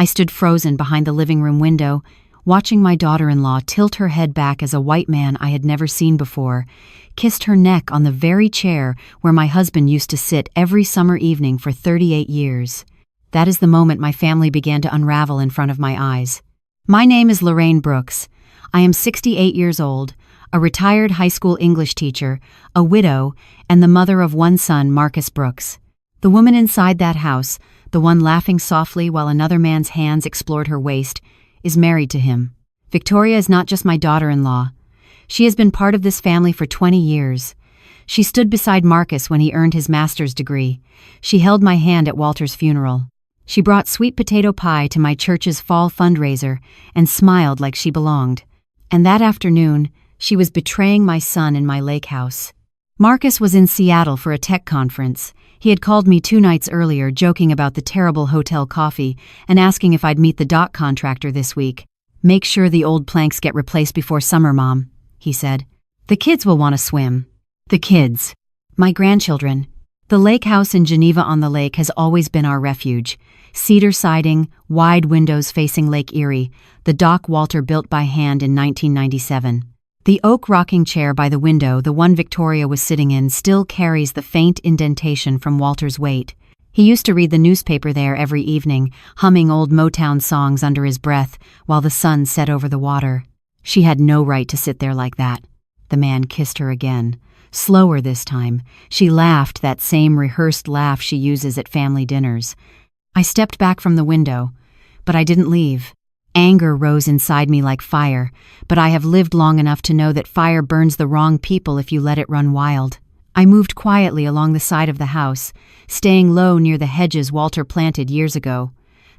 I stood frozen behind the living room window, watching my daughter-in-law tilt her head back as a white man I had never seen before kissed her neck on the very chair where my husband used to sit every summer evening for 38 years. That is the moment my family began to unravel in front of my eyes. My name is Lorraine Brooks. I am 68 years old, a retired high school English teacher, a widow, and the mother of one son, Marcus Brooks. The woman inside that house, the one laughing softly while another man's hands explored her waist, is married to him. Victoria is not just my daughter-in-law. She has been part of this family for 20 years. She stood beside Marcus when he earned his master's degree. She held my hand at Walter's funeral. She brought sweet potato pie to my church's fall fundraiser and smiled like she belonged. And that afternoon, she was betraying my son in my lake house. Marcus was in Seattle for a tech conference. He had called me 2 nights earlier, joking about the terrible hotel coffee and asking if I'd meet the dock contractor this week. "Make sure the old planks get replaced before summer, Mom," he said. "The kids will want to swim." The kids. My grandchildren. The lake house in Geneva on the lake has always been our refuge. Cedar siding, wide windows facing Lake Erie, the dock Walter built by hand in 1997. The oak rocking chair by the window, the one Victoria was sitting in, still carries the faint indentation from Walter's weight. He used to read the newspaper there every evening, humming old Motown songs under his breath while the sun set over the water. She had no right to sit there like that. The man kissed her again. Slower this time. She laughed, that same rehearsed laugh she uses at family dinners. I stepped back from the window, but I didn't leave. Anger rose inside me like fire, but I have lived long enough to know that fire burns the wrong people if you let it run wild. I moved quietly along the side of the house, staying low near the hedges Walter planted years ago.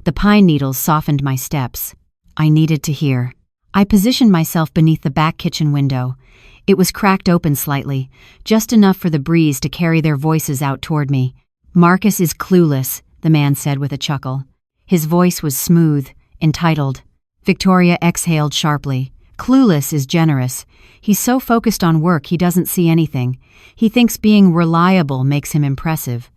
The pine needles softened my steps. I needed to hear. I positioned myself beneath the back kitchen window. It was cracked open slightly, just enough for the breeze to carry their voices out toward me. "Marcus is clueless," the man said with a chuckle. His voice was smooth, entitled. Victoria exhaled sharply. "Clueless is generous. He's so focused on work he doesn't see anything. He thinks being reliable makes him impressive."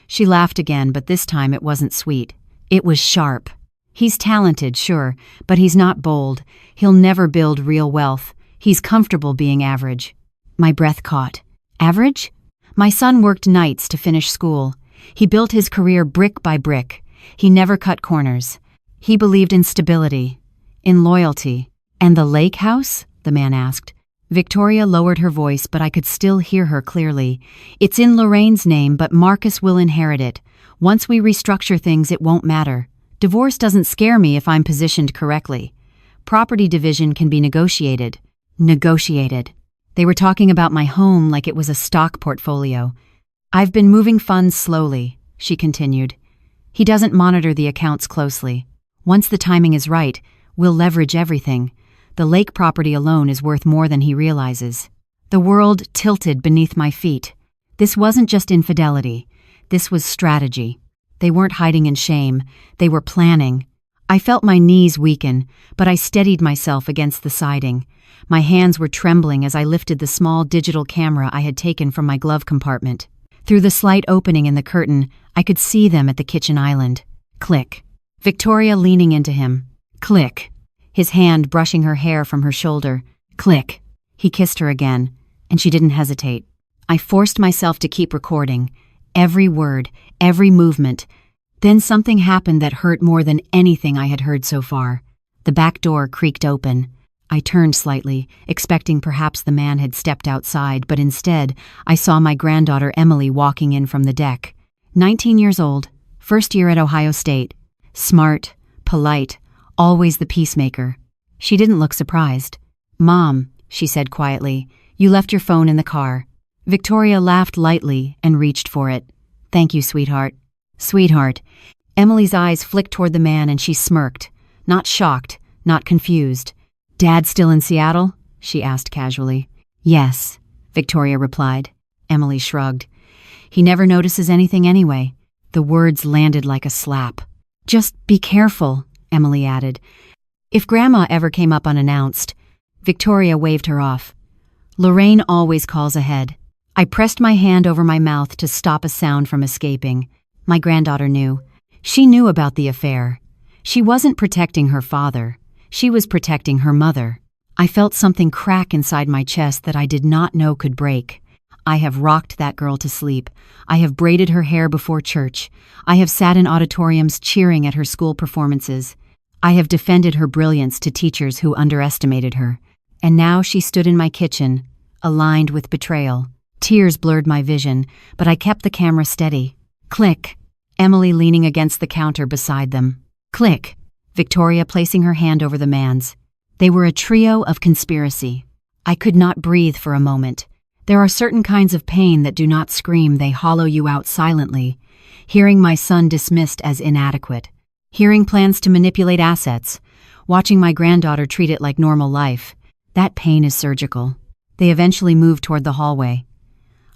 She laughed again, but this time it wasn't sweet. It was sharp. "He's talented, sure, but he's not bold. He'll never build real wealth. He's comfortable being average." My breath caught. Average? My son worked nights to finish school. He built his career brick by brick. He never cut corners. He believed in stability, in loyalty. "And the lake house?" the man asked. Victoria lowered her voice, but I could still hear her clearly. "It's in Lorraine's name, but Marcus will inherit it. Once we restructure things, it won't matter. Divorce doesn't scare me if I'm positioned correctly. Property division can be negotiated." Negotiated. They were talking about my home like it was a stock portfolio. "I've been moving funds slowly," she continued. "He doesn't monitor the accounts closely. Once the timing is right, we'll leverage everything. The lake property alone is worth more than he realizes." The world tilted beneath my feet. This wasn't just infidelity. This was strategy. They weren't hiding in shame. They were planning. I felt my knees weaken, but I steadied myself against the siding. My hands were trembling as I lifted the small digital camera I had taken from my glove compartment. Through the slight opening in the curtain, I could see them at the kitchen island. Click. Victoria leaning into him. Click. His hand brushing her hair from her shoulder. Click. He kissed her again, and she didn't hesitate. I forced myself to keep recording. Every word, every movement. Then something happened that hurt more than anything I had heard so far. The back door creaked open. I turned slightly, expecting perhaps the man had stepped outside, but instead, I saw my granddaughter Emily walking in from the deck. 19 years old, first year at Ohio State. Smart, polite, always the peacemaker. She didn't look surprised. "Mom," she said quietly, "you left your phone in the car." Victoria laughed lightly and reached for it. "Thank you, sweetheart." "Sweetheart." Emily's eyes flicked toward the man and she smirked. Not shocked, not confused. "Dad still in Seattle?" she asked casually. "Yes," Victoria replied. Emily shrugged. "He never notices anything anyway." The words landed like a slap. "Just be careful," Emily added. "If Grandma ever came up unannounced." Victoria waved her off. "Lorraine always calls ahead." I pressed my hand over my mouth to stop a sound from escaping. My granddaughter knew. She knew about the affair. She wasn't protecting her father. She was protecting her mother. I felt something crack inside my chest that I did not know could break. I have rocked that girl to sleep. I have braided her hair before church. I have sat in auditoriums cheering at her school performances. I have defended her brilliance to teachers who underestimated her. And now she stood in my kitchen, aligned with betrayal. Tears blurred my vision, but I kept the camera steady. Click. Emily leaning against the counter beside them. Click. Victoria placing her hand over the man's. They were a trio of conspiracy. I could not breathe for a moment. There are certain kinds of pain that do not scream, they hollow you out silently. Hearing my son dismissed as inadequate. Hearing plans to manipulate assets. Watching my granddaughter treat it like normal life. That pain is surgical. They eventually moved toward the hallway.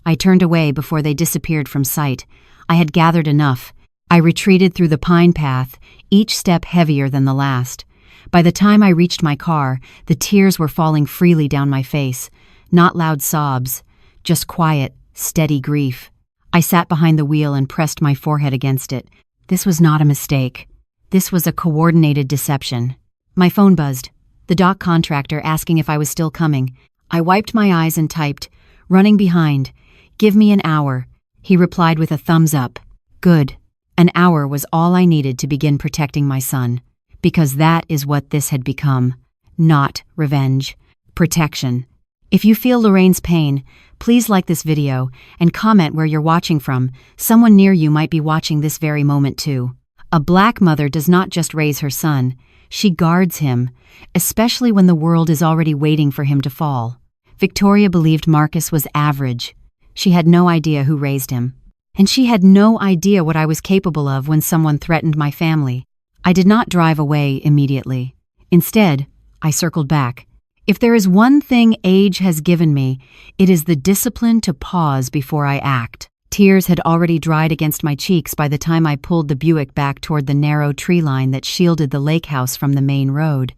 I turned away before they disappeared from sight. I had gathered enough. I retreated through the pine path, each step heavier than the last. By the time I reached my car, the tears were falling freely down my face. Not loud sobs, just quiet, steady grief. I sat behind the wheel and pressed my forehead against it. This was not a mistake. This was a coordinated deception. My phone buzzed. The dock contractor asking if I was still coming. I wiped my eyes and typed, running behind. Give me an hour. He replied with a thumbs up. Good. An hour was all I needed to begin protecting my son. Because that is what this had become. Not revenge. Protection. If you feel Lorraine's pain, please like this video and comment where you're watching from. Someone near you might be watching this very moment too. A black mother does not just raise her son, she guards him, especially when the world is already waiting for him to fall. Victoria believed Marcus was average. She had no idea who raised him. And she had no idea what I was capable of when someone threatened my family. I did not drive away immediately. Instead, I circled back. If there is one thing age has given me, it is the discipline to pause before I act. Tears had already dried against my cheeks by the time I pulled the Buick back toward the narrow tree line that shielded the lake house from the main road.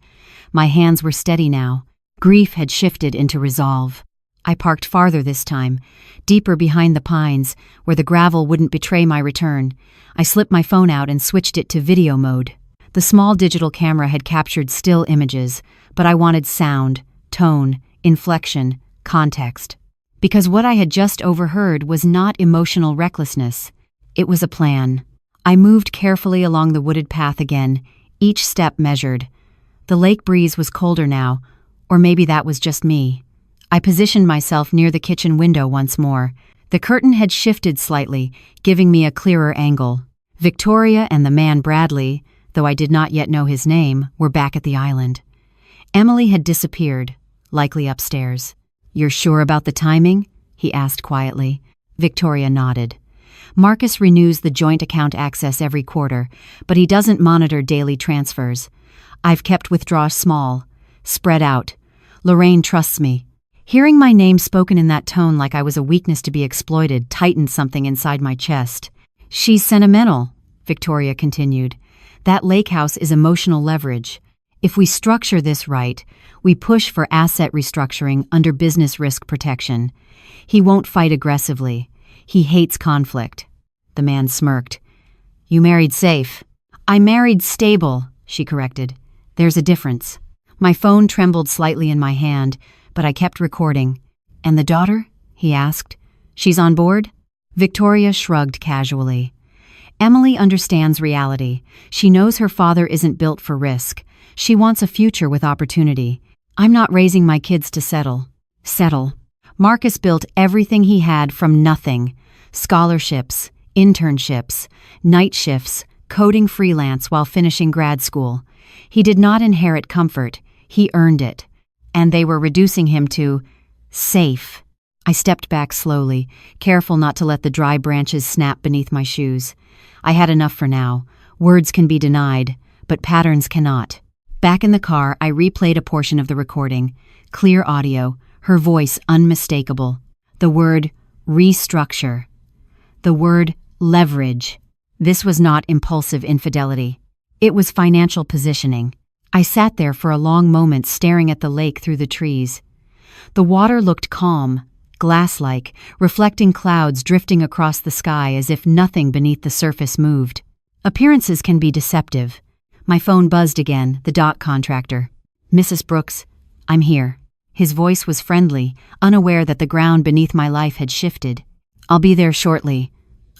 My hands were steady now. Grief had shifted into resolve. I parked farther this time, deeper behind the pines, where the gravel wouldn't betray my return. I slipped my phone out and switched it to video mode. The small digital camera had captured still images, but I wanted sound, tone, inflection, context. Because what I had just overheard was not emotional recklessness. It was a plan. I moved carefully along the wooded path again, each step measured. The lake breeze was colder now, or maybe that was just me. I positioned myself near the kitchen window once more. The curtain had shifted slightly, giving me a clearer angle. Victoria and the man Bradley, though I did not yet know his name, were back at the island. Emily had disappeared, likely upstairs. "You're sure about the timing?" he asked quietly. Victoria nodded. Marcus renews the joint account access every quarter, but he doesn't monitor daily transfers. I've kept withdrawals small, spread out. Lorraine trusts me. Hearing my name spoken in that tone like I was a weakness to be exploited tightened something inside my chest. "She's sentimental," Victoria continued. "That lake house is emotional leverage. If we structure this right, we push for asset restructuring under business risk protection. He won't fight aggressively. He hates conflict." The man smirked. "You married safe." "I married stable," she corrected. "There's a difference." My phone trembled slightly in my hand, but I kept recording. "And the daughter?" he asked. "She's on board?" Victoria shrugged casually. "Emily understands reality. She knows her father isn't built for risk. She wants a future with opportunity. I'm not raising my kids to settle. Marcus built everything he had from nothing. Scholarships, internships, night shifts, coding freelance while finishing grad school. He did not inherit comfort. He earned it. And they were reducing him to safe. I stepped back slowly, careful not to let the dry branches snap beneath my shoes. I had enough for now. Words can be denied, but patterns cannot. Back in the car, I replayed a portion of the recording. Clear audio, her voice unmistakable. The word restructure. The word leverage. This was not impulsive infidelity. It was financial positioning. I sat there for a long moment staring at the lake through the trees. The water looked calm, glass-like, reflecting clouds drifting across the sky as if nothing beneath the surface moved. Appearances can be deceptive. My phone buzzed again, the dock contractor. "Mrs. Brooks, I'm here." His voice was friendly, unaware that the ground beneath my life had shifted. "I'll be there shortly,"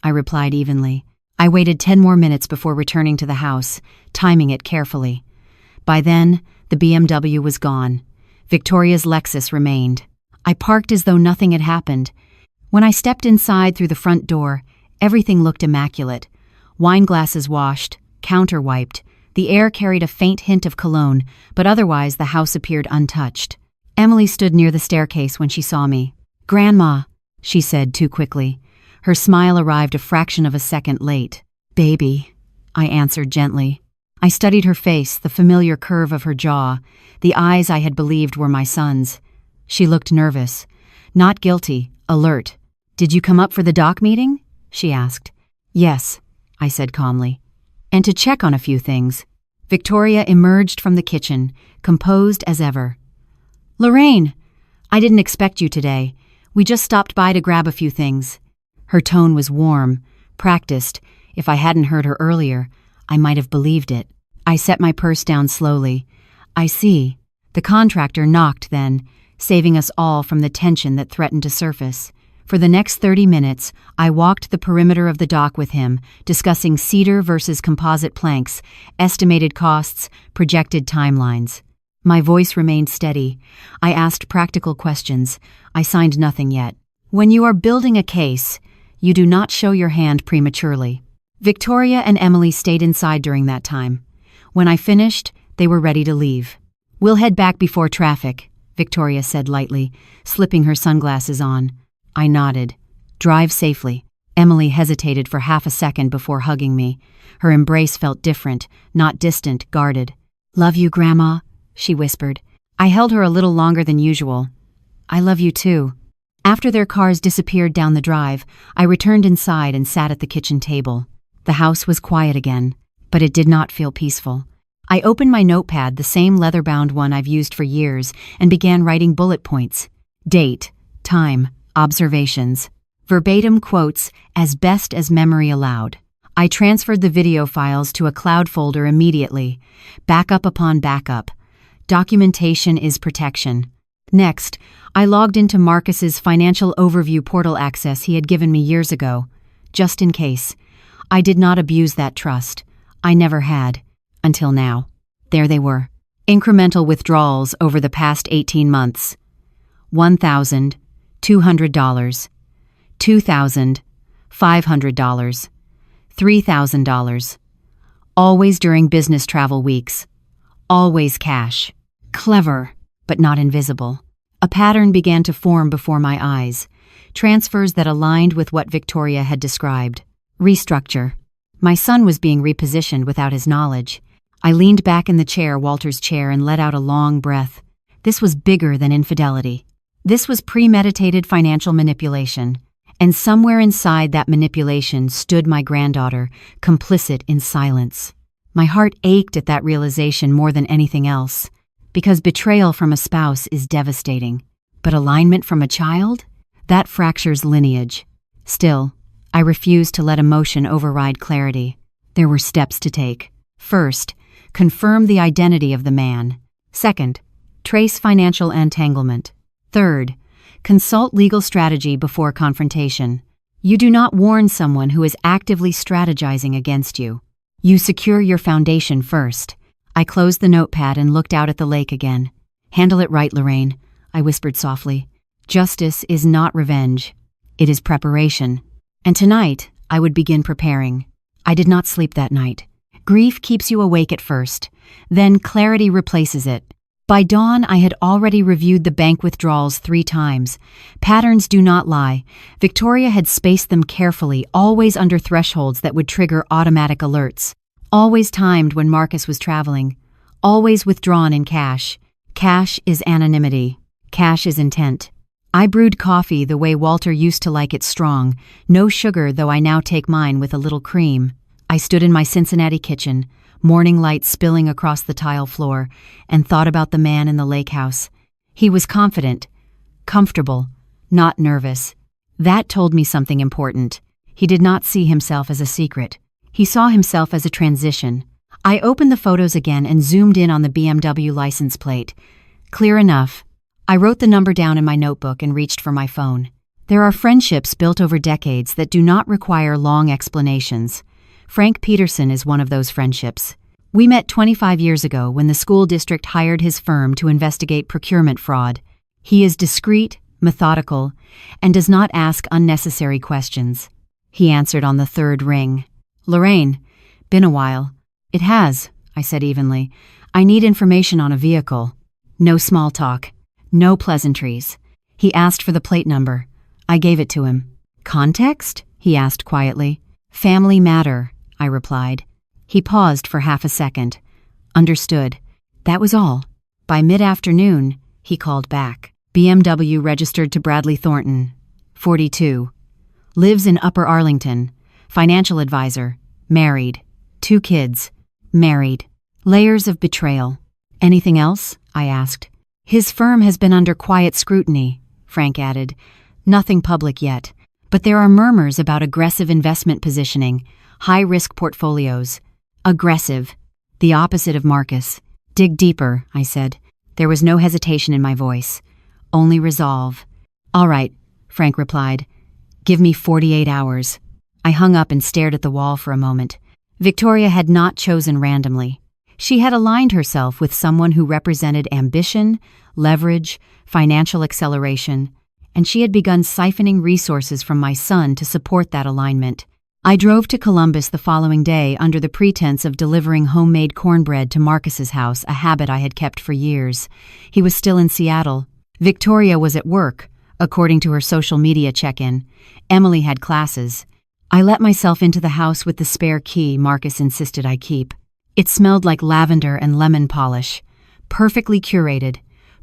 I replied evenly. I waited 10 more minutes before returning to the house, timing it carefully. By then, the BMW was gone. Victoria's Lexus remained. I parked as though nothing had happened. When I stepped inside through the front door, everything looked immaculate. Wine glasses washed, counter wiped. The air carried a faint hint of cologne, but otherwise the house appeared untouched. Emily stood near the staircase when she saw me. "Grandma," she said too quickly. Her smile arrived a fraction of a second late. "Baby," I answered gently. I studied her face, the familiar curve of her jaw, the eyes I had believed were my son's. She looked nervous. Not guilty, alert. "Did you come up for the dock meeting?" she asked. "Yes," I said calmly. "And to check on a few things." Victoria emerged from the kitchen, composed as ever. "Lorraine, I didn't expect you today. We just stopped by to grab a few things." Her tone was warm, practiced. If I hadn't heard her earlier, I might have believed it. I set my purse down slowly. "I see." The contractor knocked then, saving us all from the tension that threatened to surface. For the next 30 minutes, I walked the perimeter of the dock with him, discussing cedar versus composite planks, estimated costs, projected timelines. My voice remained steady. I asked practical questions. I signed nothing yet. When you are building a case, you do not show your hand prematurely. Victoria and Emily stayed inside during that time. When I finished, they were ready to leave. "We'll head back before traffic," Victoria said lightly, slipping her sunglasses on. I nodded. "Drive safely." Emily hesitated for half a second before hugging me. Her embrace felt different, not distant, guarded. "Love you, Grandma," she whispered. I held her a little longer than usual. "I love you too." After their cars disappeared down the drive, I returned inside and sat at the kitchen table. The house was quiet again, but it did not feel peaceful. I opened my notepad, the same leather-bound one I've used for years, and began writing bullet points. Date, time, observations, verbatim quotes as best as memory allowed. I transferred the video files to a cloud folder immediately. Backup upon backup. Documentation is protection. Next, I logged into Marcus's financial overview portal access he had given me years ago, just in case. I did not abuse that trust. I never had, until now. There they were. Incremental withdrawals over the past 18 months. $1,200, $2,500, $3,000. Always during business travel weeks. Always cash. Clever, but not invisible. A pattern began to form before my eyes. Transfers that aligned with what Victoria had described. Restructure. My son was being repositioned without his knowledge. I leaned back in the chair, Walter's chair, and let out a long breath. This was bigger than infidelity. This was premeditated financial manipulation. And somewhere inside that manipulation stood my granddaughter, complicit in silence. My heart ached at that realization more than anything else. Because betrayal from a spouse is devastating. But alignment from a child? That fractures lineage. Still, I refused to let emotion override clarity. There were steps to take. First, confirm the identity of the man. Second, trace financial entanglement. Third, consult legal strategy before confrontation. You do not warn someone who is actively strategizing against you. You secure your foundation first. I closed the notepad and looked out at the lake again. "Handle it right, Lorraine," I whispered softly. "Justice is not revenge. It is preparation." And tonight, I would begin preparing. I did not sleep that night. Grief keeps you awake at first. Then clarity replaces it. By dawn, I had already reviewed the bank withdrawals 3 times. Patterns do not lie. Victoria had spaced them carefully, always under thresholds that would trigger automatic alerts. Always timed when Marcus was traveling. Always withdrawn in cash. Cash is anonymity. Cash is intent. I brewed coffee the way Walter used to like it, strong. No sugar, though I now take mine with a little cream. I stood in my Cincinnati kitchen, morning light spilling across the tile floor, and thought about the man in the lake house. He was confident, comfortable, not nervous. That told me something important. He did not see himself as a secret. He saw himself as a transition. I opened the photos again and zoomed in on the BMW license plate. Clear enough. I wrote the number down in my notebook and reached for my phone. There are friendships built over decades that do not require long explanations. Frank Peterson is one of those friendships. We met 25 years ago when the school district hired his firm to investigate procurement fraud. He is discreet, methodical, and does not ask unnecessary questions. He answered on the third ring. "Lorraine, been a while." "It has," I said evenly. "I need information on a vehicle." No small talk. No pleasantries. He asked for the plate number. I gave it to him. "Context?" he asked quietly. "Family matter," I replied. He paused for half a second. Understood. That was all. By mid-afternoon, he called back. "BMW registered to Bradley Thornton, 42. Lives in Upper Arlington. Financial advisor. Married. 2 kids. Married." Layers of betrayal. "Anything else?" I asked. "His firm has been under quiet scrutiny," Frank added. "Nothing public yet, but there are murmurs about aggressive investment positioning, high-risk portfolios." Aggressive. The opposite of Marcus. "Dig deeper," I said. There was no hesitation in my voice. Only resolve. "All right," Frank replied. "Give me 48 hours." I hung up and stared at the wall for a moment. Victoria had not chosen randomly. She had aligned herself with someone who represented ambition, leverage, financial acceleration, and she had begun siphoning resources from my son to support that alignment. I drove to Columbus the following day under the pretense of delivering homemade cornbread to Marcus's house, a habit I had kept for years. He was still in Seattle. Victoria was at work, according to her social media check-in. Emily had classes. I let myself into the house with the spare key Marcus insisted I keep. It smelled like lavender and lemon polish. Perfectly curated,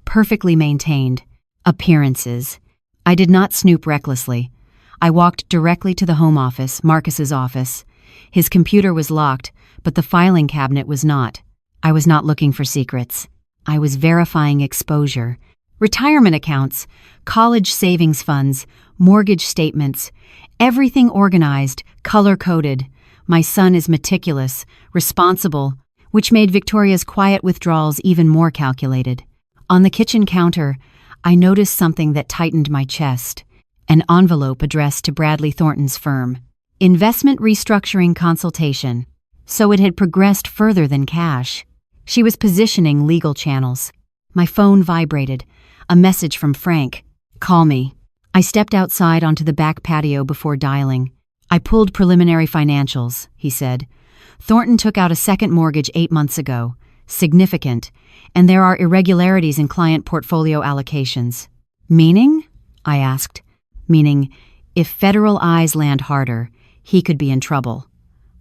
perfectly maintained. Appearances. I did not snoop recklessly. I walked directly to the home office, Marcus's office. His computer was locked, but the filing cabinet was not. I was not looking for secrets. I was verifying exposure. Retirement accounts, college savings funds, mortgage statements, everything organized, color-coded. My son is meticulous, responsible, which made Victoria's quiet withdrawals even more calculated. On the kitchen counter, I noticed something that tightened my chest. An envelope addressed to Bradley Thornton's firm. Investment restructuring consultation. So it had progressed further than cash. She was positioning legal channels. My phone vibrated. A message from Frank. "Call me." I stepped outside onto the back patio before dialing. "I pulled preliminary financials," he said. "Thornton took out a second mortgage 8 months ago. Significant. And there are irregularities in client portfolio allocations." "Meaning?" I asked. "Meaning, if federal eyes land harder, he could be in trouble.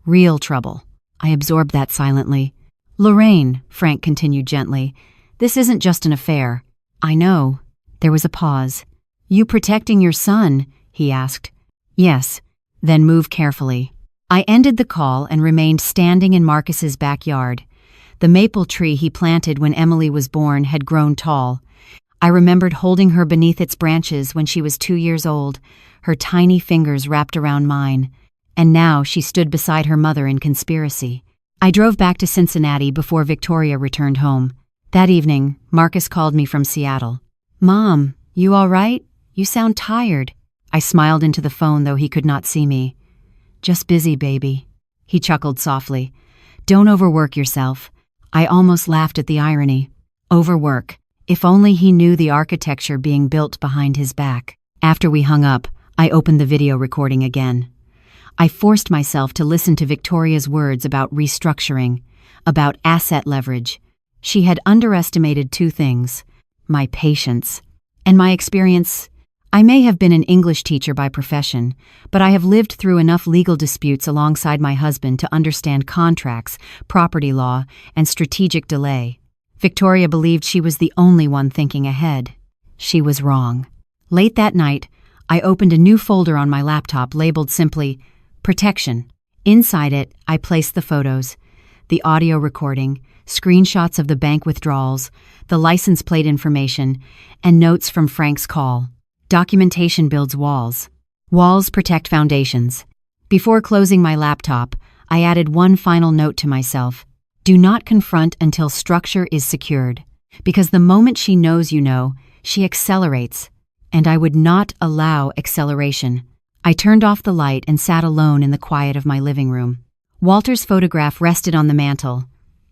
Real trouble." I absorbed that silently. "Lorraine," Frank continued gently, "this isn't just an affair." "I know." There was a pause. "You protecting your son?" he asked. "Yes." "Then move carefully." I ended the call and remained standing in Marcus's backyard. The maple tree he planted when Emily was born had grown tall. I remembered holding her beneath its branches when she was 2 years old, her tiny fingers wrapped around mine, and now she stood beside her mother in conspiracy. I drove back to Cincinnati before Victoria returned home. That evening, Marcus called me from Seattle. "Mom, you all right? You sound tired." I smiled into the phone, though he could not see me. "Just busy, baby." He chuckled softly. "Don't overwork yourself." I almost laughed at the irony. Overwork. If only he knew the architecture being built behind his back. After we hung up, I opened the video recording again. I forced myself to listen to Victoria's words about restructuring, about asset leverage. She had underestimated 2 things: my patience and my experience. I may have been an English teacher by profession, but I have lived through enough legal disputes alongside my husband to understand contracts, property law, and strategic delay. Victoria believed she was the only one thinking ahead. She was wrong. Late that night, I opened a new folder on my laptop labeled simply, Protection. Inside it, I placed the photos, the audio recording, screenshots of the bank withdrawals, the license plate information, and notes from Frank's call. Documentation builds walls. Walls protect foundations. Before closing my laptop, I added one final note to myself. Do not confront until structure is secured, because the moment she knows you know, she accelerates, and I would not allow acceleration. I turned off the light and sat alone in the quiet of my living room. Walter's photograph rested on the mantel.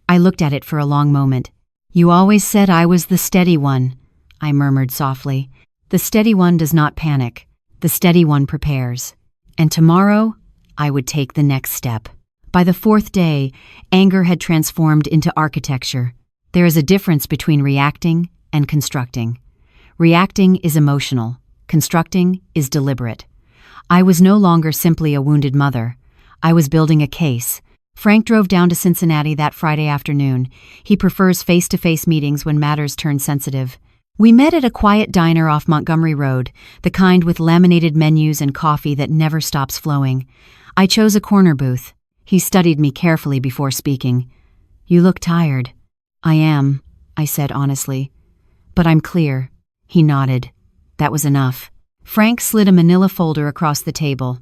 I looked at it for a long moment. "You always said I was the steady one," I murmured softly. "The steady one does not panic. The steady one prepares. And tomorrow, I would take the next step." By the fourth day, anger had transformed into architecture. There is a difference between reacting and constructing. Reacting is emotional. Constructing is deliberate. I was no longer simply a wounded mother. I was building a case. Frank drove down to Cincinnati that Friday afternoon. He prefers face-to-face meetings when matters turn sensitive. We met at a quiet diner off Montgomery Road, the kind with laminated menus and coffee that never stops flowing. I chose a corner booth. He studied me carefully before speaking. "You look tired." "I am," I said honestly. "But I'm clear." He nodded. That was enough. Frank slid a manila folder across the table.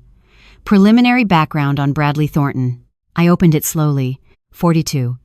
Preliminary background on Bradley Thornton. I opened it slowly. 42.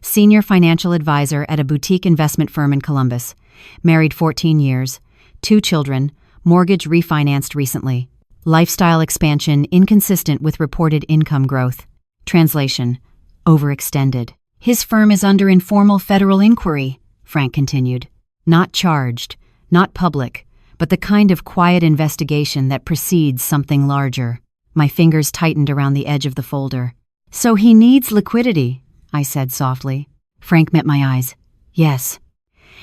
Senior financial advisor at a boutique investment firm in Columbus. Married 14 years. 2 children. Mortgage refinanced recently. Lifestyle expansion inconsistent with reported income growth. Translation: overextended. His firm is under informal federal inquiry, Frank continued. Not charged, not public, but the kind of quiet investigation that precedes something larger. My fingers tightened around the edge of the folder. "So he needs liquidity," I said softly. Frank met my eyes. "Yes."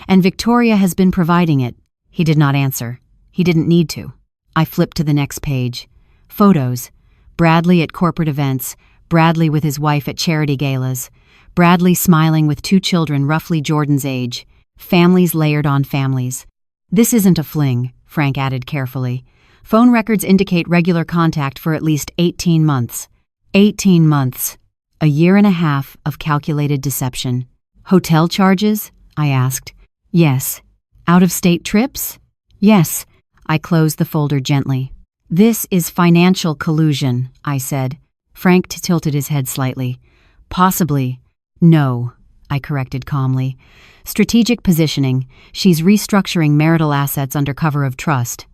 "And Victoria has been providing it." He did not answer. He didn't need to. I flipped to the next page. Photos. Bradley at corporate events. Bradley with his wife at charity galas. Bradley smiling with 2 children roughly Jordan's age. Families layered on families. "This isn't a fling," Frank added carefully. "Phone records indicate regular contact for at least 18 months. 18 months. A year and a half of calculated deception." "Hotel charges?" I asked. "Yes." "Out-of-state trips?" "Yes." I closed the folder gently. "This is financial collusion," I said. Frank tilted his head slightly. "Possibly." "No," I corrected calmly. "Strategic positioning. She's restructuring marital assets under cover of trust."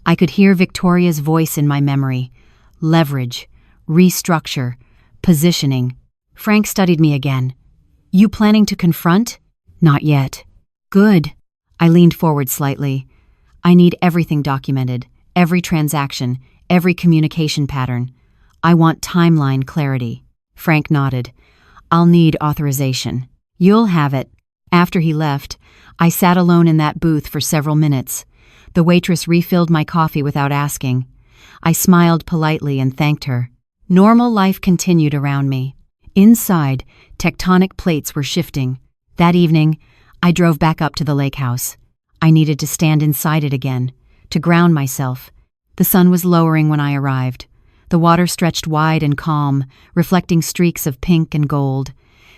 I could hear Victoria's voice in my memory. Leverage, restructure, positioning. Frank studied me again. "You planning to confront?" "Not yet." "Good." I leaned forward slightly. "I need everything documented, every transaction, every communication pattern. I want timeline clarity." Frank nodded. "I'll need authorization." "You'll have it." After he left, I sat alone in that booth for several minutes. The waitress refilled my coffee without asking. I smiled politely and thanked her. Normal life continued around me. Inside, tectonic plates were shifting. That evening, I drove back up to the lake house. I needed to stand inside it again, to ground myself. The sun was lowering when I arrived. The water stretched wide and calm, reflecting streaks of pink and gold.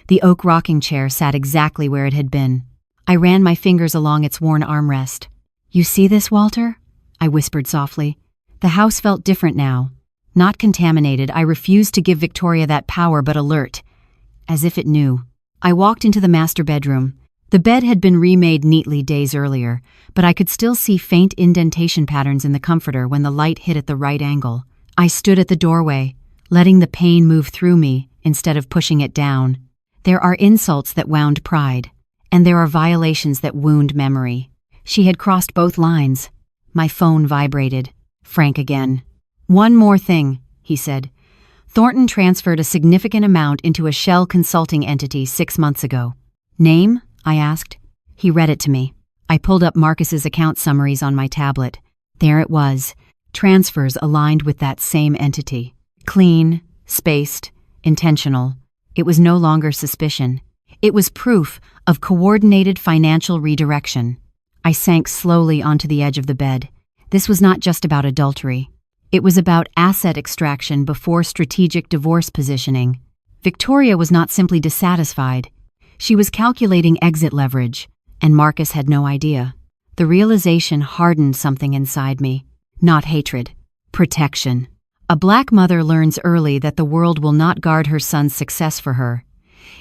The oak rocking chair sat exactly where it had been. I ran my fingers along its worn armrest. "You see this, Walter?" I whispered softly. The house felt different now. Not contaminated, I refused to give Victoria that power, but alert. As if it knew. I walked into the master bedroom. The bed had been remade neatly days earlier, but I could still see faint indentation patterns in the comforter when the light hit at the right angle. I stood at the doorway, letting the pain move through me instead of pushing it down. There are insults that wound pride, and there are violations that wound memory. She had crossed both lines. My phone vibrated. Frank again. "One more thing," he said. "Thornton transferred a significant amount into a shell consulting entity 6 months ago." "Name?" I asked. He read it to me. I pulled up Marcus's account summaries on my tablet. There it was. Transfers aligned with that same entity. Clean, spaced, intentional. It was no longer suspicion. It was proof of coordinated financial redirection. I sank slowly onto the edge of the bed. This was not just about adultery. It was about asset extraction before strategic divorce positioning. Victoria was not simply dissatisfied. She was calculating exit leverage, and Marcus had no idea. The realization hardened something inside me. Not hatred. Protection. A black mother learns early that the world will not guard her son's success for her.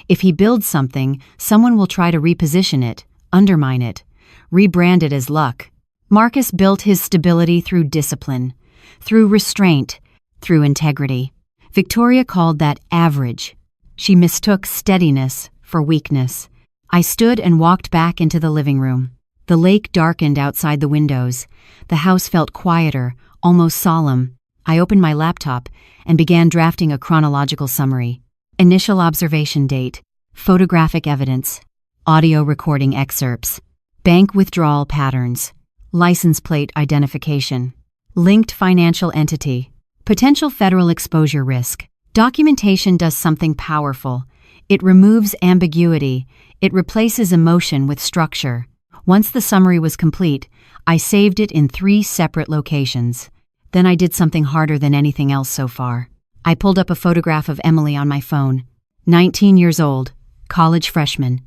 If he builds something, someone will try to reposition it, undermine it, rebrand it as luck. Marcus built his stability through discipline, through restraint, through integrity. Victoria called that average. She mistook steadiness for weakness. I stood and walked back into the living room. The lake darkened outside the windows. The house felt quieter, almost solemn. I opened my laptop and began drafting a chronological summary. Initial observation date, photographic evidence, audio recording excerpts, bank withdrawal patterns, license plate identification, linked financial entity, potential federal exposure risk. Documentation does something powerful. It removes ambiguity. It replaces emotion with structure. Once the summary was complete, I saved it in 3 separate locations. Then I did something harder than anything else so far. I pulled up a photograph of Emily on my phone. 19 years old, college freshman,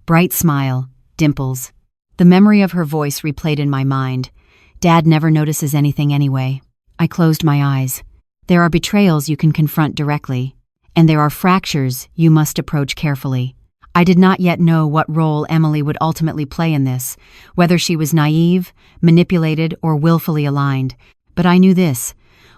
bright smile, dimples. The memory of her voice replayed in my mind. Dad never notices anything anyway. I closed my eyes. There are betrayals you can confront directly, and there are fractures you must approach carefully. I did not yet know what role Emily would ultimately play in this, whether she was naive, manipulated, or willfully aligned. But I knew this: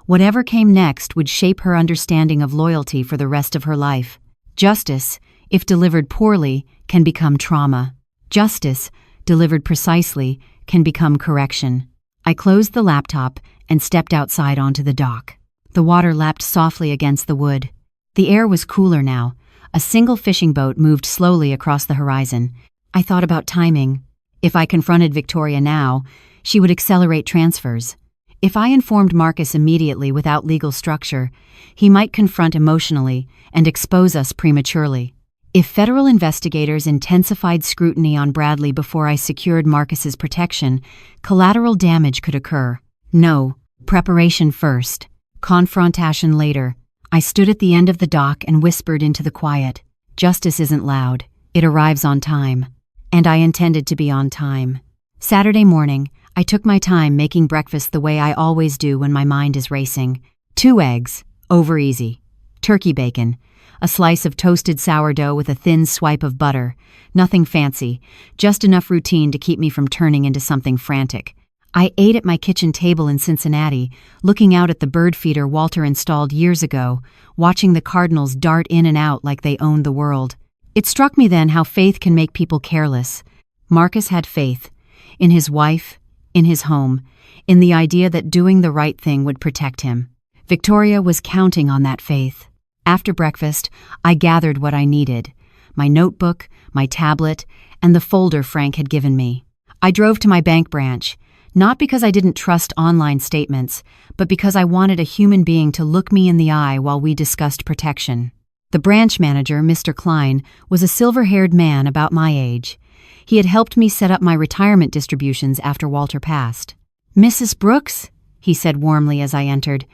whatever came next would shape her understanding of loyalty for the rest of her life. Justice, if delivered poorly, can become trauma. Justice, delivered precisely, can become correction. I closed the laptop and stepped outside onto the dock. The water lapped softly against the wood. The air was cooler now. A single fishing boat moved slowly across the horizon. I thought about timing. If I confronted Victoria now, she would accelerate transfers. If I informed Marcus immediately without legal structure, he might confront emotionally and expose us prematurely. If federal investigators intensified scrutiny on Bradley before I secured Marcus's protection, collateral damage could occur. No, preparation first, confrontation later. I stood at the end of the dock and whispered into the quiet. Justice isn't loud. It arrives on time. And I intended to be on time. Saturday morning, I took my time making breakfast the way I always do when my mind is racing. 2 eggs, over easy. Turkey bacon. A slice of toasted sourdough with a thin swipe of butter. Nothing fancy, just enough routine to keep me from turning into something frantic. I ate at my kitchen table in Cincinnati, looking out at the bird feeder Walter installed years ago, watching the cardinals dart in and out like they owned the world. It struck me then how faith can make people careless. Marcus had faith. In his wife, in his home, in the idea that doing the right thing would protect him. Victoria was counting on that faith. After breakfast, I gathered what I needed: my notebook, my tablet, and the folder Frank had given me. I drove to my bank branch, not because I didn't trust online statements, but because I wanted a human being to look me in the eye while we discussed protection. The branch manager, Mr. Klein, was a silver-haired man about my age. He had helped me set up my retirement distributions after Walter passed. "Mrs. Brooks," he said warmly as I entered.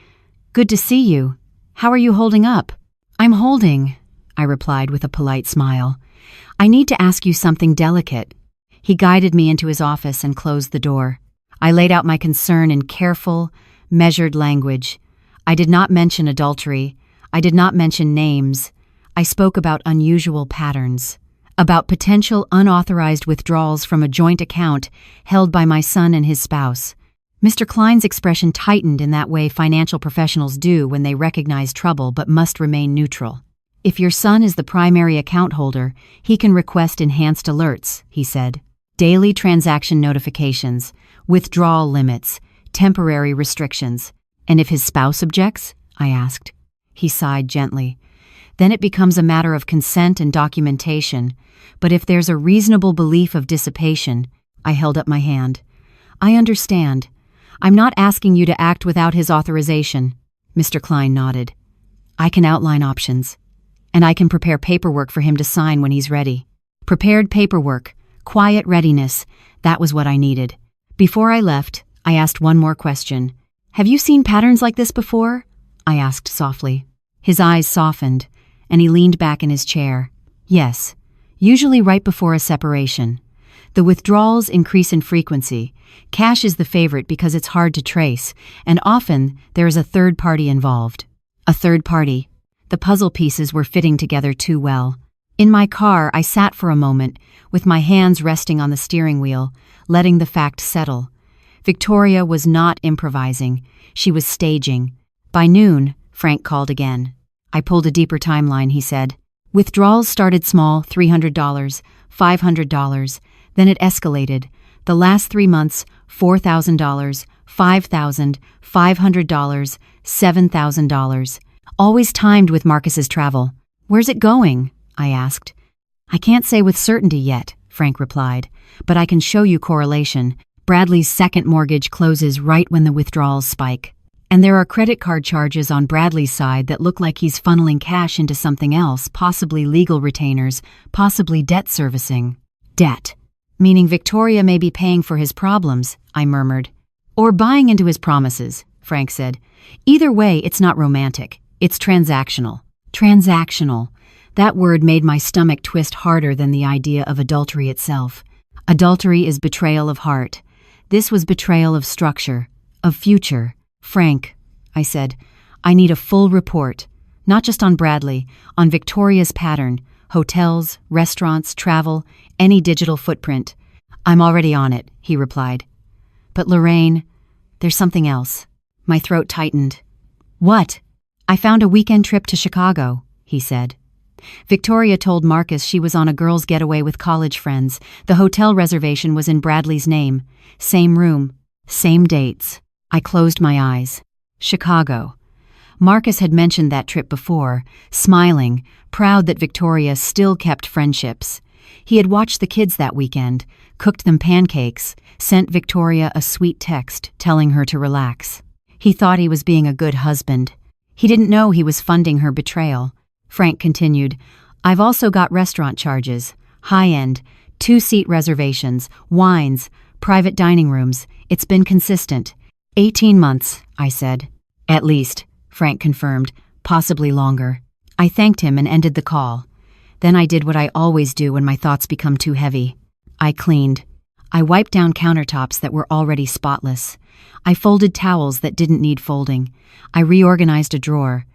"Good to see you. How are you holding up?" "I'm holding," I replied with a polite smile. "I need to ask you something delicate." He guided me into his office and closed the door. I laid out my concern in careful, measured language. I did not mention adultery. I did not mention names. I spoke about unusual patterns, about potential unauthorized withdrawals from a joint account held by my son and his spouse. Mr. Klein's expression tightened in that way financial professionals do when they recognize trouble but must remain neutral. "If your son is the primary account holder, he can request enhanced alerts," he said. "Daily transaction notifications, withdrawal limits, temporary restrictions." "And if his spouse objects?" I asked. He sighed gently. "Then it becomes a matter of consent and documentation. But if there's a reasonable belief of dissipation," I held up my hand. "I understand. I'm not asking you to act without his authorization." Mr. Klein nodded. "I can outline options, and I can prepare paperwork for him to sign when he's ready." Prepared paperwork, quiet readiness, that was what I needed. Before I left, I asked one more question. "Have you seen patterns like this before?" I asked softly. His eyes softened, and he leaned back in his chair. "Yes, usually right before a separation. The withdrawals increase in frequency. Cash is the favorite because it's hard to trace, and often there is a third party involved." A third party. The puzzle pieces were fitting together too well. In my car, I sat for a moment, with my hands resting on the steering wheel, letting the fact settle. Victoria was not improvising. She was staging. By noon, Frank called again. I pulled a deeper timeline, he said. Withdrawals started small, $300, $500. Then it escalated. The last 3 months, $4,000, $5,000, $500, $7,000. Always timed with Marcus's travel. Where's it going? I asked. I can't say with certainty yet, Frank replied, but I can show you correlation. Bradley's second mortgage closes right when the withdrawals spike. And there are credit card charges on Bradley's side that look like he's funneling cash into something else, possibly legal retainers, possibly debt servicing. Debt. Meaning Victoria may be paying for his problems, I murmured. Or buying into his promises, Frank said. Either way, it's not romantic. It's transactional. Transactional. That word made my stomach twist harder than the idea of adultery itself. Adultery is betrayal of heart. This was betrayal of structure, of future. Frank, I said, I need a full report, not just on Bradley, on Victoria's pattern, hotels, restaurants, travel, any digital footprint. I'm already on it, he replied. But Lorraine, there's something else. My throat tightened. What? I found a weekend trip to Chicago, he said. Victoria told Marcus she was on a girls' getaway with college friends. The hotel reservation was in Bradley's name. Same room, same dates. I closed my eyes. Chicago. Marcus had mentioned that trip before, smiling, proud that Victoria still kept friendships. He had watched the kids that weekend, cooked them pancakes, sent Victoria a sweet text telling her to relax. He thought he was being a good husband. He didn't know he was funding her betrayal. Frank continued, I've also got restaurant charges, high-end, 2-seat reservations, wines, private dining rooms. It's been consistent. 18 months, I said. At least, Frank confirmed, possibly longer. I thanked him and ended the call. Then I did what I always do when my thoughts become too heavy. I cleaned. I wiped down countertops that were already spotless. I folded towels that didn't need folding. I reorganized a drawer.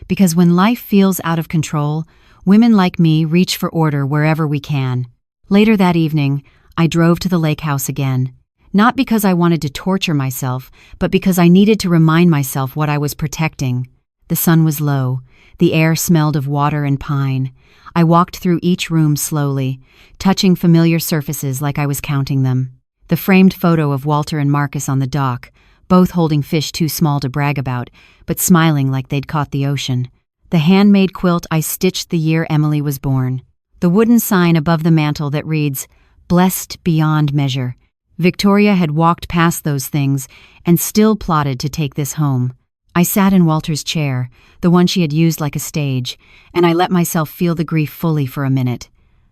Because when life feels out of control, women like me reach for order wherever we can. Later that evening, I drove to the lake house again. Not because I wanted to torture myself, but because I needed to remind myself what I was protecting. The sun was low. The air smelled of water and pine. I walked through each room slowly, touching familiar surfaces like I was counting them. The framed photo of Walter and Marcus on the dock, both holding fish too small to brag about, but smiling like they'd caught the ocean. The handmade quilt I stitched the year Emily was born. The wooden sign above the mantel that reads, Blessed beyond measure. Victoria had walked past those things and still plotted to take this home. I sat in Walter's chair, the one she had used like a stage, and I let myself feel the grief fully for a minute.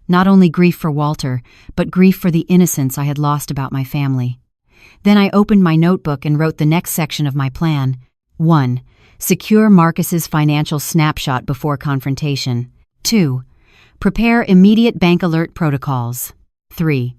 Not only grief for Walter, but grief for the innocence I had lost about my family. Then I opened my notebook and wrote the next section of my plan. 1. Secure Marcus's financial snapshot before confrontation. 2. Prepare immediate bank alert protocols. 3.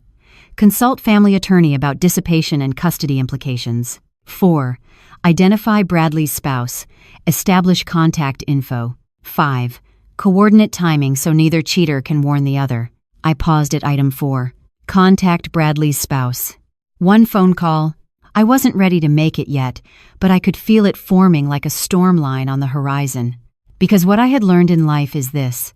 Consult family attorney about dissipation and custody implications. 4. Identify Bradley's spouse. Establish contact info. 5. Coordinate timing so neither cheater can warn the other. I paused at item 4. Contact Bradley's spouse. 1 phone call. I wasn't ready to make it yet, but I could feel it forming like a storm line on the horizon. Because what I had learned in life is this.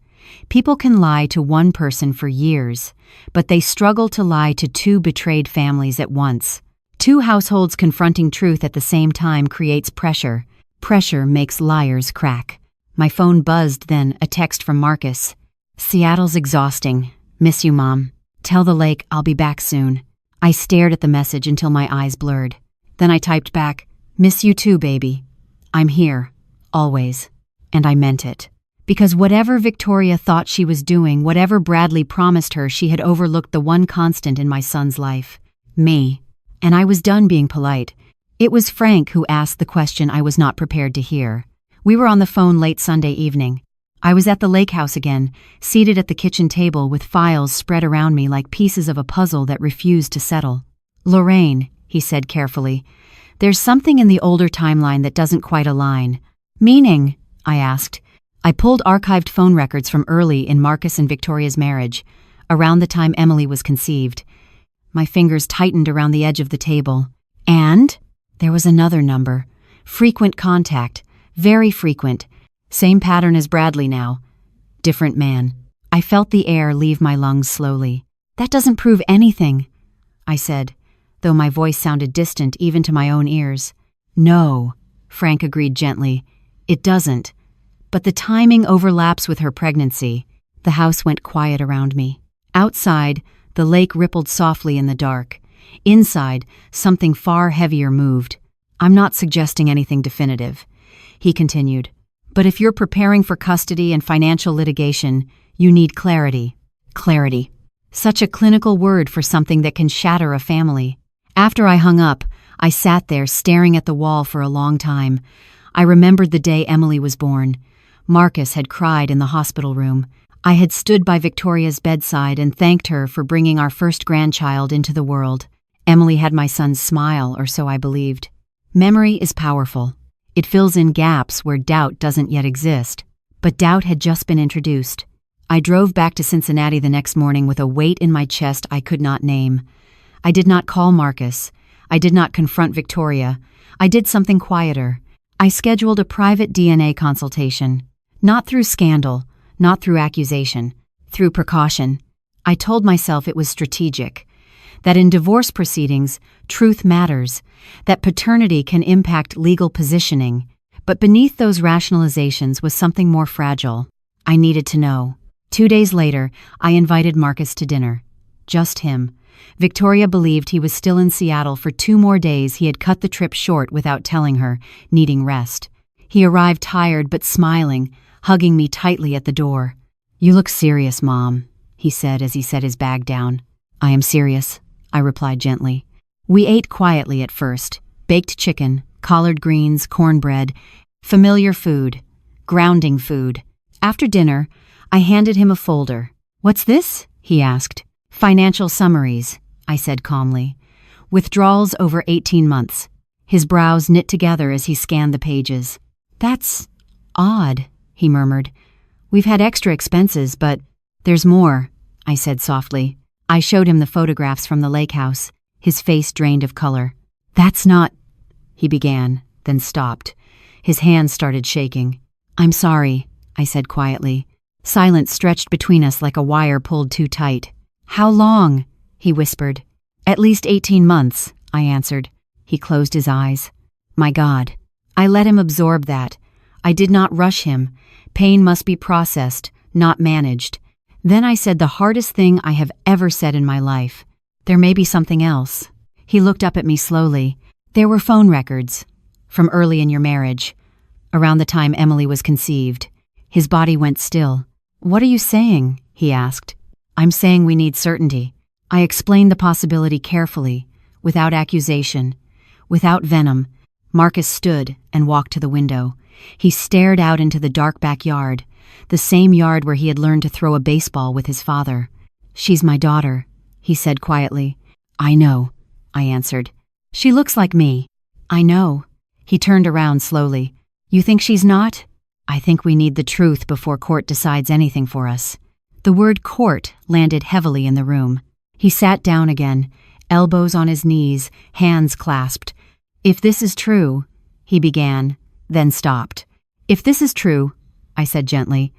People can lie to one person for years, but they struggle to lie to 2 betrayed families at once. 2 households confronting truth at the same time creates pressure. Pressure makes liars crack. My phone buzzed then, a text from Marcus. Seattle's exhausting. Miss you, Mom. Tell the lake I'll be back soon. I stared at the message until my eyes blurred. Then I typed back, Miss you too, baby. I'm here. Always. And I meant it. Because whatever Victoria thought she was doing, whatever Bradley promised her, she had overlooked the one constant in my son's life. Me. And I was done being polite. It was Frank who asked the question I was not prepared to hear. We were on the phone late Sunday evening. I was at the lake house again, seated at the kitchen table with files spread around me like pieces of a puzzle that refused to settle. Lorraine, he said carefully, there's something in the older timeline that doesn't quite align. Meaning? I asked. I pulled archived phone records from early in Marcus and Victoria's marriage, around the time Emily was conceived. My fingers tightened around the edge of the table. And there was another number. Frequent contact. Very frequent. Same pattern as Bradley now. Different man. I felt the air leave my lungs slowly. That doesn't prove anything, I said, though my voice sounded distant even to my own ears. No, Frank agreed gently. It doesn't. But the timing overlaps with her pregnancy. The house went quiet around me. Outside, the lake rippled softly in the dark. Inside, something far heavier moved. I'm not suggesting anything definitive, he continued. But if you're preparing for custody and financial litigation, you need clarity. Clarity. Such a clinical word for something that can shatter a family. After I hung up, I sat there staring at the wall for a long time. I remembered the day Emily was born. Marcus had cried in the hospital room. I had stood by Victoria's bedside and thanked her for bringing our first grandchild into the world. Emily had my son's smile, or so I believed. Memory is powerful. It fills in gaps where doubt doesn't yet exist. But doubt had just been introduced. I drove back to Cincinnati the next morning with a weight in my chest I could not name. I did not call Marcus. I did not confront Victoria. I did something quieter. I scheduled a private DNA consultation. Not through scandal, not through accusation, through precaution. I told myself it was strategic. That in divorce proceedings, truth matters. That paternity can impact legal positioning. But beneath those rationalizations was something more fragile. I needed to know. 2 days later, I invited Marcus to dinner. Just him. Victoria believed he was still in Seattle for 2 more days. He had cut the trip short without telling her, needing rest. He arrived tired but smiling, hugging me tightly at the door. "You look serious, Mom," he said as he set his bag down. "I am serious," I replied gently. We ate quietly at first. Baked chicken, collard greens, cornbread, familiar food, grounding food. After dinner, I handed him a folder. "What's this?" he asked. "Financial summaries," I said calmly. "Withdrawals over 18 months. His brows knit together as he scanned the pages. "That's odd," he murmured. "We've had extra expenses, but there's more," I said softly. I showed him the photographs from the lake house, his face drained of color. "That's not," he began, then stopped. His hands started shaking. "I'm sorry," I said quietly. Silence stretched between us like a wire pulled too tight. "How long?" he whispered. "At least 18 months, I answered. He closed his eyes. My God. I let him absorb that. I did not rush him. Pain must be processed, not managed. Then I said the hardest thing I have ever said in my life. "There may be something else." He looked up at me slowly. "There were phone records. From early in your marriage. Around the time Emily was conceived." His body went still. "What are you saying?" he asked. "I'm saying we need certainty." I explained the possibility carefully, without accusation, without venom. Marcus stood and walked to the window. He stared out into the dark backyard, the same yard where he had learned to throw a baseball with his father. "She's my daughter," he said quietly. "I know," I answered. "She looks like me." "I know." He turned around slowly. "You think she's not?" "I think we need the truth before court decides anything for us." The word court landed heavily in the room. He sat down again, elbows on his knees, hands clasped. "If this is true," he began, then stopped. "If this is true," I said gently,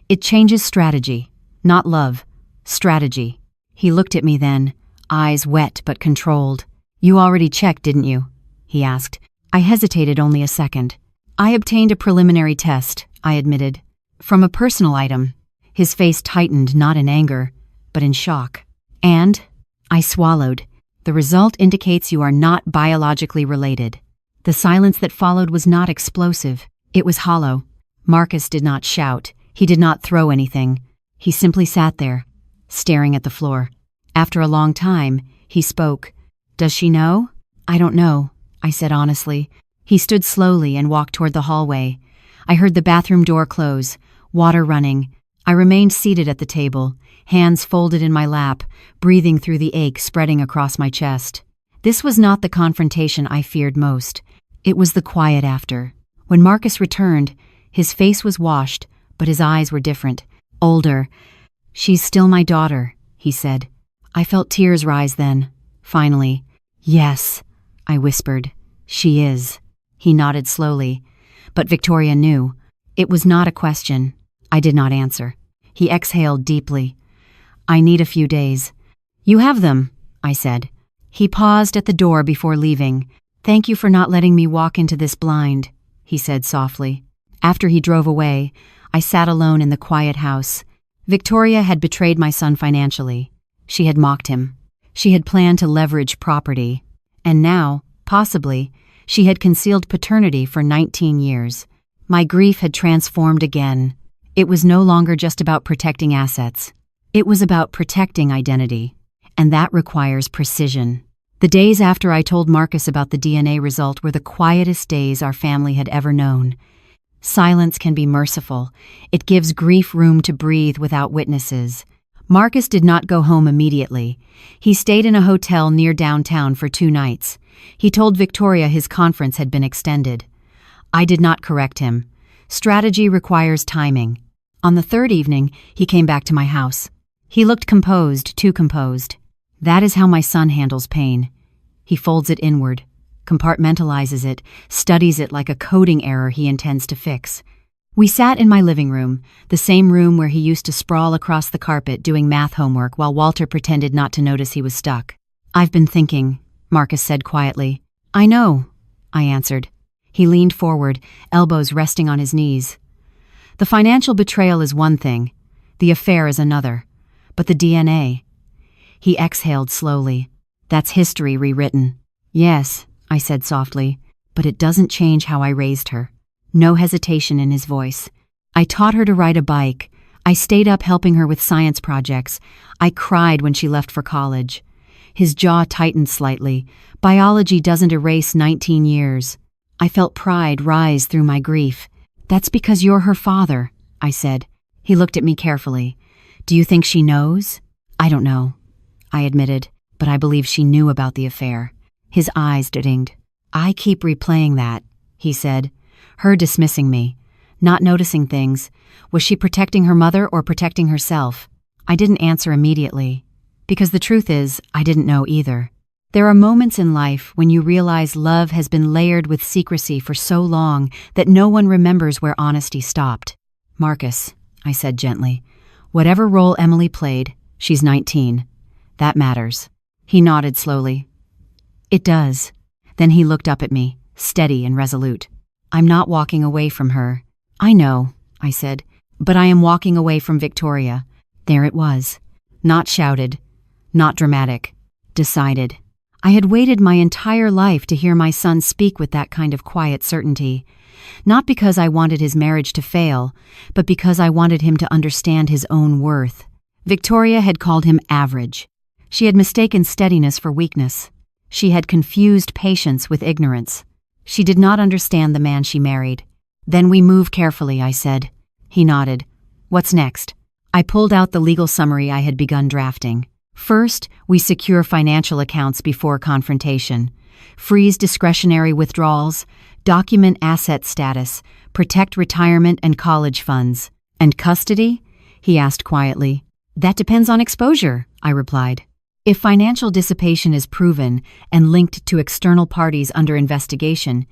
"it changes strategy, not love, strategy." He looked at me then, eyes wet but controlled. "You already checked, didn't you?" he asked. I hesitated only a second. "I obtained a preliminary test," I admitted. "From a personal item." His face tightened, not in anger, but in shock. "And?" I swallowed. "The result indicates you are not biologically related." The silence that followed was not explosive. It was hollow. Marcus did not shout. He did not throw anything. He simply sat there, staring at the floor. After a long time, he spoke. "Does she know?" "I don't know," I said honestly. He stood slowly and walked toward the hallway. I heard the bathroom door close, water running. I remained seated at the table, hands folded in my lap, breathing through the ache spreading across my chest. This was not the confrontation I feared most. It was the quiet after. When Marcus returned, his face was washed, but his eyes were different, older. "She's still my daughter," he said. I felt tears rise then. Finally, "Yes," I whispered. "She is." He nodded slowly. But Victoria knew. It was not a question. I did not answer. He exhaled deeply. "I need a few days." "You have them," I said. He paused at the door before leaving. "Thank you for not letting me walk into this blind," he said softly. After he drove away, I sat alone in the quiet house. Victoria had betrayed my son financially. She had mocked him. She had planned to leverage property. And now, possibly, she had concealed paternity for 19 years. My grief had transformed again. It was no longer just about protecting assets. It was about protecting identity. And that requires precision. The days after I told Marcus about the DNA result were the quietest days our family had ever known. Silence can be merciful. It gives grief room to breathe without witnesses. Marcus did not go home immediately. He stayed in a hotel near downtown for 2 nights. He told Victoria his conference had been extended. I did not correct him. Strategy requires timing. On the 3rd evening, he came back to my house. He looked composed, too composed. That is how my son handles pain. He folds it inward, compartmentalizes it, studies it like a coding error he intends to fix. We sat in my living room, the same room where he used to sprawl across the carpet doing math homework while Walter pretended not to notice he was stuck. "I've been thinking," Marcus said quietly. "I know," I answered. He leaned forward, elbows resting on his knees. "The financial betrayal is one thing. The affair is another. But the DNA..." He exhaled slowly. "That's history rewritten." "Yes," I said softly, "but it doesn't change how I raised her." No hesitation in his voice. "I taught her to ride a bike. I stayed up helping her with science projects. I cried when she left for college." His jaw tightened slightly. "Biology doesn't erase 19 years. I felt pride rise through my grief. "That's because you're her father," I said. He looked at me carefully. "Do you think she knows?" "I don't know," I admitted, "but I believe she knew about the affair." His eyes dinged. "I keep replaying that," he said. Her dismissing me, not noticing things. Was she protecting her mother or protecting herself? I didn't answer immediately, because the truth is, I didn't know either. There are moments in life when you realize love has been layered with secrecy for so long that no one remembers where honesty stopped. "Marcus," I said gently, "whatever role Emily played, she's 19. That matters." He nodded slowly. "It does." Then he looked up at me, steady and resolute. "I'm not walking away from her." "I know," I said, "but I am walking away from Victoria." There it was. Not shouted, not dramatic, decided. I had waited my entire life to hear my son speak with that kind of quiet certainty. Not because I wanted his marriage to fail, but because I wanted him to understand his own worth. Victoria had called him average. She had mistaken steadiness for weakness. She had confused patience with ignorance. She did not understand the man she married. "Then we move carefully," I said. He nodded. "What's next?" I pulled out the legal summary I had begun drafting. "First, we secure financial accounts before confrontation. Freeze discretionary withdrawals, document asset status, protect retirement and college funds." "And custody?" he asked quietly. "That depends on exposure," I replied. "If financial dissipation is proven and linked to external parties under investigation,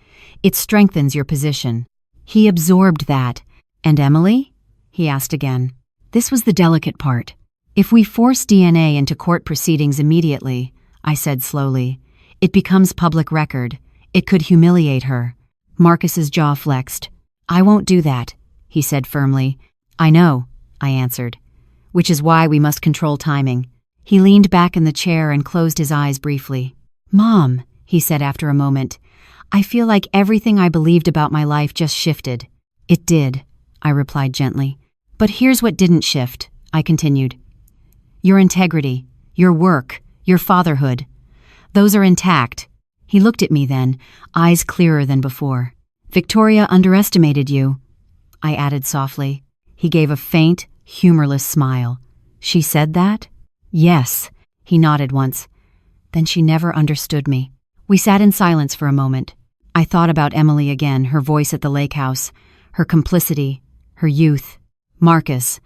it strengthens your position." He absorbed that. "And Emily?" he asked again. This was the delicate part. "If we force DNA into court proceedings immediately," I said slowly, "it becomes public record. It could humiliate her." Marcus's jaw flexed. "I won't do that," he said firmly. "I know," I answered. "Which is why we must control timing." He leaned back in the chair and closed his eyes briefly. "Mom," he said after a moment, "I feel like everything I believed about my life just shifted." "It did," I replied gently. "But here's what didn't shift," I continued. "Your integrity, your work, your fatherhood. Those are intact." He looked at me then, eyes clearer than before. "Victoria underestimated you," I added softly. He gave a faint, humorless smile. "She said that?" "Yes," he nodded once. "Then she never understood me." We sat in silence for a moment. I thought about Emily again, her voice at the lake house, her complicity, her youth. Marcus,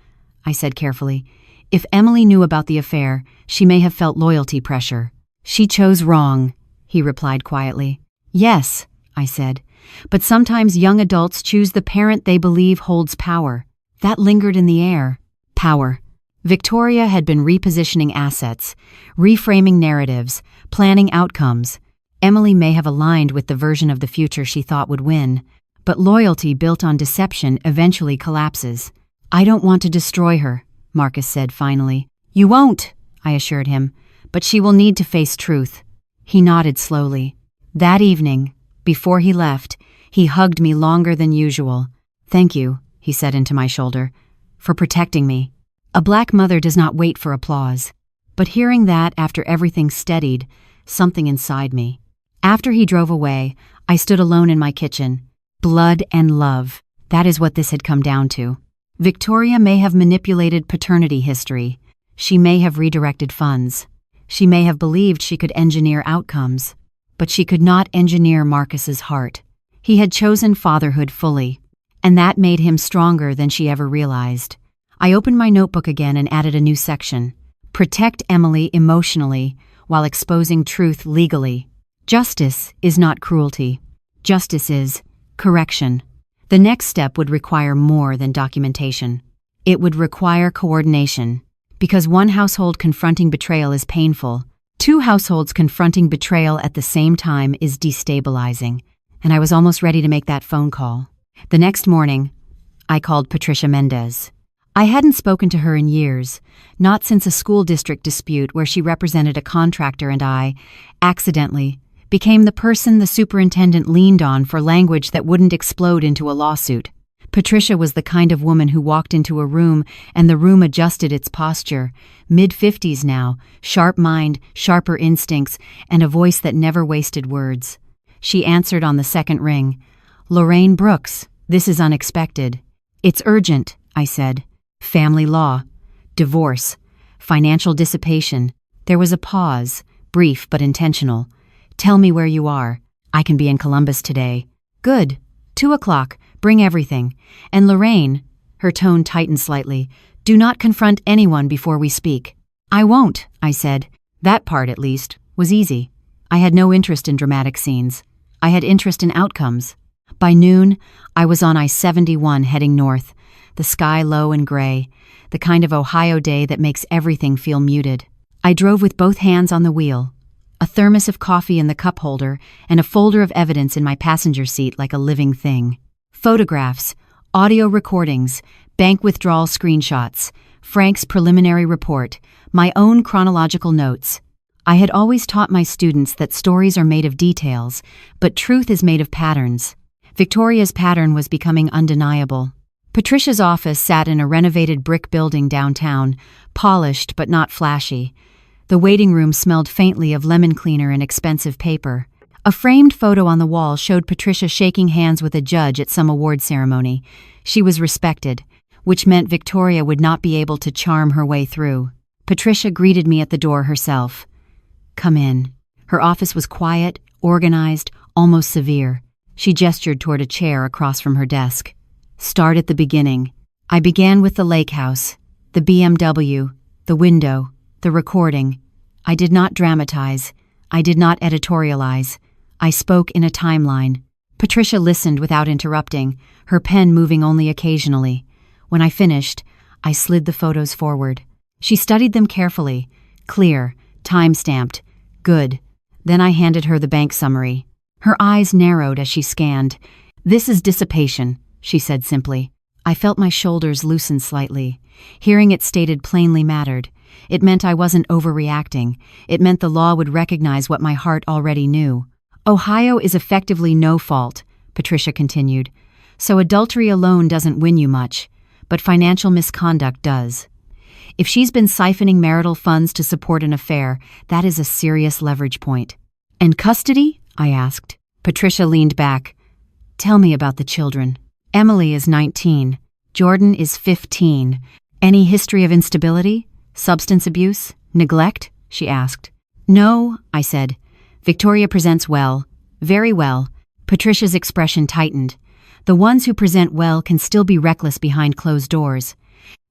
I said carefully, if Emily knew about the affair, she may have felt loyalty pressure. She chose wrong, he replied quietly. Yes, I said, but sometimes young adults choose the parent they believe holds power. That lingered in the air. Power. Victoria had been repositioning assets, reframing narratives, planning outcomes. Emily may have aligned with the version of the future she thought would win, but loyalty built on deception eventually collapses. I don't want to destroy her, Marcus said finally. You won't, I assured him, but she will need to face truth. He nodded slowly. That evening, before he left, he hugged me longer than usual. Thank you, he said into my shoulder, for protecting me. A black mother does not wait for applause. But hearing that after everything steadied, something inside me. After he drove away, I stood alone in my kitchen. Blood and love. That is what this had come down to. Victoria may have manipulated paternity history. She may have redirected funds. She may have believed she could engineer outcomes. But she could not engineer Marcus's heart. He had chosen fatherhood fully, and that made him stronger than she ever realized. I opened my notebook again and added a new section. Protect Emily emotionally while exposing truth legally. Justice is not cruelty. Justice is correction. The next step would require more than documentation. It would require coordination. Because one household confronting betrayal is painful, two households confronting betrayal at the same time is destabilizing. And I was almost ready to make that phone call. The next morning, I called Patricia Mendez. I hadn't spoken to her in years, not since a school district dispute where she represented a contractor and I, accidentally, became the person the superintendent leaned on for language that wouldn't explode into a lawsuit. Patricia was the kind of woman who walked into a room and the room adjusted its posture. Mid-50s now, sharp mind, sharper instincts, and a voice that never wasted words. She answered on the second ring. Lorraine Brooks, this is unexpected. It's urgent, I said. Family law, divorce, financial dissipation. There was a pause, brief but intentional. Tell me where you are. I can be in Columbus today. Good. 2:00. Bring everything. And Lorraine, her tone tightened slightly, do not confront anyone before we speak. I won't, I said. That part, at least, was easy. I had no interest in dramatic scenes. I had interest in outcomes. By noon, I was on I-71 heading north, the sky low and gray, the kind of Ohio day that makes everything feel muted. I drove with both hands on the wheel, a thermos of coffee in the cup holder and a folder of evidence in my passenger seat like a living thing. Photographs, audio recordings, bank withdrawal screenshots, Frank's preliminary report, my own chronological notes. I had always taught my students that stories are made of details, but truth is made of patterns. Victoria's pattern was becoming undeniable. Patricia's office sat in a renovated brick building downtown, polished but not flashy. The waiting room smelled faintly of lemon cleaner and expensive paper. A framed photo on the wall showed Patricia shaking hands with a judge at some award ceremony. She was respected, which meant Victoria would not be able to charm her way through. Patricia greeted me at the door herself. Come in. Her office was quiet, organized, almost severe. She gestured toward a chair across from her desk. Start at the beginning. I began with the lake house, the BMW, the window, the recording. I did not dramatize. I did not editorialize. I spoke in a timeline. Patricia listened without interrupting, her pen moving only occasionally. When I finished, I slid the photos forward. She studied them carefully. Clear, time-stamped. Good. Then I handed her the bank summary. Her eyes narrowed as she scanned. This is dissipation, she said simply. I felt my shoulders loosen slightly. Hearing it stated plainly mattered. It meant I wasn't overreacting. It meant the law would recognize what my heart already knew. Ohio is effectively no fault, Patricia continued. So adultery alone doesn't win you much, but financial misconduct does. If she's been siphoning marital funds to support an affair, that is a serious leverage point. And custody? I asked. Patricia leaned back. Tell me about the children. Emily is 19. Jordan is 15. Any history of instability? Substance abuse? Neglect? She asked. No, I said. Victoria presents well. Very well. Patricia's expression tightened. The ones who present well can still be reckless behind closed doors.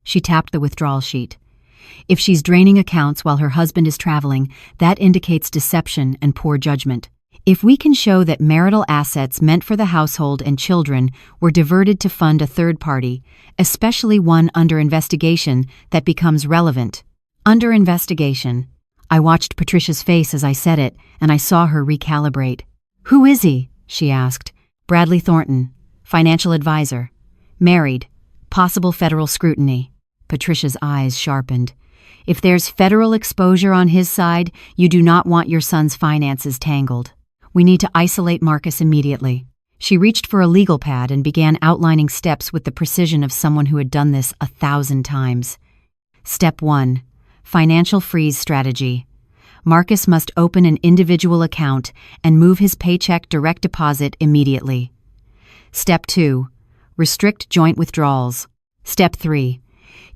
She tapped the withdrawal sheet. If she's draining accounts while her husband is traveling, that indicates deception and poor judgment. If we can show that marital assets meant for the household and children were diverted to fund a third party, especially one under investigation, that becomes relevant. Under investigation. I watched Patricia's face as I said it, and I saw her recalibrate. "Who is he?" she asked. "Bradley Thornton, financial advisor. Married. Possible federal scrutiny." Patricia's eyes sharpened. "If there's federal exposure on his side, you do not want your son's finances tangled. We need to isolate Marcus immediately." She reached for a legal pad and began outlining steps with the precision of someone who had done this 1,000 times. Step 1. Financial freeze strategy. Marcus must open an individual account and move his paycheck direct deposit immediately. Step 2. Restrict joint withdrawals. Step 3.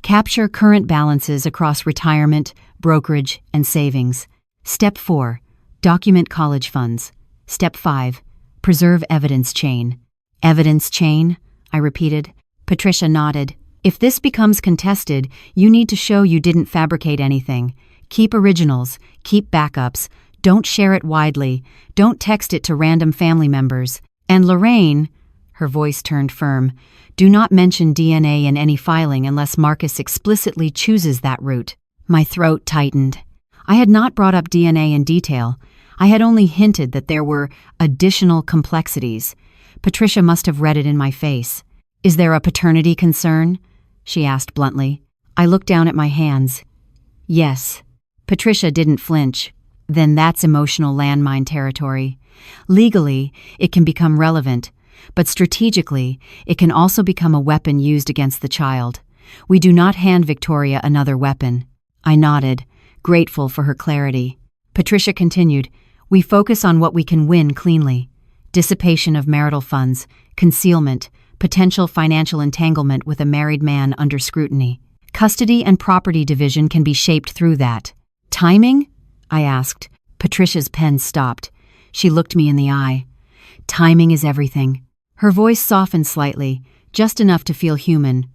Capture current balances across retirement, brokerage, and savings. Step 4. Document college funds. Step 5. Preserve evidence chain. Evidence chain? I repeated. Patricia nodded. If this becomes contested, you need to show you didn't fabricate anything. Keep originals, keep backups, don't share it widely, don't text it to random family members. And Lorraine, her voice turned firm, do not mention DNA in any filing unless Marcus explicitly chooses that route. My throat tightened. I had not brought up DNA in detail. I had only hinted that there were additional complexities. Patricia must have read it in my face. "Is there a paternity concern?" she asked bluntly. I looked down at my hands. Yes. Patricia didn't flinch. Then that's emotional landmine territory. Legally, it can become relevant, but strategically, it can also become a weapon used against the child. We do not hand Victoria another weapon. I nodded, grateful for her clarity. Patricia continued, "We focus on what we can win cleanly. Dissipation of marital funds, concealment, potential financial entanglement with a married man under scrutiny. Custody and property division can be shaped through that." "Timing?" I asked. Patricia's pen stopped. She looked me in the eye. "Timing is everything." Her voice softened slightly, just enough to feel human.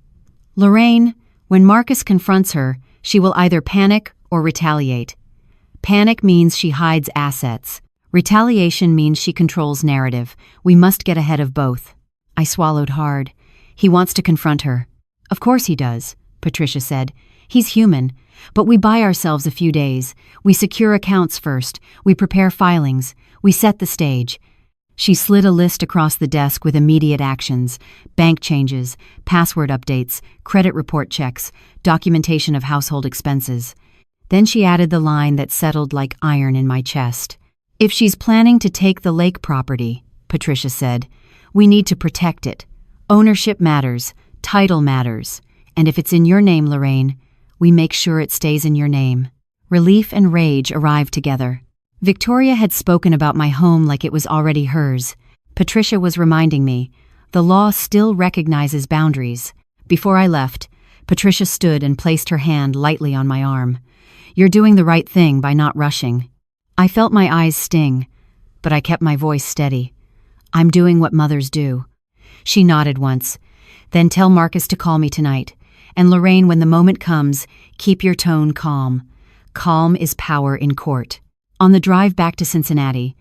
"Lorraine, when Marcus confronts her, she will either panic or retaliate. Panic means she hides assets. Retaliation means she controls narrative. We must get ahead of both." I swallowed hard. "He wants to confront her." "Of course he does," Patricia said. "He's human. But we buy ourselves a few days. We secure accounts first. We prepare filings. We set the stage." She slid a list across the desk with immediate actions: bank changes, password updates, credit report checks, documentation of household expenses. Then she added the line that settled like iron in my chest. "If she's planning to take the lake property," Patricia said, "we need to protect it. Ownership matters, title matters, and if it's in your name, Lorraine, we make sure it stays in your name." Relief and rage arrived together. Victoria had spoken about my home like it was already hers. Patricia was reminding me, the law still recognizes boundaries. Before I left, Patricia stood and placed her hand lightly on my arm. "You're doing the right thing by not rushing." I felt my eyes sting, but I kept my voice steady. "I'm doing what mothers do." She nodded once. "Then tell Marcus to call me tonight. And Lorraine, when the moment comes, keep your tone calm. Calm is power in court." On the drive back to Cincinnati,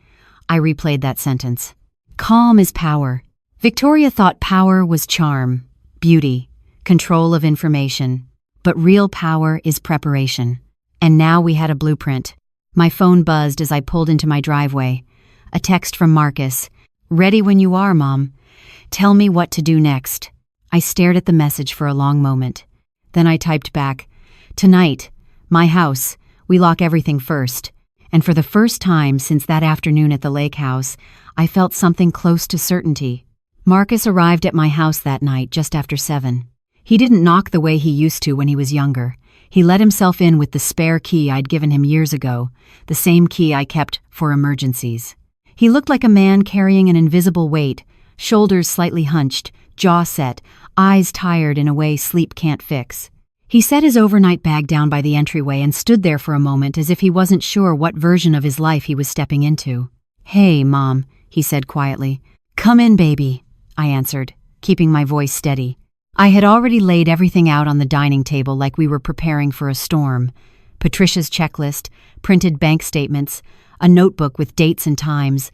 I replayed that sentence. Calm is power. Victoria thought power was charm, beauty, control of information. But real power is preparation. And now we had a blueprint. My phone buzzed as I pulled into my driveway. A text from Marcus. "Ready when you are, Mom. Tell me what to do next." I stared at the message for a long moment. Then I typed back, "Tonight, my house, we lock everything first." And for the first time since that afternoon at the lake house, I felt something close to certainty. Marcus arrived at my house that night just after 7. He didn't knock the way he used to when he was younger. He let himself in with the spare key I'd given him years ago, the same key I kept for emergencies. He looked like a man carrying an invisible weight, shoulders slightly hunched, jaw set, eyes tired in a way sleep can't fix. He set his overnight bag down by the entryway and stood there for a moment as if he wasn't sure what version of his life he was stepping into. "Hey, Mom," he said quietly. "Come in, baby," I answered, keeping my voice steady. I had already laid everything out on the dining table like we were preparing for a storm. Patricia's checklist, printed bank statements, a notebook with dates and times,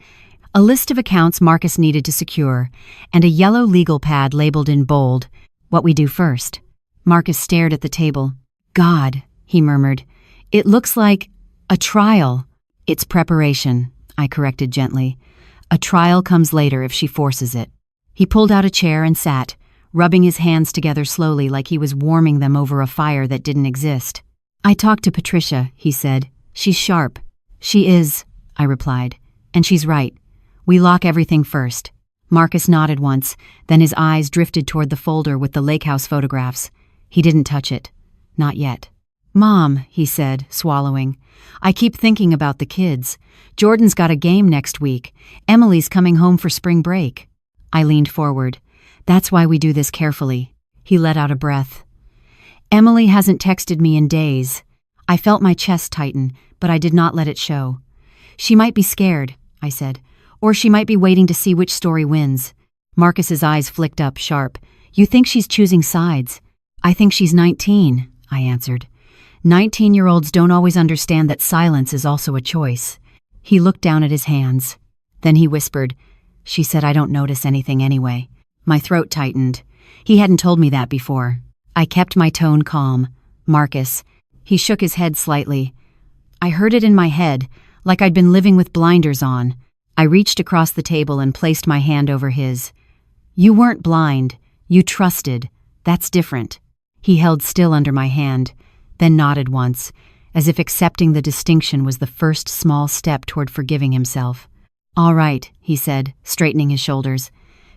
a list of accounts Marcus needed to secure, and a yellow legal pad labeled in bold, "What we do first." Marcus stared at the table. "God," he murmured, "it looks like a trial." "It's preparation," I corrected gently. "A trial comes later if she forces it." He pulled out a chair and sat, rubbing his hands together slowly like he was warming them over a fire that didn't exist. "I talked to Patricia," he said. "She's sharp." "She is," I replied. "And she's right. We lock everything first." Marcus nodded once, then his eyes drifted toward the folder with the lake house photographs. He didn't touch it. Not yet. "Mom," he said, swallowing, "I keep thinking about the kids. Jordan's got a game next week. Emily's coming home for spring break." I leaned forward. "That's why we do this carefully." He let out a breath. "Emily hasn't texted me in days." I felt my chest tighten, but I did not let it show. "She might be scared," I said, "or she might be waiting to see which story wins." Marcus's eyes flicked up sharp. "You think she's choosing sides?" "I think she's 19, I answered. 19-year-olds don't always understand that silence is also a choice. He looked down at his hands. Then he whispered, "She said I don't notice anything anyway." My throat tightened. He hadn't told me that before. I kept my tone calm. "Marcus." He shook his head slightly. I heard it in my head, like I'd been living with blinders on. I reached across the table and placed my hand over his. "You weren't blind. You trusted. That's different." He held still under my hand, then nodded once, as if accepting the distinction was the first small step toward forgiving himself. "All right," he said, straightening his shoulders.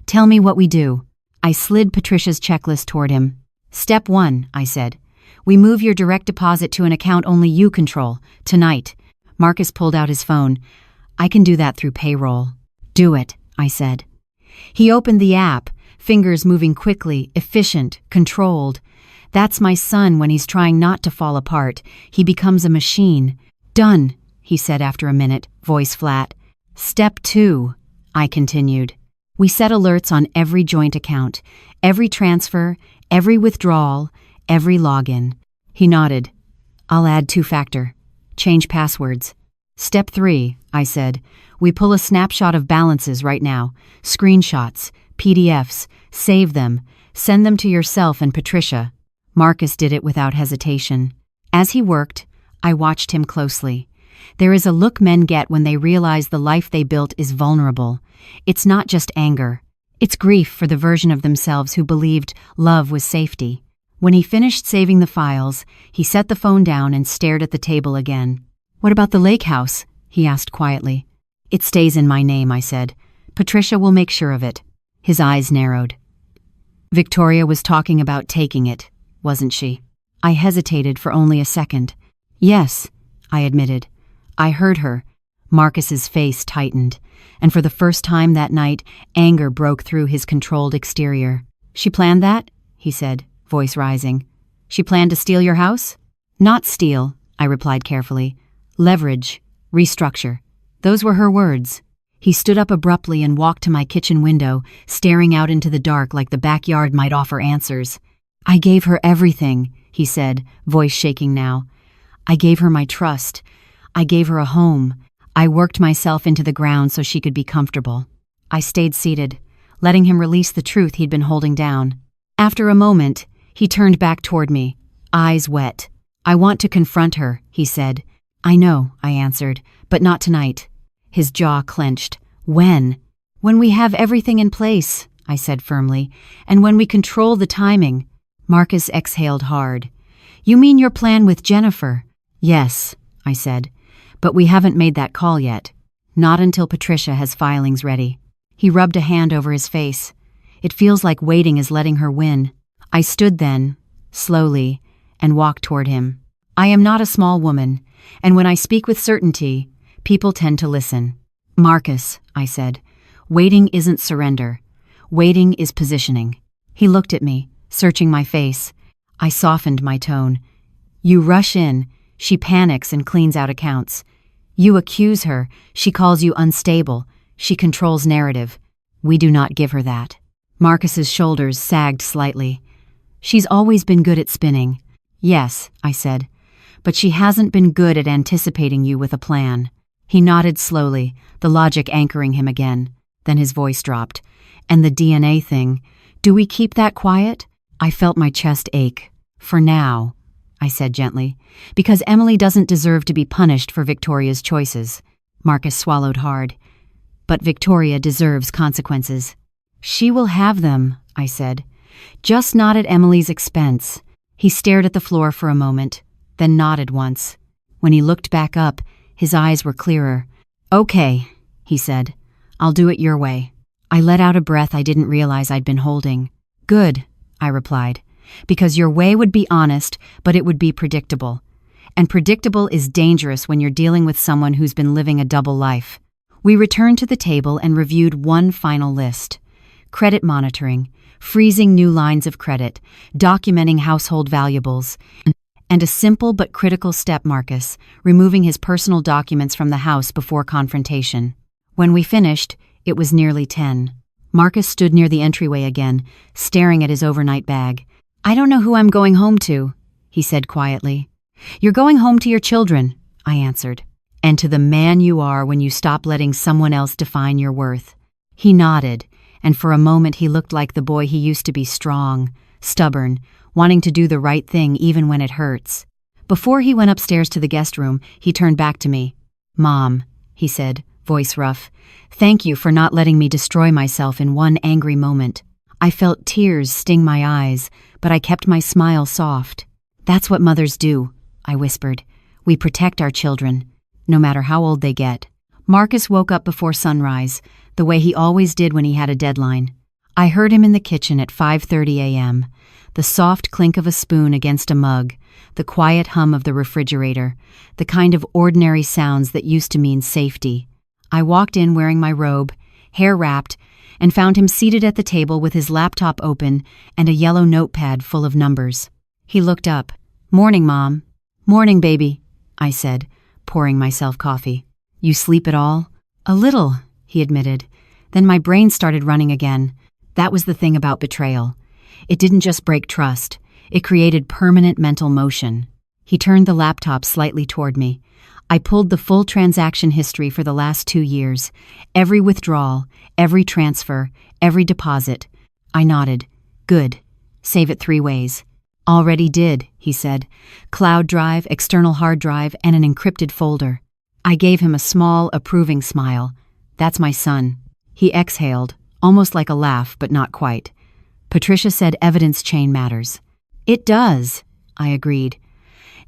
"Tell me what we do." I slid Patricia's checklist toward him. "Step 1, I said. "We move your direct deposit to an account only you control, tonight." Marcus pulled out his phone. "I can do that through payroll." "Do it," I said. He opened the app, fingers moving quickly, efficient, controlled. That's my son when he's trying not to fall apart. He becomes a machine. "Done," he said after a minute, voice flat. "Step 2, I continued. "We set alerts on every joint account, every transfer, every withdrawal, every login." He nodded. "I'll add 2-factor. Change passwords." "Step 3, I said. "We pull a snapshot of balances right now. Screenshots, PDFs, save them, send them to yourself and Patricia." Marcus did it without hesitation. As he worked, I watched him closely. There is a look men get when they realize the life they built is vulnerable. It's not just anger. It's grief for the version of themselves who believed love was safety. When he finished saving the files, he set the phone down and stared at the table again. "What about the lake house?" he asked quietly. "It stays in my name," I said. "Patricia will make sure of it." His eyes narrowed. "Victoria was talking about taking it, wasn't she?" I hesitated for only a second. "Yes," I admitted. "I heard her." Marcus's face tightened, and for the first time that night, anger broke through his controlled exterior. "She planned that?" he said, voice rising. "She planned to steal your house?" "Not steal," I replied carefully. "Leverage, restructure." Those were her words. He stood up abruptly and walked to my kitchen window, staring out into the dark like the backyard might offer answers. "I gave her everything," he said, voice shaking now. "I gave her my trust. I gave her a home. I worked myself into the ground so she could be comfortable." I stayed seated, letting him release the truth he'd been holding down. After a moment, he turned back toward me, eyes wet. "I want to confront her," he said. "I know," I answered, "but not tonight." His jaw clenched. "When?" "When we have everything in place," I said firmly, "and when we control the timing." Marcus exhaled hard. "You mean your plan with Jennifer?" "Yes," I said, "but we haven't made that call yet. Not until Patricia has filings ready." He rubbed a hand over his face. "It feels like waiting is letting her win." I stood then, slowly, and walked toward him. I am not a small woman, and when I speak with certainty, people tend to listen. "Marcus," I said, "waiting isn't surrender. Waiting is positioning." He looked at me, searching my face. I softened my tone. "You rush in, she panics and cleans out accounts. You accuse her, she calls you unstable, she controls narrative. We do not give her that." Marcus's shoulders sagged slightly. She's always been good at spinning. Yes, I said, but she hasn't been good at anticipating you with a plan. He nodded slowly, the logic anchoring him again. Then his voice dropped. And the DNA thing, do we keep that quiet? I felt my chest ache. For now, I said gently, because Emily doesn't deserve to be punished for Victoria's choices. Marcus swallowed hard. But Victoria deserves consequences. She will have them, I said. Just not at Emily's expense. He stared at the floor for a moment, then nodded once. When he looked back up, his eyes were clearer. Okay, he said. I'll do it your way. I let out a breath I didn't realize I'd been holding. Good, I replied, because your way would be honest, but it would be predictable. And predictable is dangerous when you're dealing with someone who's been living a double life. We returned to the table and reviewed one final list. Credit monitoring, freezing new lines of credit, documenting household valuables, and a simple but critical step, Marcus, removing his personal documents from the house before confrontation. When we finished, it was nearly 10. Marcus stood near the entryway again, staring at his overnight bag. I don't know who I'm going home to, he said quietly. You're going home to your children, I answered, and to the man you are when you stop letting someone else define your worth. He nodded, and for a moment he looked like the boy he used to be, strong, stubborn, wanting to do the right thing even when it hurts. Before he went upstairs to the guest room, he turned back to me. Mom, he said, voice rough, thank you for not letting me destroy myself in one angry moment. I felt tears sting my eyes, but I kept my smile soft. That's what mothers do, I whispered. We protect our children, no matter how old they get. Marcus woke up before sunrise, the way he always did when he had a deadline. I heard him in the kitchen at 5:30 a.m., the soft clink of a spoon against a mug, the quiet hum of the refrigerator, the kind of ordinary sounds that used to mean safety. I walked in wearing my robe, hair wrapped, and found him seated at the table with his laptop open and a yellow notepad full of numbers. He looked up. Morning, Mom. Morning, baby, I said, pouring myself coffee. You sleep at all? A little, he admitted. Then my brain started running again. That was the thing about betrayal. It didn't just break trust. It created permanent mental motion. He turned the laptop slightly toward me. I pulled the full transaction history for the last 2 years. Every withdrawal, every transfer, every deposit. I nodded. Good. Save it 3 ways. Already did, he said. Cloud drive, external hard drive, and an encrypted folder. I gave him a small, approving smile. That's my son. He exhaled, almost like a laugh, but not quite. Patricia said evidence chain matters. It does, I agreed.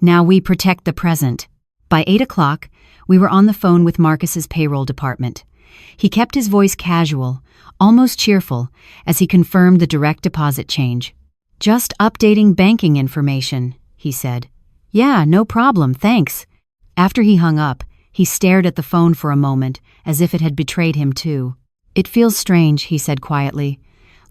Now we protect the present. By 8 o'clock, we were on the phone with Marcus's payroll department. He kept his voice casual, almost cheerful, as he confirmed the direct deposit change. Just updating banking information, he said. Yeah, no problem, thanks. After he hung up, he stared at the phone for a moment, as if it had betrayed him too. It feels strange, he said quietly,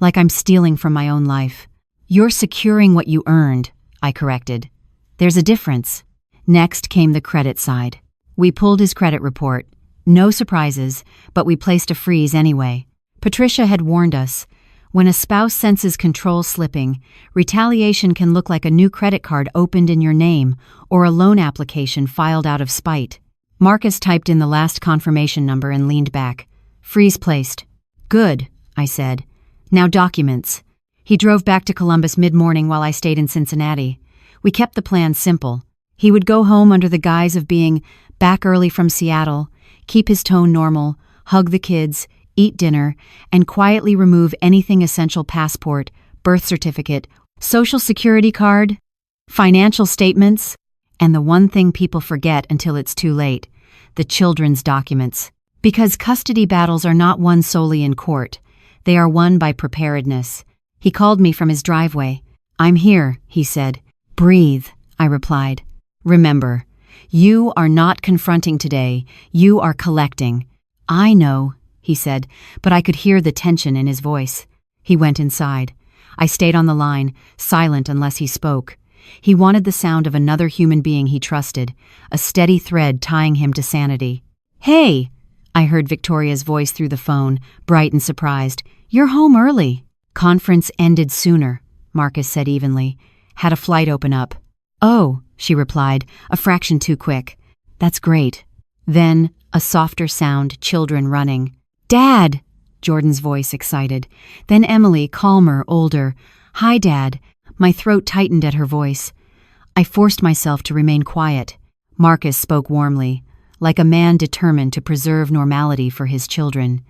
like I'm stealing from my own life. You're securing what you earned, I corrected. There's a difference. Next came the credit side. We pulled his credit report. No surprises, but we placed a freeze anyway. Patricia had warned us. When a spouse senses control slipping, retaliation can look like a new credit card opened in your name or a loan application filed out of spite. Marcus typed in the last confirmation number and leaned back. Freeze placed. Good, I said. Now documents. He drove back to Columbus mid-morning while I stayed in Cincinnati. We kept the plan simple. He would go home under the guise of being back early from Seattle, keep his tone normal, hug the kids, eat dinner, and quietly remove anything essential: passport, birth certificate, social security card, financial statements, and the one thing people forget until it's too late, the children's documents. Because custody battles are not won solely in court. They are won by preparedness. He called me from his driveway. I'm here, he said. Breathe, I replied. Remember, you are not confronting today, you are collecting. I know, he said, but I could hear the tension in his voice. He went inside. I stayed on the line, silent unless he spoke. He wanted the sound of another human being he trusted, a steady thread tying him to sanity. Hey, I heard Victoria's voice through the phone, bright and surprised. You're home early. Conference ended sooner. Marcus said evenly. Had a flight open up. Oh, she replied, a fraction too quick. That's great. Then, a softer sound, children running. Dad! Jordan's voice excited. Then Emily, calmer, older. Hi, Dad. My throat tightened at her voice. I forced myself to remain quiet. Marcus spoke warmly, like a man determined to preserve normality for his children.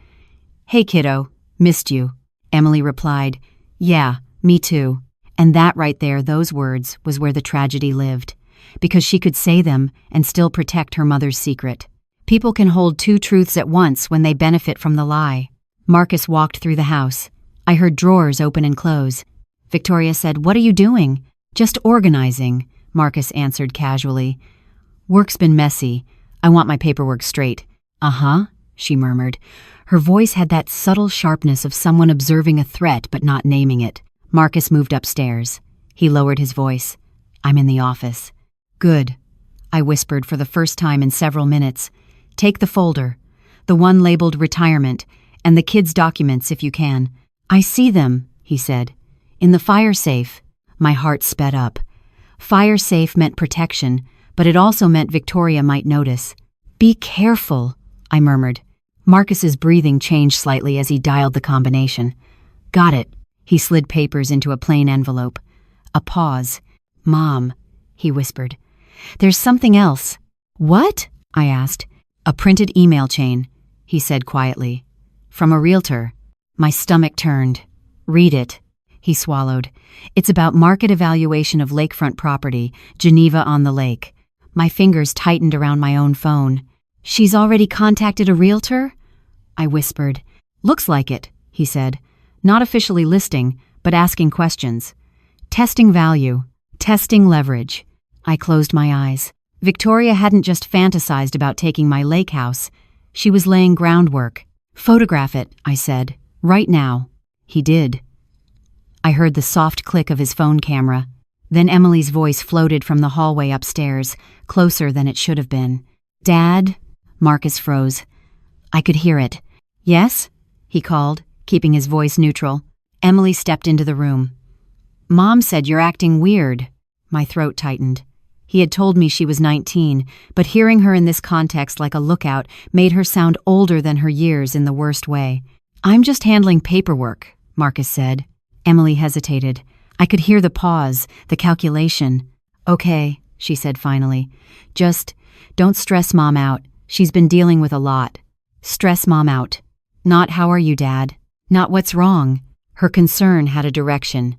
Hey, kiddo. Missed you. Emily replied. Yeah, me too. And that right there, those words, was where the tragedy lived. Because she could say them and still protect her mother's secret. People can hold two truths at once when they benefit from the lie. Marcus walked through the house. I heard drawers open and close. Victoria said, What are you doing? Just organizing, Marcus answered casually. Work's been messy. I want my paperwork straight. Uh-huh, she murmured. Her voice had that subtle sharpness of someone observing a threat but not naming it. Marcus moved upstairs. He lowered his voice. I'm in the office. Good, I whispered for the first time in several minutes. Take the folder, the one labeled retirement, and the kids' documents if you can. I see them, he said. In the fire safe. My heart sped up. Fire safe meant protection, but it also meant Victoria might notice. Be careful, I murmured. Marcus's breathing changed slightly as he dialed the combination. Got it. He slid papers into a plain envelope. A pause. Mom, he whispered. There's something else. What? I asked. A printed email chain, he said quietly. From a realtor. My stomach turned. Read it. He swallowed. It's about market evaluation of lakefront property, Geneva on the lake. My fingers tightened around my own phone. She's already contacted a realtor? I whispered. Looks like it, he said. Not officially listing, but asking questions. Testing value. Testing leverage. I closed my eyes. Victoria hadn't just fantasized about taking my lake house. She was laying groundwork. Photograph it, I said. Right now. He did. I heard the soft click of his phone camera. Then Emily's voice floated from the hallway upstairs, closer than it should have been. Dad? Marcus froze. I could hear it. Yes? He called, keeping his voice neutral. Emily stepped into the room. Mom said you're acting weird. My throat tightened. He had told me she was 19, but hearing her in this context like a lookout made her sound older than her years in the worst way. I'm just handling paperwork, Marcus said. Emily hesitated. I could hear the pause, the calculation. Okay, she said finally. Just don't stress Mom out. She's been dealing with a lot. Stress Mom out. Not how are you, Dad? Not what's wrong. Her concern had a direction.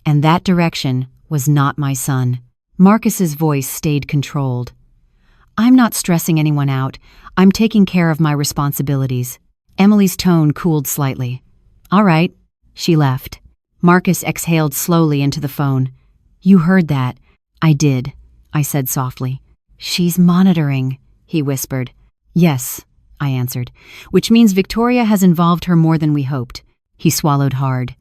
And that direction was not my son. Marcus's voice stayed controlled. I'm not stressing anyone out. I'm taking care of my responsibilities. Emily's tone cooled slightly. All right. She left. Marcus exhaled slowly into the phone. You heard that. I did, I said softly. She's monitoring, he whispered. Yes, I answered, which means Victoria has involved her more than we hoped. He swallowed hard.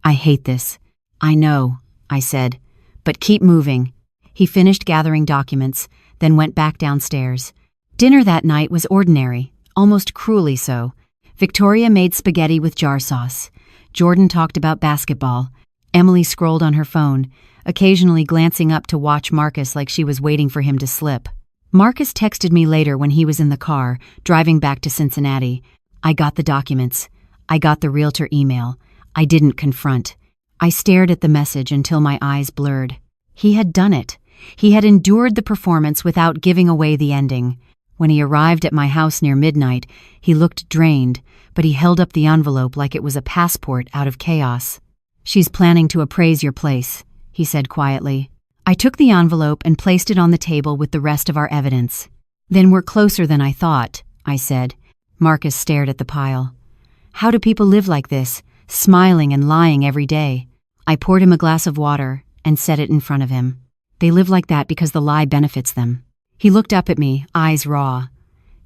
I hate this. I know, I said, but keep moving. He finished gathering documents, then went back downstairs. Dinner that night was ordinary, almost cruelly so. Victoria made spaghetti with jar sauce. Jordan talked about basketball. Emily scrolled on her phone, occasionally glancing up to watch Marcus like she was waiting for him to slip. Marcus texted me later when he was in the car, driving back to Cincinnati. I got the documents. I got the realtor email. I didn't confront. I stared at the message until my eyes blurred. He had done it. He had endured the performance without giving away the ending. When he arrived at my house near midnight, he looked drained, but he held up the envelope like it was a passport out of chaos. She's planning to appraise your place, he said quietly. I took the envelope and placed it on the table with the rest of our evidence. Then we're closer than I thought, I said. Marcus stared at the pile. How do people live like this, smiling and lying every day? I poured him a glass of water and set it in front of him. They live like that because the lie benefits them. He looked up at me, eyes raw.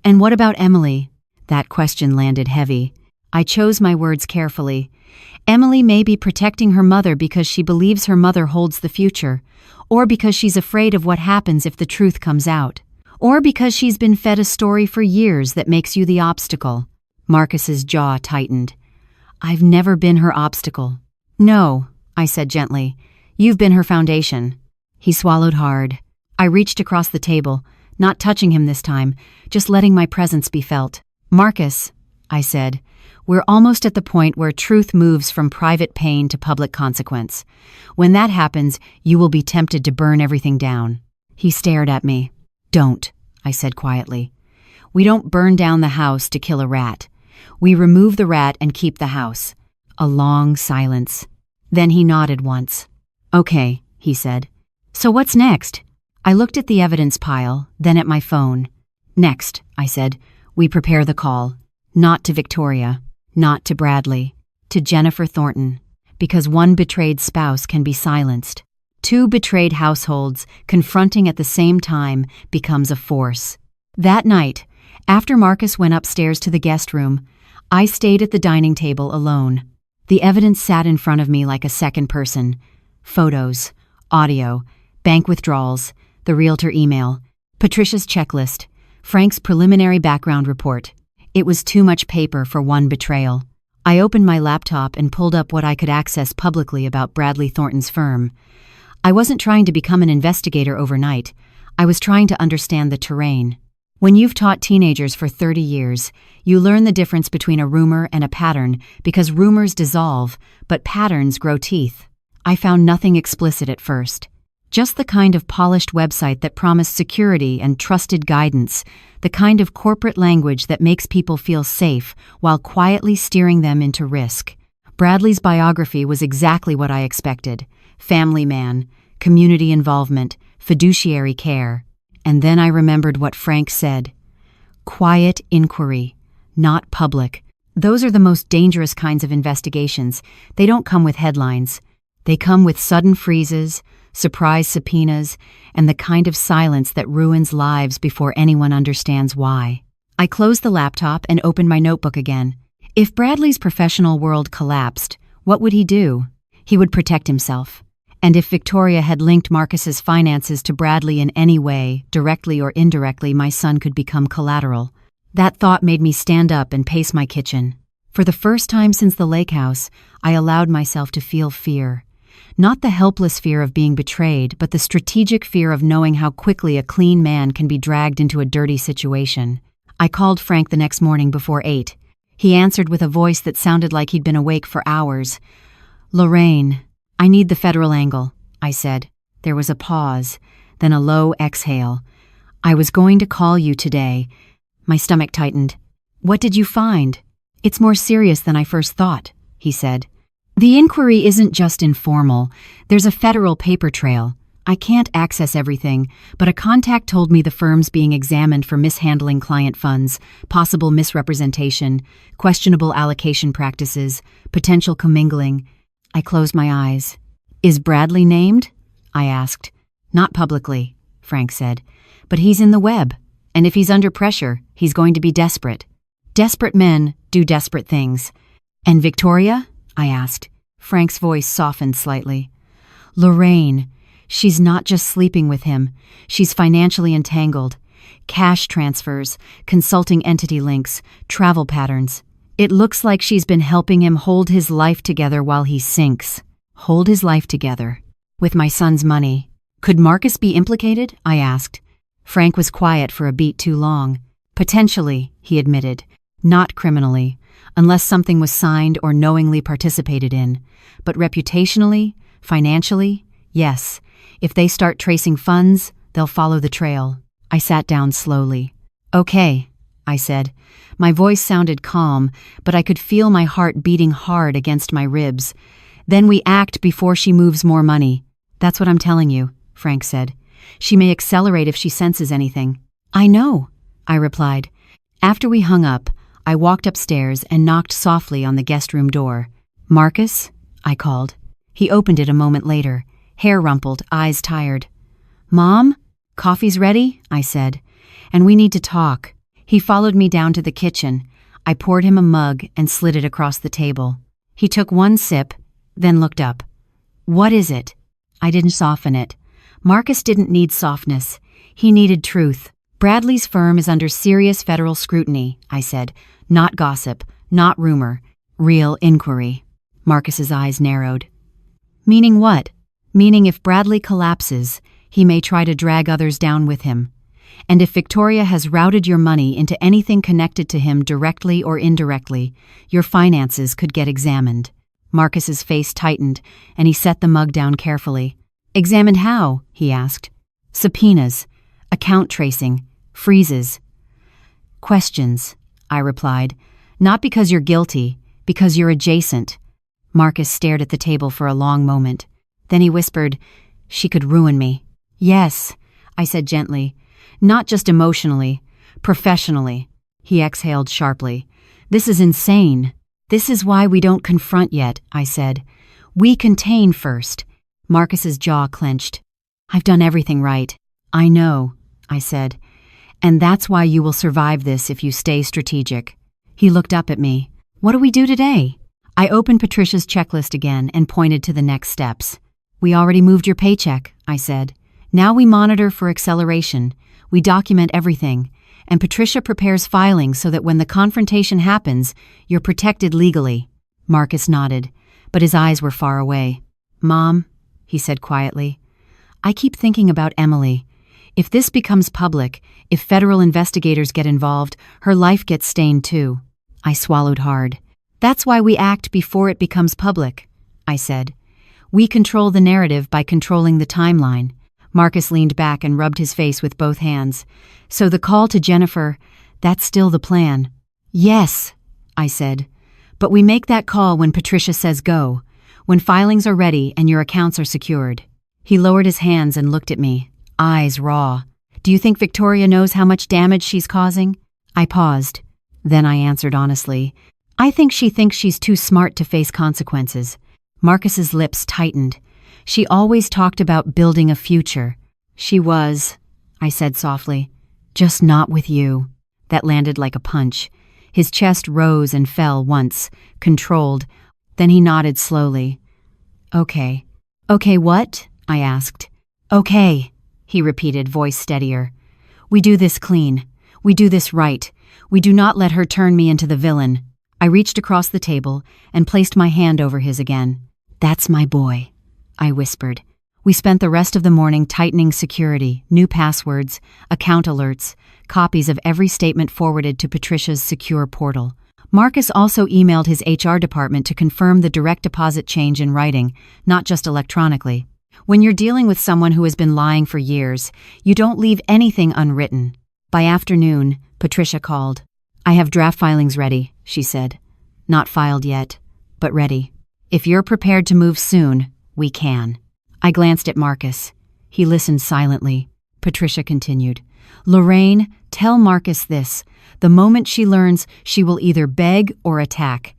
And what about Emily? That question landed heavy. I chose my words carefully. Emily may be protecting her mother because she believes her mother holds the future, or because she's afraid of what happens if the truth comes out, or because she's been fed a story for years that makes you the obstacle. Marcus's jaw tightened. I've never been her obstacle. No, I said gently. "You've been her foundation." He swallowed hard. I reached across the table, not touching him this time, just letting my presence be felt. "Marcus," I said, "we're almost at the point where truth moves from private pain to public consequence. When that happens, you will be tempted to burn everything down." He stared at me. "Don't," I said quietly. "We don't burn down the house to kill a rat. We remove the rat and keep the house." A long silence. Then he nodded once. "Okay," he said. "So what's next?" I looked at the evidence pile, then at my phone. "Next," I said, "we prepare the call. Not to Victoria, not to Bradley, to Jennifer Thornton. Because one betrayed spouse can be silenced. Two betrayed households confronting at the same time becomes a force." That night, after Marcus went upstairs to the guest room, I stayed at the dining table alone. The evidence sat in front of me like a second person. Photos, audio, bank withdrawals, the realtor email, Patricia's checklist, Frank's preliminary background report. It was too much paper for one betrayal. I opened my laptop and pulled up what I could access publicly about Bradley Thornton's firm. I wasn't trying to become an investigator overnight. I was trying to understand the terrain. When you've taught teenagers for 30 years, you learn the difference between a rumor and a pattern because rumors dissolve, but patterns grow teeth. I found nothing explicit at first. Just the kind of polished website that promised security and trusted guidance, the kind of corporate language that makes people feel safe while quietly steering them into risk. Bradley's biography was exactly what I expected. Family man, community involvement, fiduciary care. And then I remembered what Frank said. Quiet inquiry, not public. Those are the most dangerous kinds of investigations. They don't come with headlines. They come with sudden freezes, surprise subpoenas, and the kind of silence that ruins lives before anyone understands why. I closed the laptop and opened my notebook again. If Bradley's professional world collapsed, what would he do? He would protect himself. And if Victoria had linked Marcus's finances to Bradley in any way, directly or indirectly, my son could become collateral. That thought made me stand up and pace my kitchen. For the first time since the lake house, I allowed myself to feel fear. Not the helpless fear of being betrayed, but the strategic fear of knowing how quickly a clean man can be dragged into a dirty situation. I called Frank the next morning before 8. He answered with a voice that sounded like he'd been awake for hours. "Lorraine, I need the federal angle," I said. There was a pause, then a low exhale. "I was going to call you today." My stomach tightened. "What did you find?" "It's more serious than I first thought," he said. "The inquiry isn't just informal. There's a federal paper trail. I can't access everything, but a contact told me the firm's being examined for mishandling client funds, possible misrepresentation, questionable allocation practices, potential commingling." I closed my eyes. "Is Bradley named?" I asked. "Not publicly," Frank said. "But he's in the web, and if he's under pressure, he's going to be desperate. Desperate men do desperate things." "And Victoria?" I asked. Frank's voice softened slightly. "Lorraine, she's not just sleeping with him. She's financially entangled. Cash transfers, consulting entity links, travel patterns. It looks like she's been helping him hold his life together while he sinks." Hold his life together. With my son's money. "Could Marcus be implicated?" I asked. Frank was quiet for a beat too long. "Potentially," he admitted. "Not criminally, unless something was signed or knowingly participated in. But reputationally, financially, yes. If they start tracing funds, they'll follow the trail." I sat down slowly. "Okay," I said. My voice sounded calm, but I could feel my heart beating hard against my ribs. "Then we act before she moves more money." "That's what I'm telling you," Frank said. "She may accelerate if she senses anything." "I know," I replied. After we hung up, I walked upstairs and knocked softly on the guest room door. "Marcus?" I called. He opened it a moment later, hair rumpled, eyes tired. "Mom? Coffee's ready?" I said. "And we need to talk." He followed me down to the kitchen. I poured him a mug and slid it across the table. He took one sip, then looked up. "What is it?" I didn't soften it. Marcus didn't need softness. He needed truth. "Bradley's firm is under serious federal scrutiny," I said. "Not gossip, not rumor. Real inquiry." Marcus's eyes narrowed. Meaning what? Meaning if Bradley collapses, he may try to drag others down with him. And if Victoria has routed your money into anything connected to him directly or indirectly, your finances could get examined. Marcus's face tightened, and he set the mug down carefully. Examined how? He asked. Subpoenas, account tracing, freezes. Questions, I replied. Not because you're guilty, because you're adjacent. Marcus stared at the table for a long moment. Then he whispered, She could ruin me. Yes, I said gently. Not just emotionally, professionally. He exhaled sharply. This is insane. This is why we don't confront yet, I said. We contain first. Marcus's jaw clenched. I've done everything right. I know, I said. And that's why you will survive this if you stay strategic. He looked up at me. What do we do today? I opened Patricia's checklist again and pointed to the next steps. We already moved your paycheck, I said. Now we monitor for acceleration. We document everything. And Patricia prepares filings so that when the confrontation happens, you're protected legally. Marcus nodded, but his eyes were far away. Mom, he said quietly, I keep thinking about Emily. If this becomes public, if federal investigators get involved, her life gets stained too. I swallowed hard. That's why we act before it becomes public, I said. We control the narrative by controlling the timeline. Marcus leaned back and rubbed his face with both hands. So the call to Jennifer, that's still the plan. Yes, I said. But we make that call when Patricia says go, when filings are ready and your accounts are secured. He lowered his hands and looked at me, eyes raw. Do you think Victoria knows how much damage she's causing? I paused. Then I answered honestly. I think she thinks she's too smart to face consequences. Marcus's lips tightened. She always talked about building a future. She was, I said softly, just not with you. That landed like a punch. His chest rose and fell once, controlled. Then he nodded slowly. Okay. Okay, what? I asked. Okay, he repeated, voice steadier. We do this clean. We do this right. We do not let her turn me into the villain. I reached across the table and placed my hand over his again. That's my boy, I whispered. We spent the rest of the morning tightening security, new passwords, account alerts, copies of every statement forwarded to Patricia's secure portal. Marcus also emailed his HR department to confirm the direct deposit change in writing, not just electronically. When you're dealing with someone who has been lying for years, you don't leave anything unwritten. By afternoon, Patricia called. I have draft filings ready, she said. Not filed yet, but ready. If you're prepared to move soon, we can. I glanced at Marcus. He listened silently. Patricia continued. Lorraine, tell Marcus this. The moment she learns, she will either beg or attack.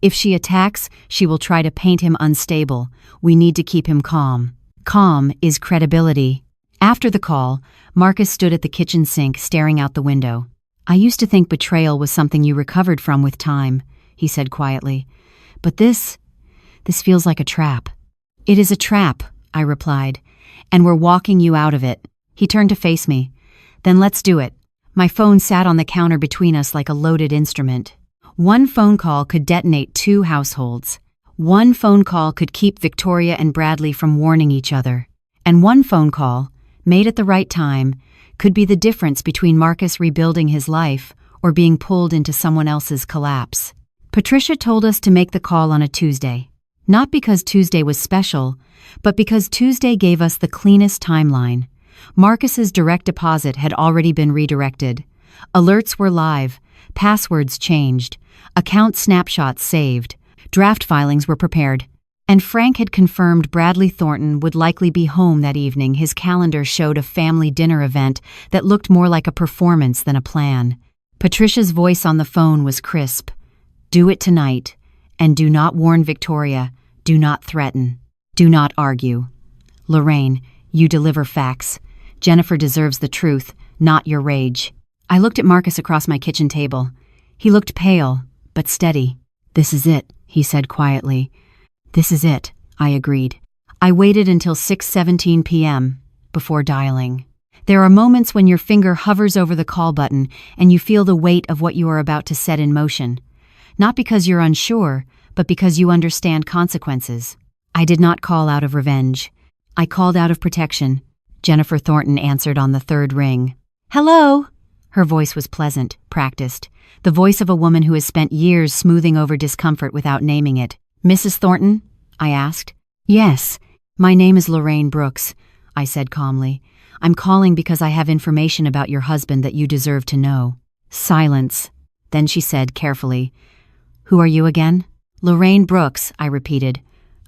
If she attacks, she will try to paint him unstable. We need to keep him calm. Calm is credibility. After the call, Marcus stood at the kitchen sink staring out the window. I used to think betrayal was something you recovered from with time, he said quietly. But this feels like a trap. It is a trap, I replied, and we're walking you out of it. He turned to face me. Then let's do it. My phone sat on the counter between us like a loaded instrument. One phone call could detonate 2 households. One phone call could keep Victoria and Bradley from warning each other. And one phone call, made at the right time, could be the difference between Marcus rebuilding his life or being pulled into someone else's collapse. Patricia told us to make the call on a Tuesday. Not because Tuesday was special, but because Tuesday gave us the cleanest timeline. Marcus's direct deposit had already been redirected. Alerts were live, passwords changed, account snapshots saved, draft filings were prepared. And Frank had confirmed Bradley Thornton would likely be home that evening. His calendar showed a family dinner event that looked more like a performance than a plan. Patricia's voice on the phone was crisp. Do it tonight. And do not warn Victoria. Do not threaten. Do not argue. Lorraine, you deliver facts. Jennifer deserves the truth, not your rage. I looked at Marcus across my kitchen table. He looked pale, but steady. This is it, he said quietly. This is it, I agreed. I waited until 6:17 p.m. before dialing. There are moments when your finger hovers over the call button and you feel the weight of what you are about to set in motion. Not because you're unsure, but because you understand consequences. I did not call out of revenge. I called out of protection. Jennifer Thornton answered on the third ring. Hello? Her voice was pleasant, practiced, the voice of a woman who has spent years smoothing over discomfort without naming it. Mrs. Thornton? I asked. Yes. My name is Lorraine Brooks, I said calmly. I'm calling because I have information about your husband that you deserve to know. Silence. Then she said carefully, Who are you again? Lorraine Brooks, I repeated.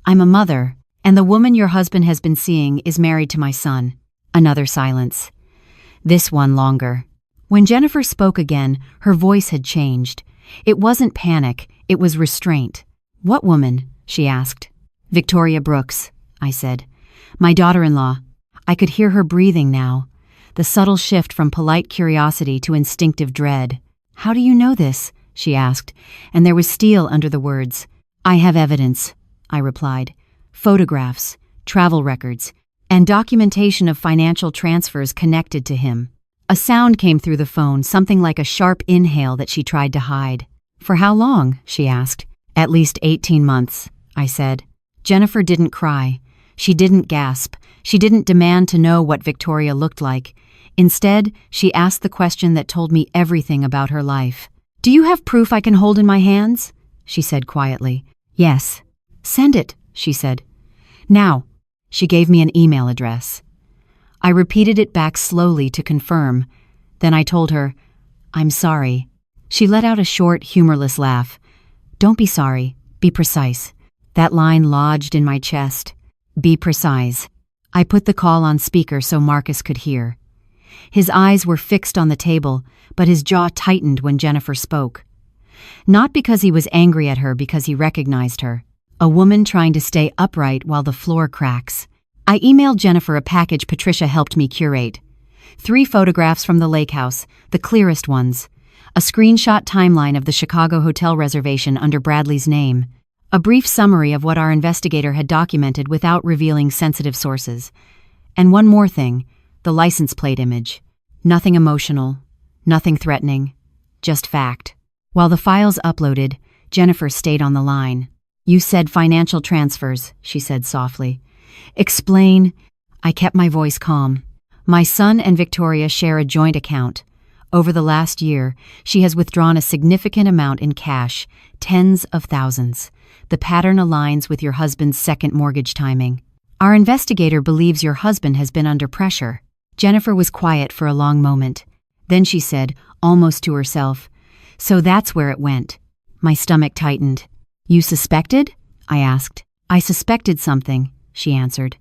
I'm a mother, and the woman your husband has been seeing is married to my son. Another silence. This one longer. When Jennifer spoke again, her voice had changed. It wasn't panic, it was restraint. What woman? She asked. Victoria Brooks, I said. My daughter-in-law. I could hear her breathing now, the subtle shift from polite curiosity to instinctive dread. How do you know this? She asked, and there was steel under the words. I have evidence, I replied. Photographs, travel records, and documentation of financial transfers connected to him. A sound came through the phone, something like a sharp inhale that she tried to hide. For how long? She asked. At least 18 months, I said. Jennifer didn't cry. She didn't gasp. She didn't demand to know what Victoria looked like. Instead, she asked the question that told me everything about her life. Do you have proof I can hold in my hands? She said quietly. Yes. Send it, she said. Now. She gave me an email address. I repeated it back slowly to confirm. Then I told her, I'm sorry. She let out a short, humorless laugh. Don't be sorry. Be precise. That line lodged in my chest. Be precise. I put the call on speaker so Marcus could hear. His eyes were fixed on the table, but his jaw tightened when Jennifer spoke. Not because he was angry at her, because he recognized her. A woman trying to stay upright while the floor cracks. I emailed Jennifer a package Patricia helped me curate. 3 photographs from the lake house, the clearest ones. A screenshot timeline of the Chicago hotel reservation under Bradley's name. A brief summary of what our investigator had documented without revealing sensitive sources. And one more thing, the license plate image. Nothing emotional, nothing threatening, just fact. While the files uploaded, Jennifer stayed on the line. You said financial transfers, she said softly. Explain. I kept my voice calm. My son and Victoria share a joint account. Over the last year, she has withdrawn a significant amount in cash, tens of thousands. The pattern aligns with your husband's second mortgage timing. Our investigator believes your husband has been under pressure. Jennifer was quiet for a long moment. Then she said, almost to herself, So that's where it went. My stomach tightened. You suspected? I asked. I suspected something, she answered.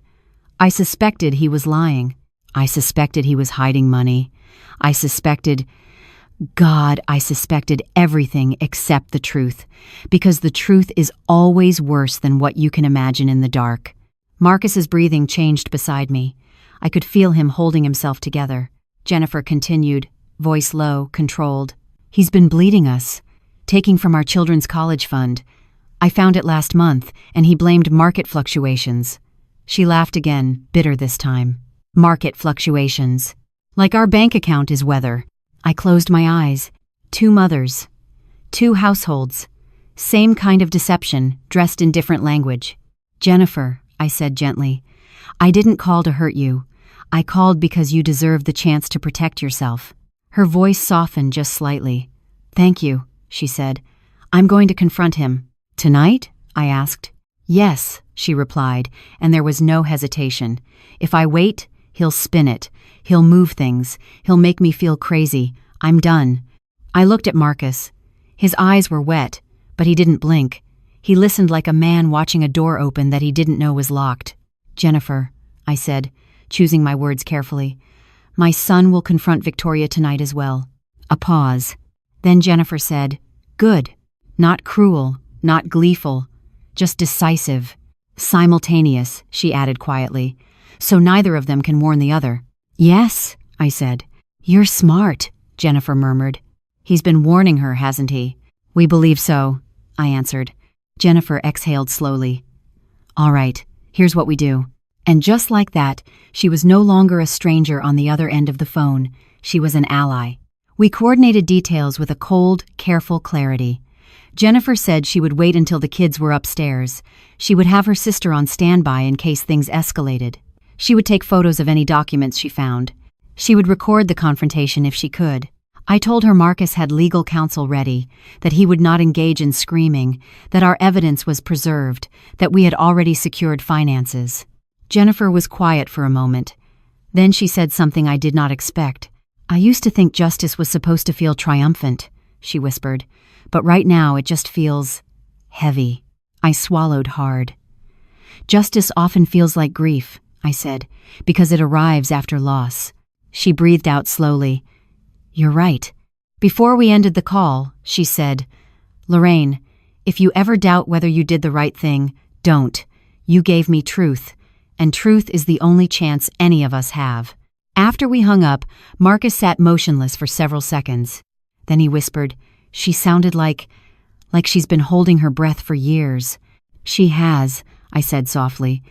I suspected he was lying. I suspected he was hiding money. I suspected everything except the truth, because the truth is always worse than what you can imagine in the dark. Marcus's breathing changed beside me. I could feel him holding himself together. Jennifer continued, voice low, controlled. He's been bleeding us, taking from our children's college fund. I found it last month, and he blamed market fluctuations. She laughed again, bitter this time. Market fluctuations. Like our bank account is weather. I closed my eyes. 2 mothers. 2 households. Same kind of deception, dressed in different language. Jennifer, I said gently, I didn't call to hurt you. I called because you deserve the chance to protect yourself. Her voice softened just slightly. Thank you, she said. I'm going to confront him. Tonight? I asked. Yes, she replied, and there was no hesitation. If I wait, he'll spin it. He'll move things. He'll make me feel crazy. I'm done. I looked at Marcus. His eyes were wet, but he didn't blink. He listened like a man watching a door open that he didn't know was locked. Jennifer, I said, choosing my words carefully. My son will confront Victoria tonight as well. A pause. Then Jennifer said, Good. Not cruel, not gleeful, just decisive. Simultaneous, she added quietly, so neither of them can warn the other. Yes, I said. You're smart, Jennifer murmured. He's been warning her, hasn't he? We believe so, I answered. Jennifer exhaled slowly. All right, here's what we do. And just like that, she was no longer a stranger on the other end of the phone. She was an ally. We coordinated details with a cold, careful clarity. Jennifer said she would wait until the kids were upstairs. She would have her sister on standby in case things escalated. She would take photos of any documents she found. She would record the confrontation if she could. I told her Marcus had legal counsel ready, that he would not engage in screaming, that our evidence was preserved, that we had already secured finances. Jennifer was quiet for a moment. Then she said something I did not expect. "I used to think justice was supposed to feel triumphant," she whispered, "but right now it just feels heavy." I swallowed hard. "Justice often feels like grief," I said, "because it arrives after loss." She breathed out slowly. "You're right." Before we ended the call, she said, "Lorraine, if you ever doubt whether you did the right thing, don't. You gave me truth, and truth is the only chance any of us have." After we hung up, Marcus sat motionless for several seconds. Then he whispered, "She sounded like she's been holding her breath for years." "She has," I said softly.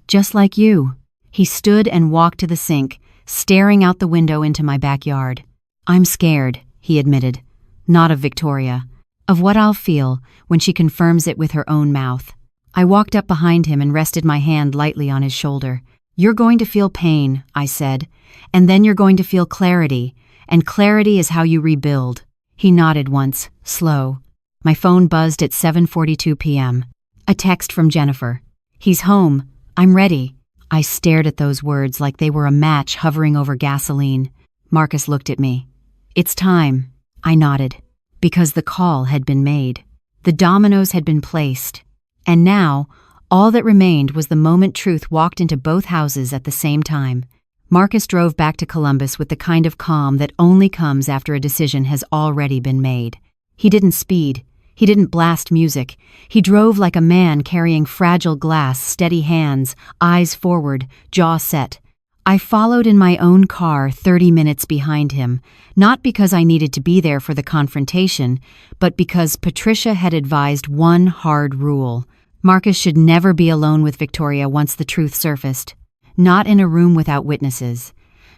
"Just like you." He stood and walked to the sink, staring out the window into my backyard. "I'm scared," he admitted. "Not of Victoria. Of what I'll feel when she confirms it with her own mouth." I walked up behind him and rested my hand lightly on his shoulder. "You're going to feel pain," I said, "and then you're going to feel clarity, and clarity is how you rebuild." He nodded once, slow. My phone buzzed at 7:42 p.m. A text from Jennifer. "He's home. I'm ready." I stared at those words like they were a match hovering over gasoline. Marcus looked at me. "It's time." I nodded, because the call had been made. The dominoes had been placed. And now, all that remained was the moment truth walked into both houses at the same time. Marcus drove back to Columbus with the kind of calm that only comes after a decision has already been made. He didn't speed. He didn't blast music. He drove like a man carrying fragile glass, steady hands, eyes forward, jaw set. I followed in my own car 30 minutes behind him, not because I needed to be there for the confrontation, but because Patricia had advised one hard rule. Marcus should never be alone with Victoria once the truth surfaced. Not in a room without witnesses.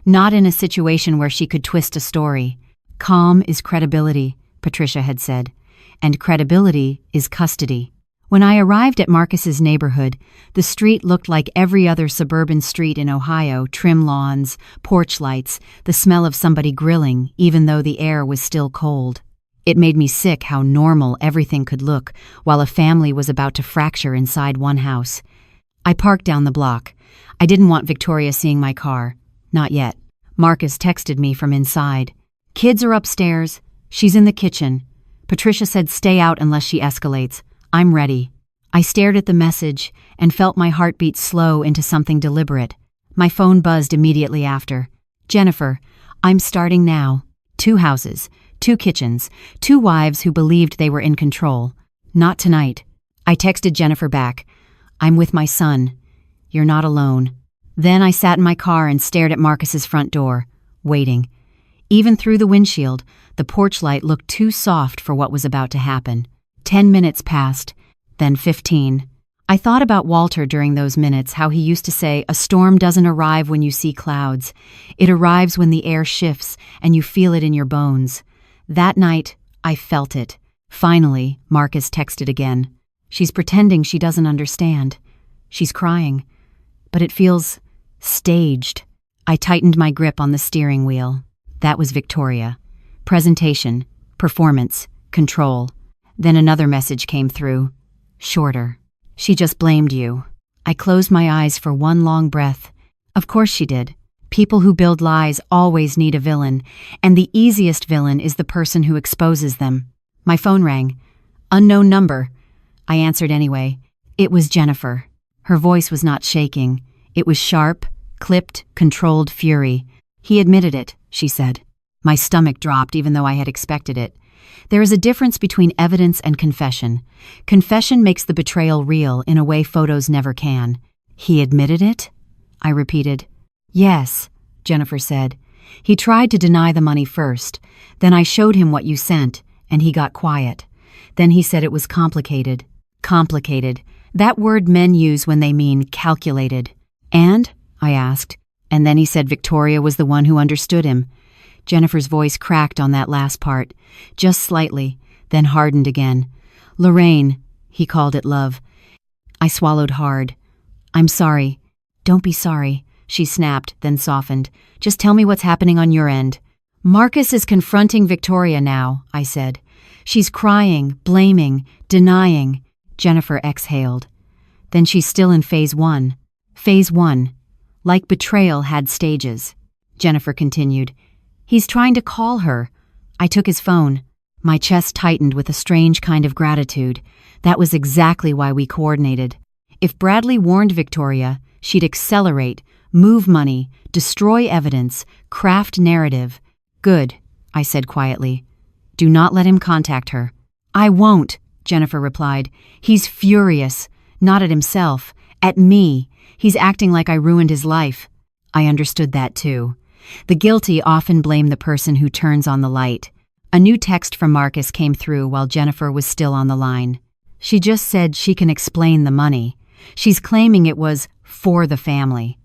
Not in a situation where she could twist a story. "Calm is credibility," Patricia had said, "and credibility is custody." When I arrived at Marcus's neighborhood, the street looked like every other suburban street in Ohio, trim lawns, porch lights, the smell of somebody grilling, even though the air was still cold. It made me sick how normal everything could look while a family was about to fracture inside one house. I parked down the block. I didn't want Victoria seeing my car. Not yet. Marcus texted me from inside. "Kids are upstairs. She's in the kitchen. Patricia said stay out unless she escalates. I'm ready." I stared at the message and felt my heartbeat slow into something deliberate. My phone buzzed immediately after. "Jennifer, I'm starting now. 2 houses, 2 kitchens, 2 wives who believed they were in control. Not tonight." I texted Jennifer back. "I'm with my son. You're not alone." Then I sat in my car and stared at Marcus's front door, waiting. Even through the windshield, the porch light looked too soft for what was about to happen. 10 minutes passed, then 15. I thought about Walter during those minutes, how he used to say, "A storm doesn't arrive when you see clouds. It arrives when the air shifts and you feel it in your bones." That night, I felt it. Finally, Marcus texted again. "She's pretending she doesn't understand. She's crying. But it feels staged." I tightened my grip on the steering wheel. That was Victoria. Presentation, performance, control. Then another message came through. Shorter. "She just blamed you." I closed my eyes for one long breath. Of course she did. People who build lies always need a villain, and the easiest villain is the person who exposes them. My phone rang. "Unknown number." I answered anyway. It was Jennifer. Her voice was not shaking. It was sharp, clipped, controlled fury. "He admitted it," she said. My stomach dropped even though I had expected it. There is a difference between evidence and confession. Confession makes the betrayal real in a way photos never can. "He admitted it?" I repeated. "Yes," Jennifer said. "He tried to deny the money first. Then I showed him what you sent, and he got quiet. Then he said it was complicated." Complicated. That word men use when they mean calculated. "And?" I asked. "And then he said Victoria was the one who understood him." Jennifer's voice cracked on that last part. Just slightly. then hardened again. "Lorraine," he called it love. I swallowed hard. "I'm sorry." "Don't be sorry," she snapped, then softened. "Just tell me what's happening on your end." "Marcus is confronting Victoria now," I said. "She's crying, blaming, denying." Jennifer exhaled. "Then she's still in phase 1. Phase 1. Like betrayal had stages." Jennifer continued. "He's trying to call her." I took his phone. My chest tightened with a strange kind of gratitude. That was exactly why we coordinated. If Bradley warned Victoria, she'd accelerate, move money, destroy evidence, craft narrative. "Good," I said quietly. "Do not let him contact her." "I won't," Jennifer replied. "He's furious, not at himself, at me. He's acting like I ruined his life." I understood that too. The guilty often blame the person who turns on the light. A new text from Marcus came through while Jennifer was still on the line. She just said she can explain the money. She's claiming it was for the family.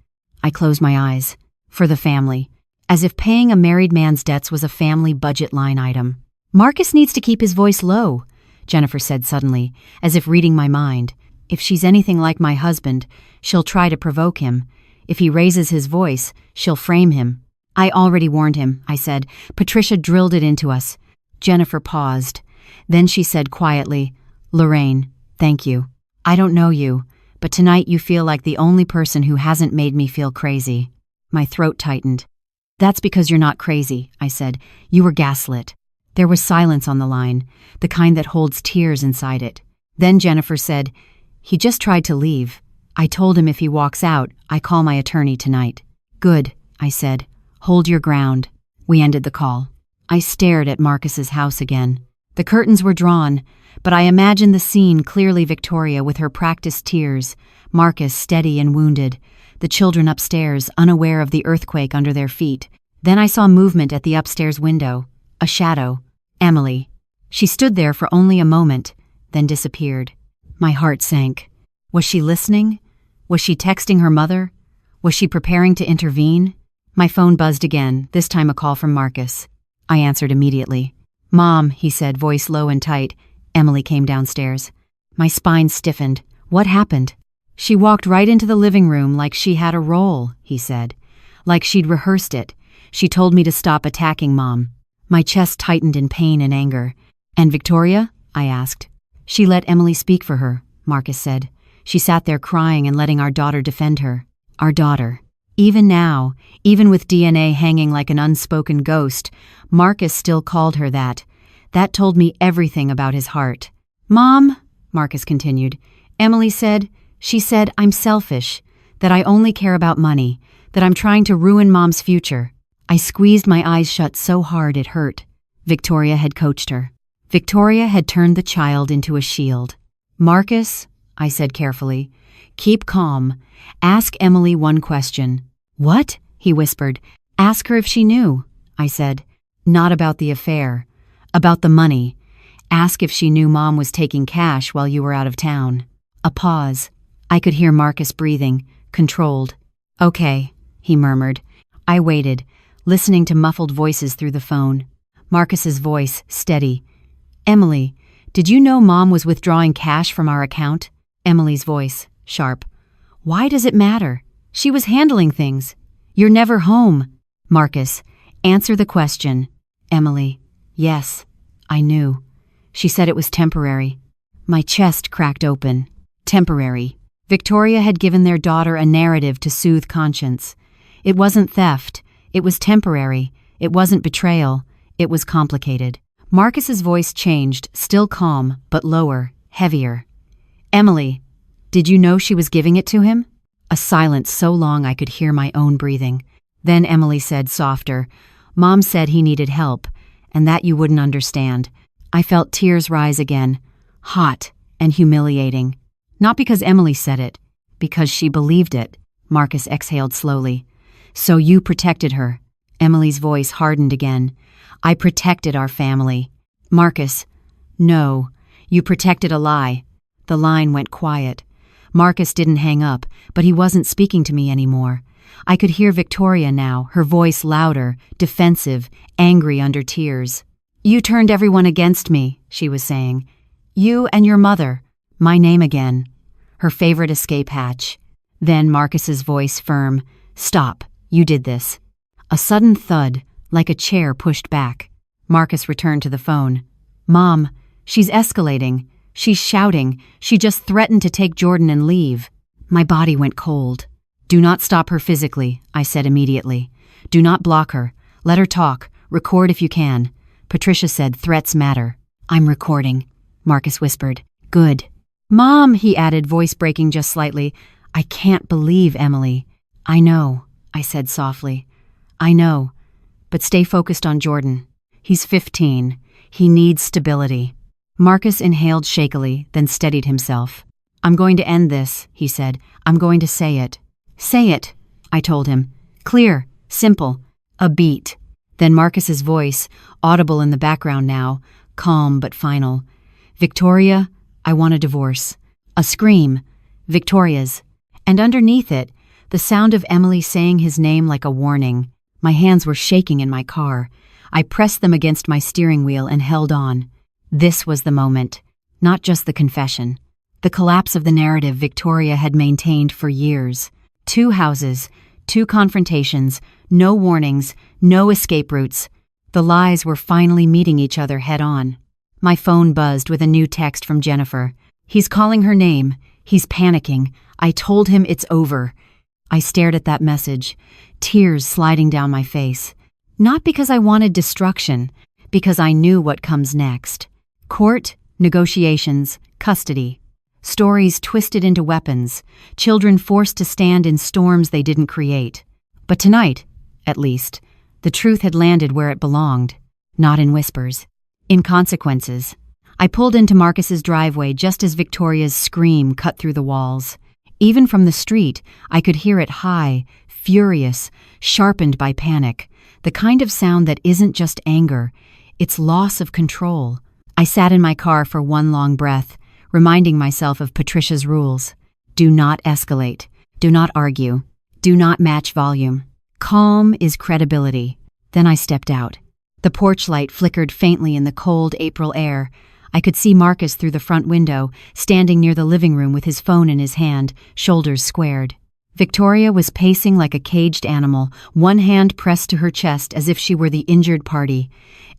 I closed my eyes. For the family. As if paying a married man's debts was a family budget line item. "Marcus needs to keep his voice low," Jennifer said suddenly, as if reading my mind. "If she's anything like my husband, she'll try to provoke him. If he raises his voice, she'll frame him." "I already warned him," I said. "Patricia drilled it into us." Jennifer paused. Then she said quietly, "Lorraine, thank you. I don't know you, but tonight you feel like the only person who hasn't made me feel crazy." My throat tightened. "That's because you're not crazy," I said. "You were gaslit." There was silence on the line, the kind that holds tears inside it. Then Jennifer said, "He just tried to leave. I told him if he walks out, I call my attorney tonight." "Good," I said. "Hold your ground." We ended the call. I stared at Marcus's house again. The curtains were drawn, but I imagined the scene clearly. Victoria with her practiced tears, Marcus steady and wounded, the children upstairs unaware of the earthquake under their feet. Then I saw movement at the upstairs window, a shadow. Emily. She stood there for only a moment, then disappeared. My heart sank. Was she listening? Was she texting her mother? Was she preparing to intervene? My phone buzzed again, this time a call from Marcus. I answered immediately. "Mom," he said, voice low and tight. Emily came downstairs. My spine stiffened. "What happened?" "She walked right into the living room like she had a role," he said. "Like she'd rehearsed it. She told me to stop attacking Mom." My chest tightened in pain and anger. "And Victoria?" I asked. "She let Emily speak for her," Marcus said. "She sat there crying and letting our daughter defend her." Our daughter. Even now, even with DNA hanging like an unspoken ghost, Marcus still called her that. That told me everything about his heart. "Mom," Marcus continued, she said I'm selfish, that I only care about money, that I'm trying to ruin Mom's future." I squeezed my eyes shut so hard it hurt. Victoria had coached her. Victoria had turned the child into a shield. "Marcus," I said carefully, "keep calm. Ask Emily one question." "What?" he whispered. "Ask her if she knew," I said. "Not about the affair. About the money. Ask if she knew Mom was taking cash while you were out of town." A pause. I could hear Marcus breathing, controlled. "Okay," he murmured. I waited, listening to muffled voices through the phone. Marcus's voice, steady. "Emily, did you know Mom was withdrawing cash from our account?" Emily's voice, sharp. "Why does it matter? She was handling things. You're never home." Marcus, "Answer the question." Emily, "Yes, I knew. She said it was temporary." My chest cracked open. Temporary. Victoria had given their daughter a narrative to soothe conscience. It wasn't theft. It was temporary. It wasn't betrayal. It was complicated. Marcus's voice changed, still calm, but lower, heavier. "Emily, did you know she was giving it to him?" A silence so long I could hear my own breathing. Then Emily said, softer, "Mom said he needed help, and that you wouldn't understand." I felt tears rise again, hot and humiliating. Not because Emily said it, because she believed it. Marcus exhaled slowly. "So you protected her." Emily's voice hardened again. "I protected our family." Marcus, "No, you protected a lie." The line went quiet. Marcus didn't hang up, but he wasn't speaking to me anymore. I could hear Victoria now, her voice louder, defensive, angry under tears. You turned everyone against me, she was saying. You and your mother. My name again. Her favorite escape hatch. Then Marcus's voice firm. Stop. You did this. A sudden thud, like a chair pushed back. Marcus returned to the phone. Mom, she's escalating. She's shouting. She just threatened to take Jordan and leave. My body went cold. Do not stop her physically, I said immediately. Do not block her. Let her talk. Record if you can. Patricia said threats matter. I'm recording, Marcus whispered. Good. Mom, he added, voice breaking just slightly. I can't believe Emily. I know, I said softly. I know. But stay focused on Jordan. He's 15. He needs stability. Marcus inhaled shakily, then steadied himself. I'm going to end this, he said. I'm going to say it. Say it, I told him. Clear, simple, a beat. Then Marcus's voice, audible in the background now, calm but final. Victoria, I want a divorce. A scream. Victoria's. And underneath it, the sound of Emily saying his name like a warning. My hands were shaking in my car. I pressed them against my steering wheel and held on. This was the moment. Not just the confession. The collapse of the narrative Victoria had maintained for years. 2 houses, 2 confrontations, no warnings, no escape routes. The lies were finally meeting each other head-on. My phone buzzed with a new text from Jennifer. He's calling her name. He's panicking. I told him it's over. I stared at that message, tears sliding down my face. Not because I wanted destruction, because I knew what comes next. Court, negotiations, custody. Stories twisted into weapons, children forced to stand in storms they didn't create. But tonight, at least, the truth had landed where it belonged, not in whispers, in consequences. I pulled into Marcus's driveway just as Victoria's scream cut through the walls. Even from the street, I could hear it high, furious, sharpened by panic, the kind of sound that isn't just anger, it's loss of control. I sat in my car for one long breath, reminding myself of Patricia's rules. Do not escalate. Do not argue. Do not match volume. Calm is credibility. Then I stepped out. The porch light flickered faintly in the cold April air. I could see Marcus through the front window, standing near the living room with his phone in his hand, shoulders squared. Victoria was pacing like a caged animal, one hand pressed to her chest as if she were the injured party.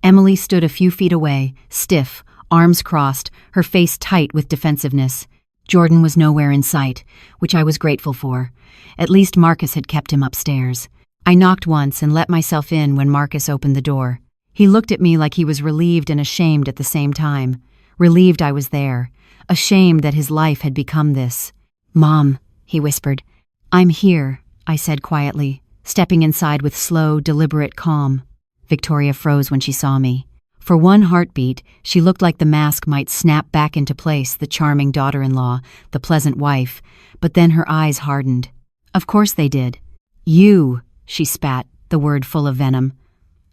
Emily stood a few feet away, stiff, arms crossed, her face tight with defensiveness. Jordan was nowhere in sight, which I was grateful for. At least Marcus had kept him upstairs. I knocked once and let myself in when Marcus opened the door. He looked at me like he was relieved and ashamed at the same time. Relieved I was there. Ashamed that his life had become this. Mom, he whispered. I'm here, I said quietly, stepping inside with slow, deliberate calm. Victoria froze when she saw me. For one heartbeat, she looked like the mask might snap back into place, the charming daughter-in-law, the pleasant wife, but then her eyes hardened. Of course they did. You, she spat, the word full of venom.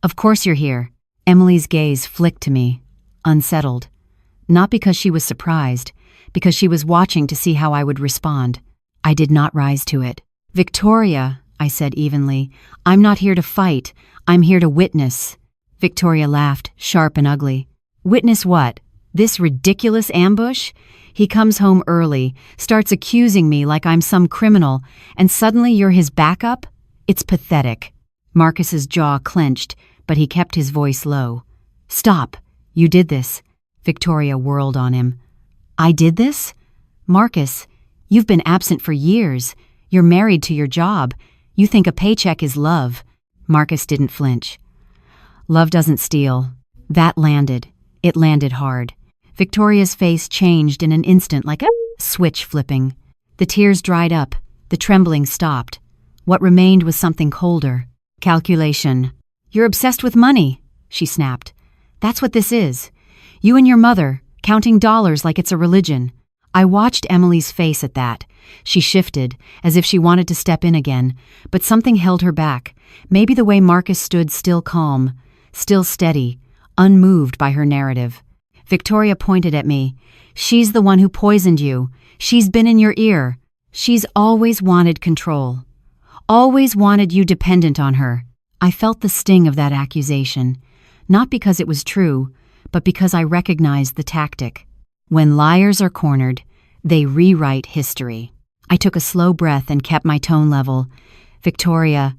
Of course you're here. Emily's gaze flicked to me, unsettled. Not because she was surprised, because she was watching to see how I would respond. I did not rise to it. Victoria, I said evenly, I'm not here to fight. I'm here to witness. Victoria laughed, sharp and ugly. Witness what? This ridiculous ambush? He comes home early, starts accusing me like I'm some criminal, and suddenly you're his backup? It's pathetic. Marcus's jaw clenched, but he kept his voice low. Stop. You did this. Victoria whirled on him. I did this? Marcus, you've been absent for years. You're married to your job. You think a paycheck is love. Marcus didn't flinch. Love doesn't steal. That landed. It landed hard. Victoria's face changed in an instant like a switch flipping. The tears dried up. The trembling stopped. What remained was something colder. Calculation. You're obsessed with money, she snapped. That's what this is. You and your mother, counting dollars like it's a religion. I watched Emily's face at that. She shifted, as if she wanted to step in again, but something held her back. Maybe the way Marcus stood still calm, still steady, unmoved by her narrative. Victoria pointed at me. She's the one who poisoned you. She's been in your ear. She's always wanted control. Always wanted you dependent on her. I felt the sting of that accusation. not because it was true, but because I recognized the tactic. When liars are cornered, they rewrite history. I took a slow breath and kept my tone level. Victoria,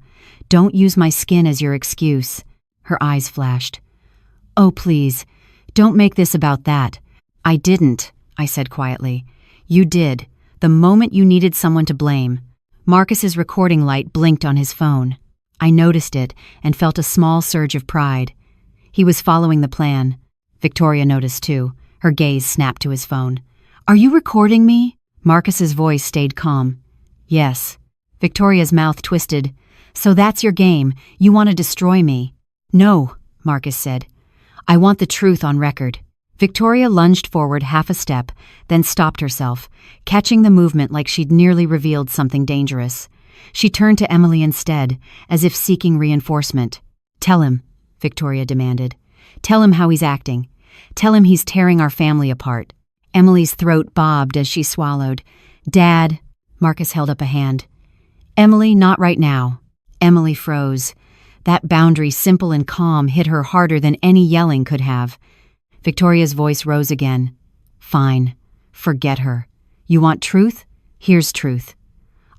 don't use my skin as your excuse. Her eyes flashed. Oh, please, don't make this about that. I didn't, I said quietly. You did, the moment you needed someone to blame. Marcus's recording light blinked on his phone. I noticed it and felt a small surge of pride. He was following the plan. Victoria noticed too. Her gaze snapped to his phone. Are you recording me? Marcus's voice stayed calm. Yes. Victoria's mouth twisted. So that's your game. You want to destroy me. No, Marcus said. I want the truth on record. Victoria lunged forward half a step, then stopped herself, catching the movement like she'd nearly revealed something dangerous. She turned to Emily instead, as if seeking reinforcement. Tell him, Victoria demanded. Tell him how he's acting. Tell him he's tearing our family apart. Emily's throat bobbed as she swallowed. Dad, Marcus held up a hand. Emily, not right now. Emily froze. That boundary, simple and calm, hit her harder than any yelling could have. Victoria's voice rose again. Fine. Forget her. You want truth? Here's truth.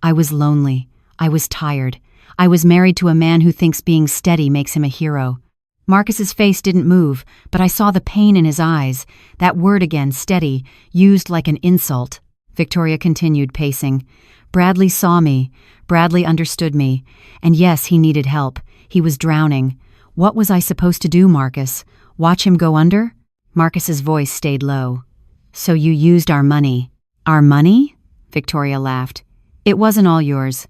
I was lonely. I was tired. I was married to a man who thinks being steady makes him a hero. Marcus's face didn't move, but I saw the pain in his eyes. That word again, steady, used like an insult. Victoria continued pacing. Bradley saw me. Bradley understood me. And yes, he needed help. He was drowning. What was I supposed to do, Marcus? Watch him go under? Marcus's voice stayed low. So you used our money. Our money? Victoria laughed. It wasn't all yours.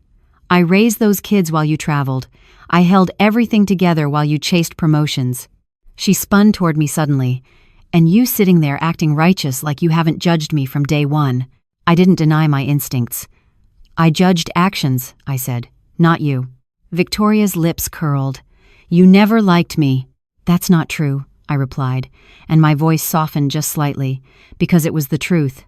I raised those kids while you traveled. I held everything together while you chased promotions. She spun toward me suddenly. And you sitting there acting righteous like you haven't judged me from day one. I didn't deny my instincts. I judged actions, I said, not you. Victoria's lips curled. You never liked me. That's not true, I replied, and my voice softened just slightly, because it was the truth.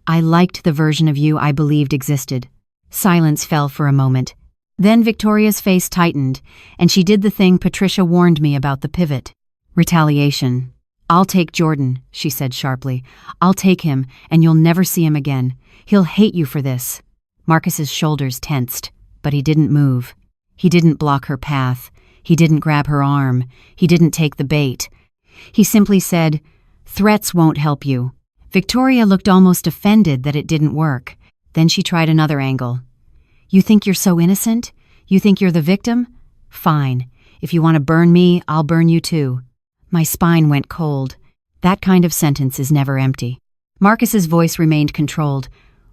I liked the version of you I believed existed. Silence fell for a moment. Then Victoria's face tightened, and she did the thing Patricia warned me about, the pivot. Retaliation. I'll take Jordan, she said sharply. I'll take him, and you'll never see him again. He'll hate you for this. Marcus's shoulders tensed, but he didn't move. He didn't block her path. He didn't grab her arm. He didn't take the bait. He simply said, "Threats won't help you." Victoria looked almost offended that it didn't work. Then she tried another angle. You think you're so innocent? You think you're the victim? Fine. If you want to burn me, I'll burn you too. My spine went cold. That kind of sentence is never empty. Marcus's voice remained controlled.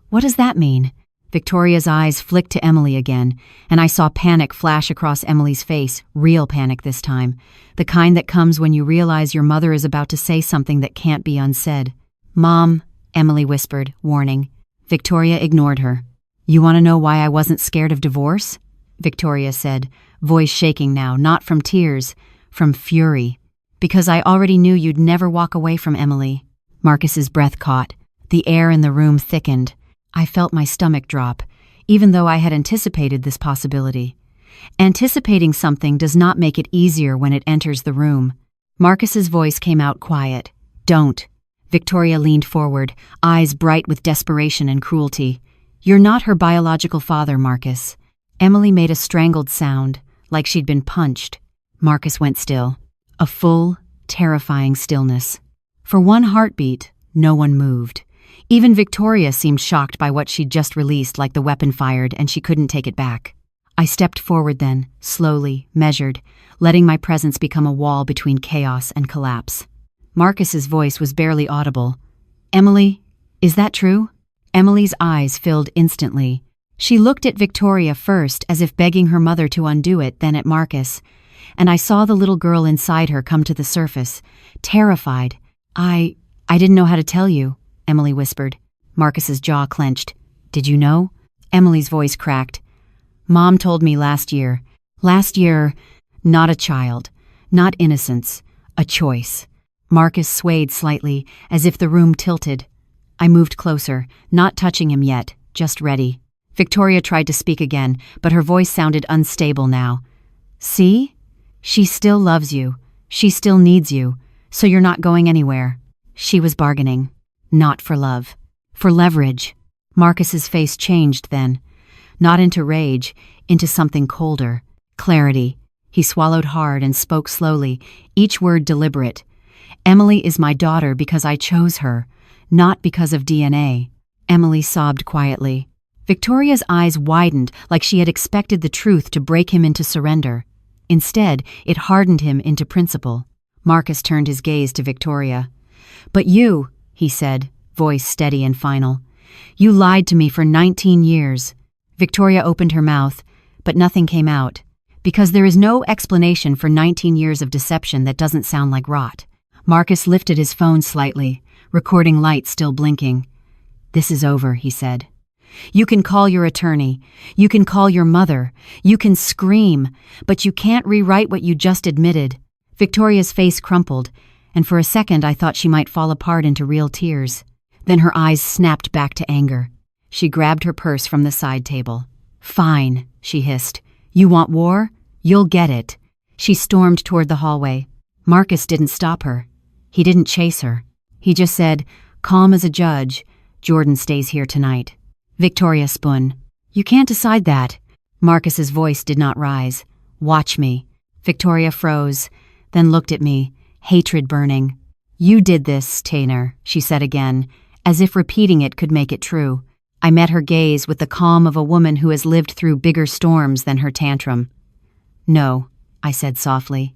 What does that mean? Victoria's eyes flicked to Emily again, and I saw panic flash across Emily's face, real panic this time, the kind that comes when you realize your mother is about to say something that can't be unsaid. Mom, Emily whispered, warning. Victoria ignored her. You want to know why I wasn't scared of divorce? Victoria said, voice shaking now, not from tears, from fury. Because I already knew you'd never walk away from Emily. Marcus's breath caught. The air in the room thickened. I felt my stomach drop, even though I had anticipated this possibility. Anticipating something does not make it easier when it enters the room. Marcus's voice came out quiet. Don't. Victoria leaned forward, eyes bright with desperation and cruelty. You're not her biological father, Marcus. Emily made a strangled sound, like she'd been punched. Marcus went still. A full, terrifying stillness. For one heartbeat, no one moved. Even Victoria seemed shocked by what she'd just released, like the weapon fired and she couldn't take it back. I stepped forward then, slowly, measured, letting my presence become a wall between chaos and collapse. Marcus's voice was barely audible. Emily, is that true? Emily's eyes filled instantly. She looked at Victoria first, as if begging her mother to undo it, then at Marcus. And I saw the little girl inside her come to the surface, terrified. I didn't know how to tell you, Emily whispered. Marcus's jaw clenched. Did you know? Emily's voice cracked. Mom told me last year. Last year, not a child, not innocence, a choice. Marcus swayed slightly, as if the room tilted. I moved closer, not touching him yet, just ready. Victoria tried to speak again, but her voice sounded unstable now. See? She still loves you. She still needs you, so you're not going anywhere. She was bargaining. Not for love. For leverage. Marcus's face changed then. Not into rage, into something colder. Clarity. He swallowed hard and spoke slowly, each word deliberate. Emily is my daughter because I chose her, not because of DNA. Emily sobbed quietly. Victoria's eyes widened like she had expected the truth to break him into surrender. Instead, it hardened him into principle. Marcus turned his gaze to Victoria. "But you," he said, voice steady and final. "You lied to me for 19 years. Victoria opened her mouth, but nothing came out. Because there is no explanation for 19 years of deception that doesn't sound like rot. Marcus lifted his phone slightly, recording light still blinking. "This is over," he said. "You can call your attorney. You can call your mother. You can scream, but you can't rewrite what you just admitted." Victoria's face crumpled, and for a second I thought she might fall apart into real tears. Then her eyes snapped back to anger. She grabbed her purse from the side table. "Fine," she hissed. "You want war? You'll get it." She stormed toward the hallway. Marcus didn't stop her. He didn't chase her. He just said, calm as a judge, "Jordan stays here tonight." Victoria spun. "You can't decide that." Marcus's voice did not rise. "Watch me." Victoria froze, then looked at me, hatred burning. "You did this, Tainer," she said again, as if repeating it could make it true. I met her gaze with the calm of a woman who has lived through bigger storms than her tantrum. "No," I said softly.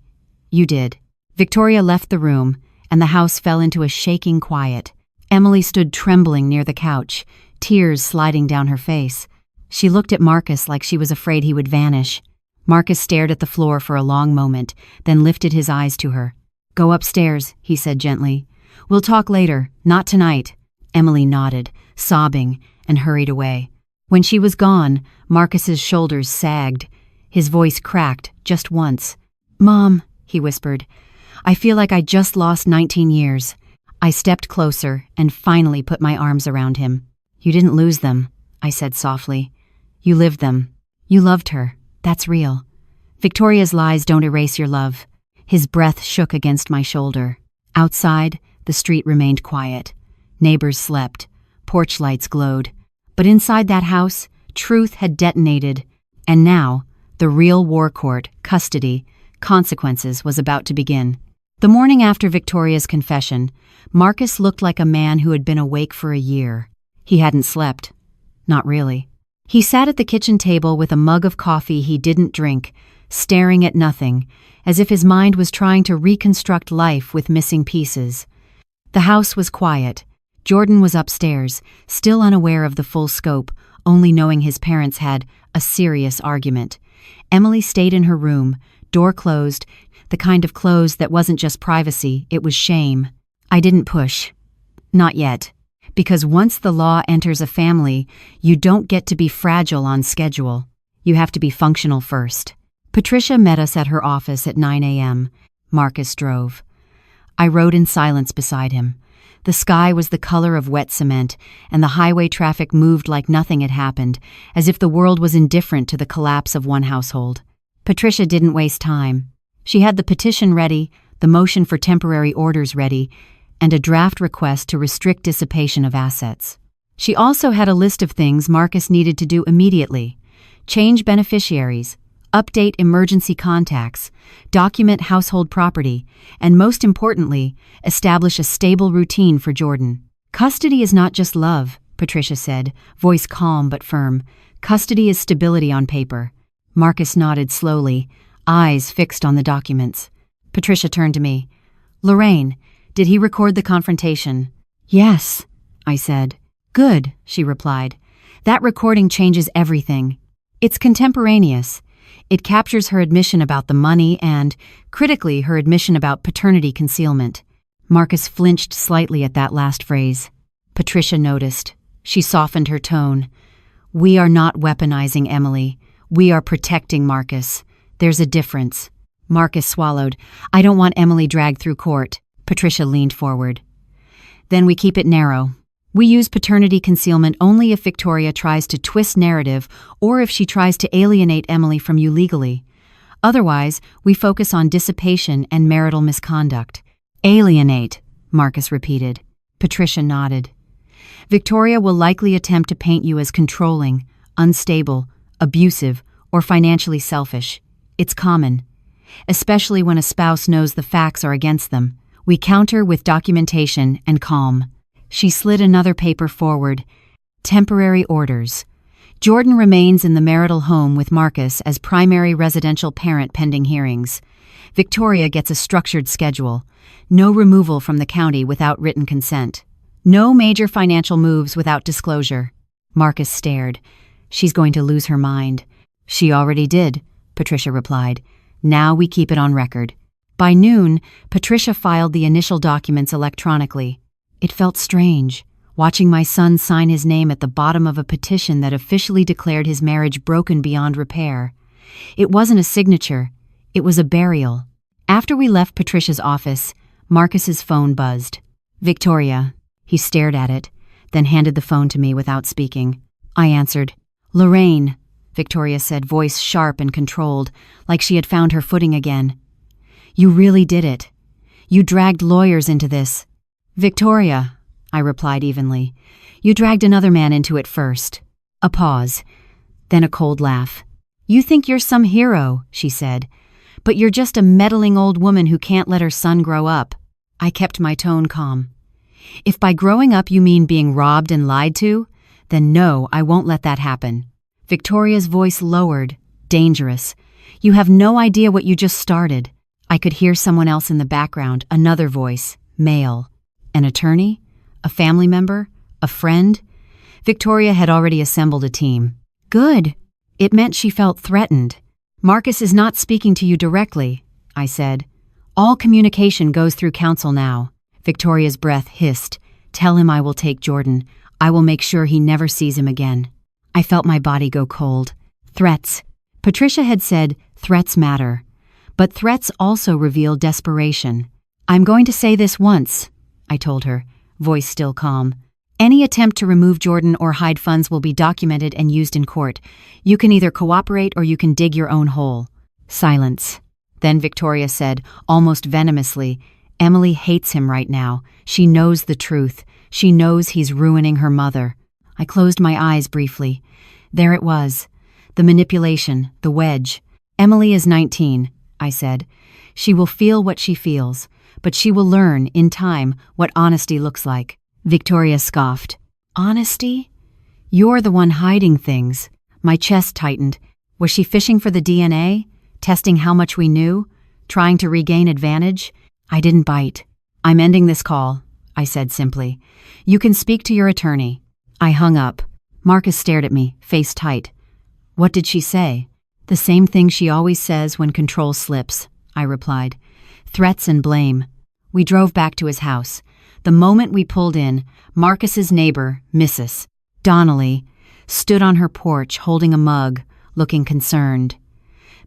"You did." Victoria left the room, and the house fell into a shaking quiet. Emily stood trembling near the couch, tears sliding down her face. She looked at Marcus like she was afraid he would vanish. Marcus stared at the floor for a long moment, then lifted his eyes to her. "Go upstairs," he said gently. "We'll talk later, not tonight." Emily nodded, sobbing, and hurried away. When she was gone, Marcus's shoulders sagged. His voice cracked just once. "Mom," he whispered, "I feel like I just lost 19 years. I stepped closer and finally put my arms around him. "You didn't lose them," I said softly. "You lived them. You loved her. That's real. Victoria's lies don't erase your love." His breath shook against my shoulder. Outside, the street remained quiet. Neighbors slept. Porch lights glowed. But inside that house, truth had detonated. And now, the real war court, custody, consequences was about to begin. The morning after Victoria's confession, Marcus looked like a man who had been awake for a year. He hadn't slept. Not really. He sat at the kitchen table with a mug of coffee he didn't drink, staring at nothing, as if his mind was trying to reconstruct life with missing pieces. The house was quiet. Jordan was upstairs, still unaware of the full scope, only knowing his parents had a serious argument. Emily stayed in her room, door closed, the kind of close that wasn't just privacy, it was shame. I didn't push. Not yet. Because once the law enters a family, you don't get to be fragile on schedule. You have to be functional first. Patricia met us at her office at 9 a.m. Marcus drove. I rode in silence beside him. The sky was the color of wet cement, and the highway traffic moved like nothing had happened, as if the world was indifferent to the collapse of one household. Patricia didn't waste time. She had the petition ready, the motion for temporary orders ready, and a draft request to restrict dissipation of assets. She also had a list of things Marcus needed to do immediately: change beneficiaries, update emergency contacts, document household property, and most importantly, establish a stable routine for Jordan. "Custody is not just love," Patricia said, voice calm but firm. "Custody is stability on paper." Marcus nodded slowly, eyes fixed on the documents. Patricia turned to me. "Lorraine, did he record the confrontation?" "Yes," I said. "Good," she replied. "That recording changes everything. It's contemporaneous. It captures her admission about the money and, critically, her admission about paternity concealment." Marcus flinched slightly at that last phrase. Patricia noticed. She softened her tone. "We are not weaponizing Emily. We are protecting Marcus. There's a difference." Marcus swallowed. "I don't want Emily dragged through court." Patricia leaned forward. "Then we keep it narrow. We use paternity concealment only if Victoria tries to twist narrative or if she tries to alienate Emily from you legally. Otherwise, we focus on dissipation and marital misconduct. Alienate, Marcus repeated. Patricia nodded. Victoria will likely attempt to paint you as controlling, unstable, abusive, or financially selfish. It's common, especially when a spouse knows the facts are against them. We counter with documentation and calm. She slid another paper forward. Temporary orders. Jordan remains in the marital home with Marcus as primary residential parent pending hearings. Victoria gets a structured schedule. No removal from the county without written consent. No major financial moves without disclosure. Marcus stared. She's going to lose her mind. She already did, Patricia replied. Now we keep it on record. By noon, Patricia filed the initial documents electronically. It felt strange, watching my son sign his name at the bottom of a petition that officially declared his marriage broken beyond repair. It wasn't a signature, it was a burial. After we left Patricia's office, Marcus's phone buzzed. Victoria. He stared at it, then handed the phone to me without speaking. I answered. Lorraine, Victoria said, voice sharp and controlled, like she had found her footing again. You really did it. You dragged lawyers into this. Victoria, I replied evenly. You dragged another man into it first. A pause, then a cold laugh. You think you're some hero, she said, but you're just a meddling old woman who can't let her son grow up. I kept my tone calm. If by growing up you mean being robbed and lied to, then no, I won't let that happen. Victoria's voice lowered, dangerous. You have no idea what you just started. I could hear someone else in the background, another voice, male. An attorney? A family member? A friend? Victoria had already assembled a team. Good. It meant she felt threatened. Marcus is not speaking to you directly, I said. All communication goes through counsel now. Victoria's breath hissed. Tell him I will take Jordan. I will make sure he never sees him again. I felt my body go cold. Threats. Patricia had said, threats matter. But threats also reveal desperation. I'm going to say this once, I told her, voice still calm. Any attempt to remove Jordan or hide funds will be documented and used in court. You can either cooperate or you can dig your own hole. Silence. Then Victoria said, almost venomously, Emily hates him right now. She knows the truth. She knows he's ruining her mother. I closed my eyes briefly. There it was. The manipulation, the wedge. Emily is 19, I said. She will feel what she feels, but she will learn, in time, what honesty looks like. Victoria scoffed. Honesty? You're the one hiding things. My chest tightened. Was she fishing for the DNA? Testing how much we knew? Trying to regain advantage? I didn't bite. I'm ending this call, I said simply. You can speak to your attorney. I hung up. Marcus stared at me, face tight. What did she say? The same thing she always says when control slips, I replied. Threats and blame. We drove back to his house. The moment we pulled in, Marcus's neighbor, Mrs. Donnelly, stood on her porch holding a mug, looking concerned.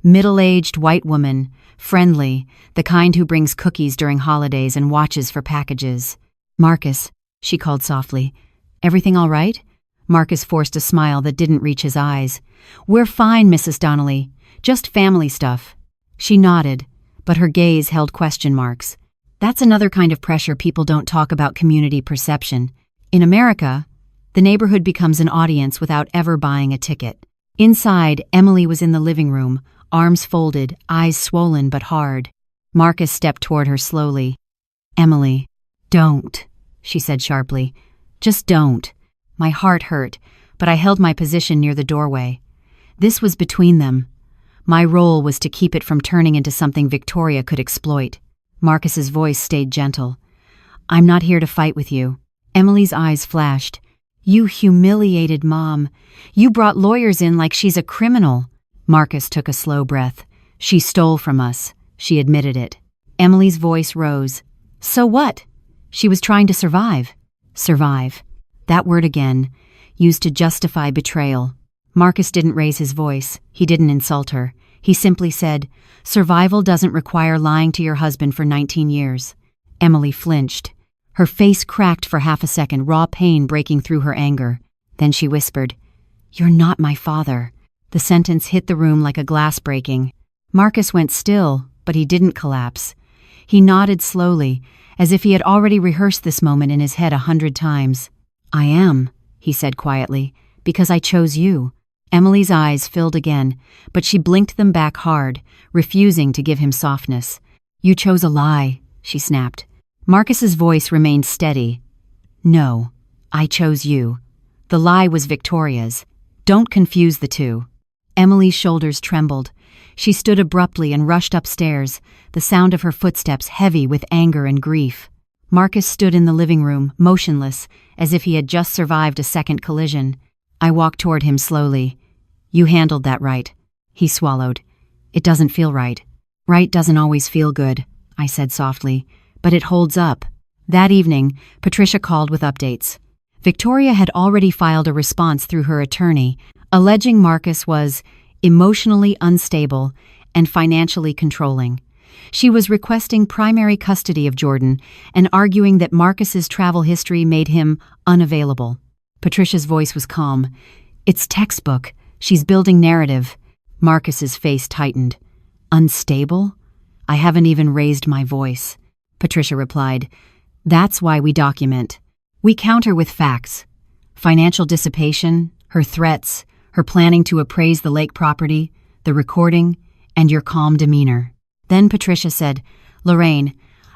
Middle-aged white woman, friendly, the kind who brings cookies during holidays and watches for packages. Marcus, she called softly. Everything all right? Marcus forced a smile that didn't reach his eyes. We're fine, Mrs. Donnelly. Just family stuff. She nodded, but her gaze held question marks. That's another kind of pressure people don't talk about community perception. In America, the neighborhood becomes an audience without ever buying a ticket. Inside, Emily was in the living room, arms folded, eyes swollen but hard. Marcus stepped toward her slowly. Emily, don't, she said sharply. Just don't. My heart hurt, but I held my position near the doorway. This was between them. My role was to keep it from turning into something Victoria could exploit. Marcus's voice stayed gentle. I'm not here to fight with you. Emily's eyes flashed. You humiliated Mom. You brought lawyers in like she's a criminal. Marcus took a slow breath. She stole from us. She admitted it. Emily's voice rose. So what? She was trying to survive. Survive. That word again, used to justify betrayal. Marcus didn't raise his voice. He didn't insult her. He simply said, survival doesn't require lying to your husband for 19 years. Emily flinched. Her face cracked for half a second, raw pain breaking through her anger. Then she whispered, You're not my father. The sentence hit the room like a glass breaking. Marcus went still, but he didn't collapse. He nodded slowly, as if he had already rehearsed this moment in his head 100 times. "I am," he said quietly, "because I chose you." Emily's eyes filled again, but she blinked them back hard, refusing to give him softness. "You chose a lie," she snapped. Marcus's voice remained steady. "No, I chose you. The lie was Victoria's. Don't confuse the two." Emily's shoulders trembled. She stood abruptly and rushed upstairs, the sound of her footsteps heavy with anger and grief. Marcus stood in the living room, motionless, as if he had just survived a second collision. I walked toward him slowly. "You handled that right." He swallowed. "It doesn't feel right." "Right doesn't always feel good," I said softly, "but it holds up." That evening, Patricia called with updates. Victoria had already filed a response through her attorney, alleging Marcus was emotionally unstable and financially controlling. She was requesting primary custody of Jordan and arguing that Marcus's travel history made him unavailable. Patricia's voice was calm. "It's textbook. She's building narrative." Marcus's face tightened. "Unstable? I haven't even raised my voice." Patricia replied, "That's why we document. We counter with facts. Financial dissipation, her threats, her planning to appraise the lake property, the recording, and your calm demeanor." Then Patricia said, "Lorraine,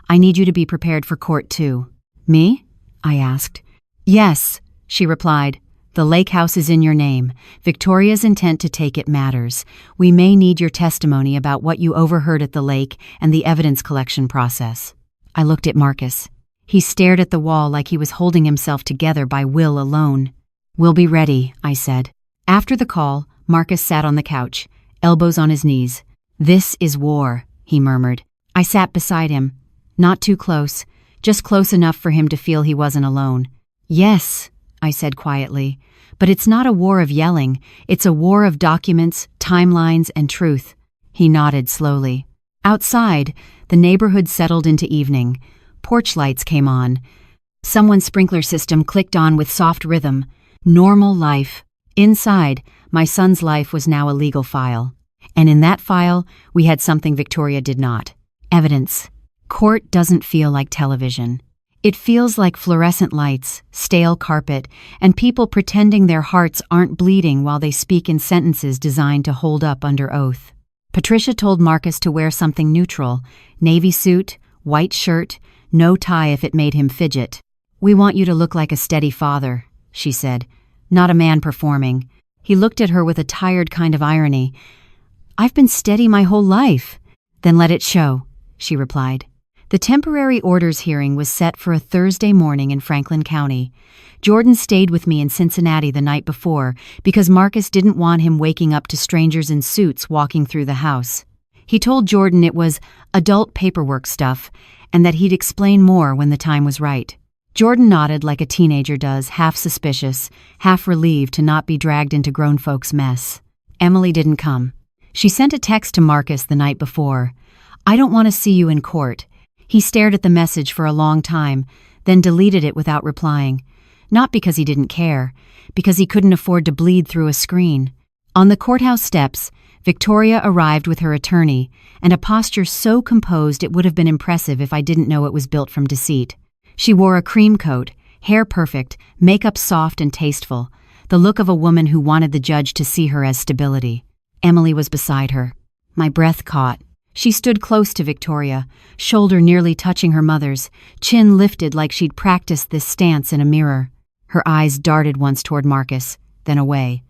I need you to be prepared for court too." "Me?" I asked. "Yes," she replied. "The lake house is in your name. Victoria's intent to take it matters. We may need your testimony about what you overheard at the lake and the evidence collection process." I looked at Marcus. He stared at the wall like he was holding himself together by will alone. "We'll be ready," I said. After the call, Marcus sat on the couch, elbows on his knees. "This is war," he murmured. I sat beside him, not too close, just close enough for him to feel he wasn't alone. "Yes," I said quietly, "but it's not a war of yelling. It's a war of documents, timelines, and truth." He nodded slowly. Outside, the neighborhood settled into evening. Porch lights came on. Someone's sprinkler system clicked on with soft rhythm. Normal life. Inside, my son's life was now a legal file. And in that file, we had something Victoria did not. Evidence. Court doesn't feel like television. It feels like fluorescent lights, stale carpet, and people pretending their hearts aren't bleeding while they speak in sentences designed to hold up under oath. Patricia told Marcus to wear something neutral, navy suit, white shirt, no tie if it made him fidget. "We want you to look like a steady father," she said, "not a man performing." He looked at her with a tired kind of irony. "I've been steady my whole life." "Then let it show," she replied. The temporary orders hearing was set for a Thursday morning in Franklin County. Jordan stayed with me in Cincinnati the night before because Marcus didn't want him waking up to strangers in suits walking through the house. He told Jordan it was adult paperwork stuff and that he'd explain more when the time was right. Jordan nodded like a teenager does, half suspicious, half relieved to not be dragged into grown folks' mess. Emily didn't come. She sent a text to Marcus the night before. "I don't want to see you in court." He stared at the message for a long time, then deleted it without replying. Not because he didn't care, because he couldn't afford to bleed through a screen. On the courthouse steps, Victoria arrived with her attorney, and a posture so composed it would have been impressive if I didn't know it was built from deceit. She wore a cream coat, hair perfect, makeup soft and tasteful, the look of a woman who wanted the judge to see her as stability. Emily was beside her. My breath caught. She stood close to Victoria, shoulder nearly touching her mother's, chin lifted like she'd practiced this stance in a mirror. Her eyes darted once toward Marcus, then away.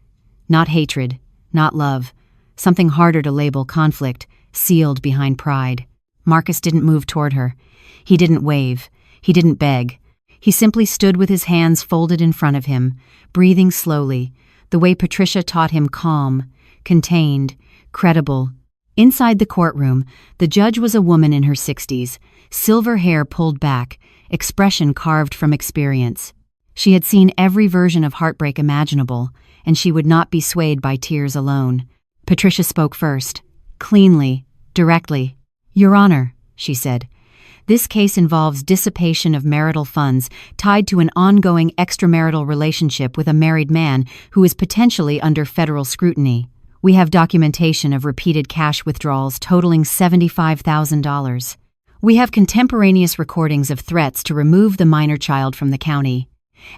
Not hatred, not love. Something harder to label conflict, sealed behind pride. Marcus didn't move toward her. He didn't wave. He didn't beg. He simply stood with his hands folded in front of him, breathing slowly, the way Patricia taught him, calm, contained, credible. Inside the courtroom, the judge was a woman in her 60s, silver hair pulled back, expression carved from experience. She had seen every version of heartbreak imaginable, and she would not be swayed by tears alone. Patricia spoke first, cleanly, directly. "Your Honor," she said, "this case involves dissipation of marital funds tied to an ongoing extramarital relationship with a married man who is potentially under federal scrutiny. We have documentation of repeated cash withdrawals totaling $75,000. We have contemporaneous recordings of threats to remove the minor child from the county.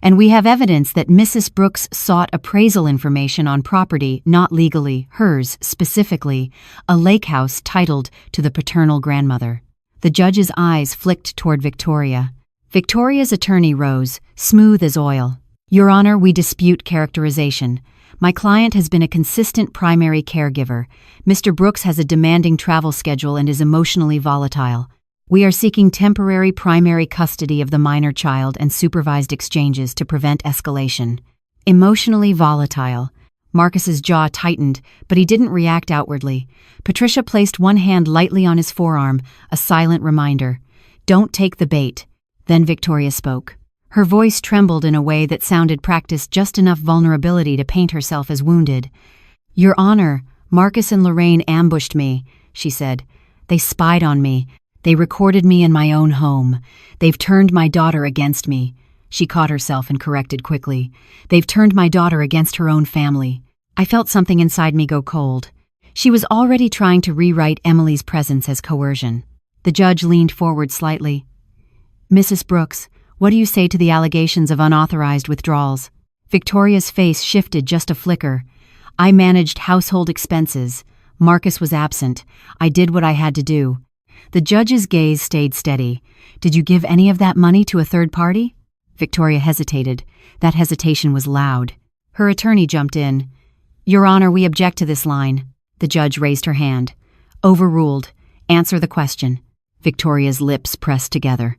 And we have evidence that Mrs. Brooks sought appraisal information on property not legally hers, specifically a lake house titled to the paternal grandmother. The judge's eyes flicked toward Victoria. Victoria's attorney rose, smooth as oil. Your Honor, we dispute characterization. My client has been a consistent primary caregiver. Mr. Brooks has a demanding travel schedule and is emotionally volatile. We are seeking temporary primary custody of the minor child and supervised exchanges to prevent escalation. Emotionally volatile. Marcus's jaw tightened, but he didn't react outwardly. Patricia placed one hand lightly on his forearm, a silent reminder. Don't take the bait. Then Victoria spoke. Her voice trembled in a way that sounded practiced just enough vulnerability to paint herself as wounded. Your Honor, Marcus and Lorraine ambushed me, she said. They spied on me. They recorded me in my own home. They've turned my daughter against me. She caught herself and corrected quickly. They've turned my daughter against her own family. I felt something inside me go cold. She was already trying to rewrite Emily's presence as coercion. The judge leaned forward slightly. Mrs. Brooks, what do you say to the allegations of unauthorized withdrawals? Victoria's face shifted just a flicker. I managed household expenses. Marcus was absent. I did what I had to do. The judge's gaze stayed steady. Did you give any of that money to a third party? Victoria hesitated. That hesitation was loud. Her attorney jumped in. Your Honor, we object to this line. The judge raised her hand. Overruled. Answer the question. Victoria's lips pressed together.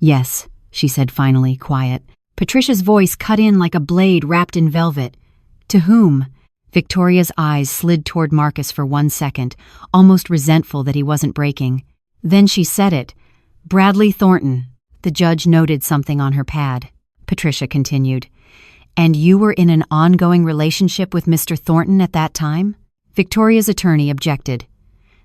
Yes, she said finally, quiet. Patricia's voice cut in like a blade wrapped in velvet. To whom? Victoria's eyes slid toward Marcus for 1 second, almost resentful that he wasn't breaking. Then she said it. Bradley Thornton. The judge noted something on her pad. Patricia continued. And you were in an ongoing relationship with Mr. Thornton at that time? Victoria's attorney objected.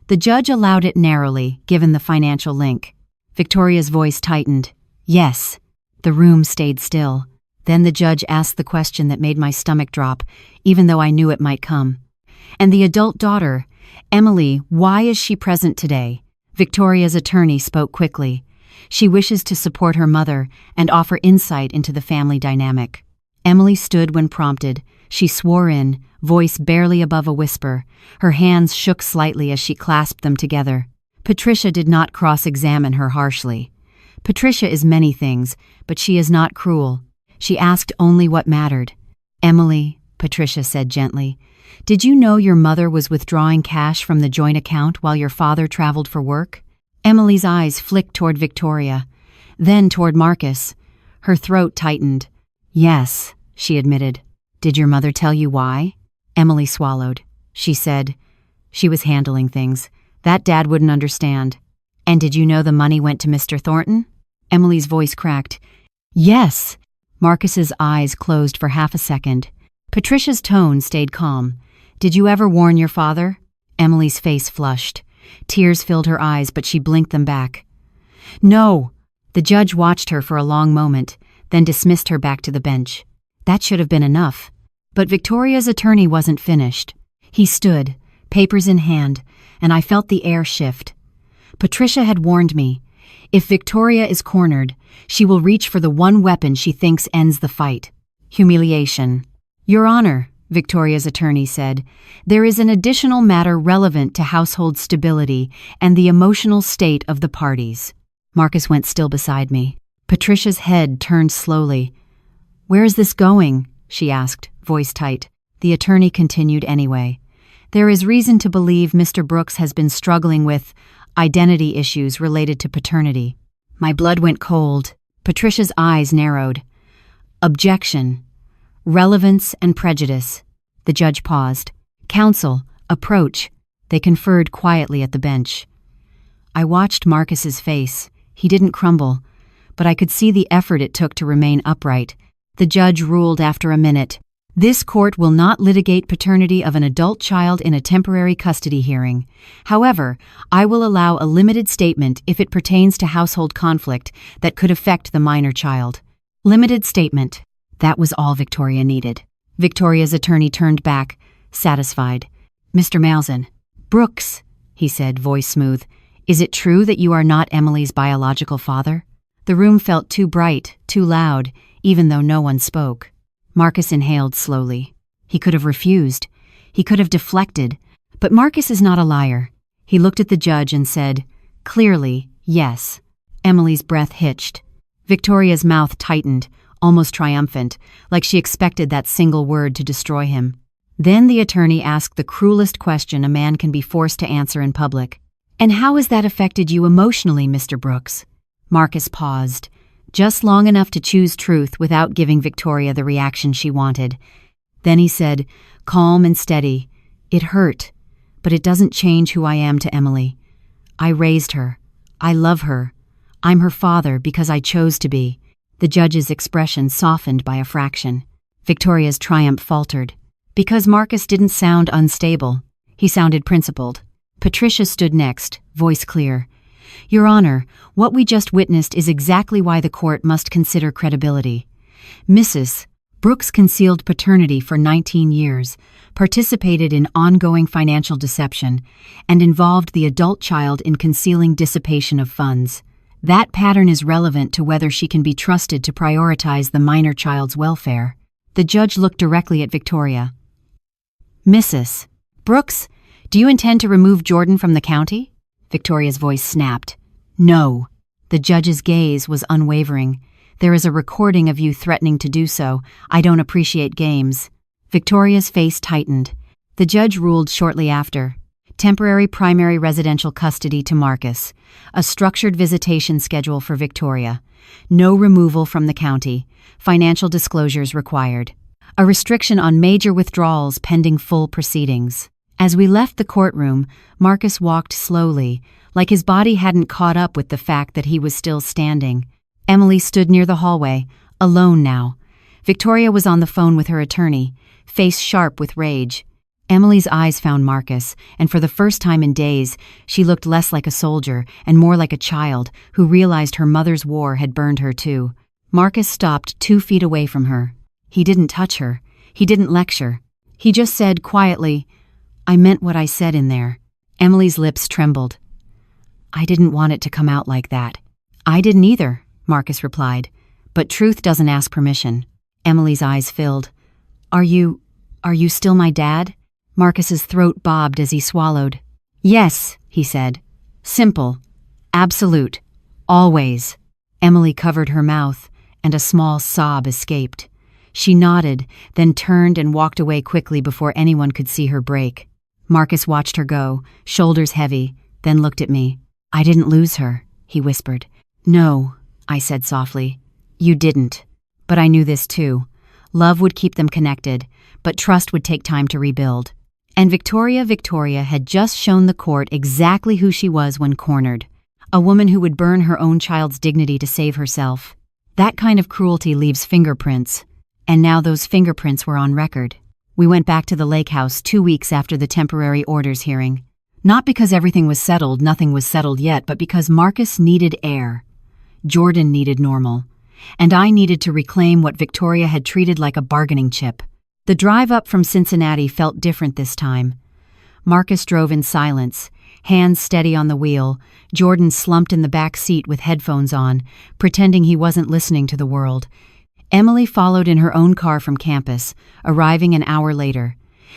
The judge allowed it narrowly, given the financial link. Victoria's voice tightened. Yes. The room stayed still. Then the judge asked the question that made my stomach drop, even though I knew it might come. And the adult daughter, Emily, why is she present today? Victoria's attorney spoke quickly. She wishes to support her mother and offer insight into the family dynamic. Emily stood when prompted. She swore in, voice barely above a whisper. Her hands shook slightly as she clasped them together. Patricia did not cross-examine her harshly. Patricia is many things, but she is not cruel. She asked only what mattered. Emily, Patricia said gently, did you know your mother was withdrawing cash from the joint account while your father traveled for work? Emily's eyes flicked toward Victoria, then toward Marcus. Her throat tightened. Yes, she admitted. Did your mother tell you why? Emily swallowed. She said, she was handling things. That Dad wouldn't understand. And did you know the money went to Mr. Thornton? Emily's voice cracked. Yes. Marcus's eyes closed for half a second. Patricia's tone stayed calm. Did you ever warn your father? Emily's face flushed. Tears filled her eyes, but she blinked them back. No. The judge watched her for a long moment, then dismissed her back to the bench. That should have been enough. But Victoria's attorney wasn't finished. He stood, papers in hand, and I felt the air shift. Patricia had warned me. If Victoria is cornered, she will reach for the one weapon she thinks ends the fight. Humiliation. Your Honor, Victoria's attorney said, there is an additional matter relevant to household stability and the emotional state of the parties. Marcus went still beside me. Patricia's head turned slowly. Where is this going? She asked, voice tight. The attorney continued anyway. There is reason to believe Mr. Brooks has been struggling with identity issues related to paternity. My blood went cold. Patricia's eyes narrowed. Objection. Relevance and prejudice. The judge paused. Counsel, approach. They conferred quietly at the bench. I watched Marcus's face. He didn't crumble, but I could see the effort it took to remain upright. The judge ruled after a minute. This court will not litigate paternity of an adult child in a temporary custody hearing. However, I will allow a limited statement if it pertains to household conflict that could affect the minor child. Limited statement. That was all Victoria needed. Victoria's attorney turned back, satisfied. "Mr. Malzahn." "Brooks," he said, voice smooth. "Is it true that you are not Emily's biological father?" The room felt too bright, too loud, even though no one spoke. Marcus inhaled slowly. He could have refused. He could have deflected. But Marcus is not a liar. He looked at the judge and said, clearly, yes. Emily's breath hitched. Victoria's mouth tightened, almost triumphant, like she expected that single word to destroy him. Then the attorney asked the cruelest question a man can be forced to answer in public. "And how has that affected you emotionally, Mr. Brooks?" Marcus paused, just long enough to choose truth without giving Victoria the reaction she wanted. Then he said, calm and steady, "It hurt, but it doesn't change who I am to Emily. I raised her. I love her. I'm her father because I chose to be." The judge's expression softened by a fraction. Victoria's triumph faltered. Because Marcus didn't sound unstable. He sounded principled. Patricia stood next, voice clear. "Your Honor, what we just witnessed is exactly why the court must consider credibility. Mrs. Brooks concealed paternity for 19 years, participated in ongoing financial deception, and involved the adult child in concealing dissipation of funds. That pattern is relevant to whether she can be trusted to prioritize the minor child's welfare." The judge looked directly at Victoria. "Mrs. Brooks, do you intend to remove Jordan from the county?" Victoria's voice snapped. "No." The judge's gaze was unwavering. "There is a recording of you threatening to do so. I don't appreciate games." Victoria's face tightened. The judge ruled shortly after. Temporary primary residential custody to Marcus. A structured visitation schedule for Victoria. No removal from the county. Financial disclosures required. A restriction on major withdrawals pending full proceedings. As we left the courtroom, Marcus walked slowly, like his body hadn't caught up with the fact that he was still standing. Emily stood near the hallway, alone now. Victoria was on the phone with her attorney, face sharp with rage. Emily's eyes found Marcus, and for the first time in days, she looked less like a soldier and more like a child who realized her mother's war had burned her too. Marcus stopped 2 feet away from her. He didn't touch her. He didn't lecture. He just said quietly, "I meant what I said in there." Emily's lips trembled. "I didn't want it to come out like that." "I didn't either," Marcus replied. "But truth doesn't ask permission." Emily's eyes filled. Are you still my dad?" Marcus's throat bobbed as he swallowed. "Yes," he said. "Simple. Absolute. Always." Emily covered her mouth, and a small sob escaped. She nodded, then turned and walked away quickly before anyone could see her break. Marcus watched her go, shoulders heavy, then looked at me. "I didn't lose her," he whispered. "No," I said softly. "You didn't. But I knew this too. Love would keep them connected, but trust would take time to rebuild." And Victoria had just shown the court exactly who she was when cornered. A woman who would burn her own child's dignity to save herself. That kind of cruelty leaves fingerprints. And now those fingerprints were on record. We went back to the lake house 2 weeks after the temporary orders hearing. Not because everything was settled, nothing was settled yet, but because Marcus needed air. Jordan needed normal. And I needed to reclaim what Victoria had treated like a bargaining chip. The drive up from Cincinnati felt different this time. Marcus drove in silence, hands steady on the wheel, Jordan slumped in the back seat with headphones on, pretending he wasn't listening to the world. Emily followed in her own car from campus, arriving an hour later.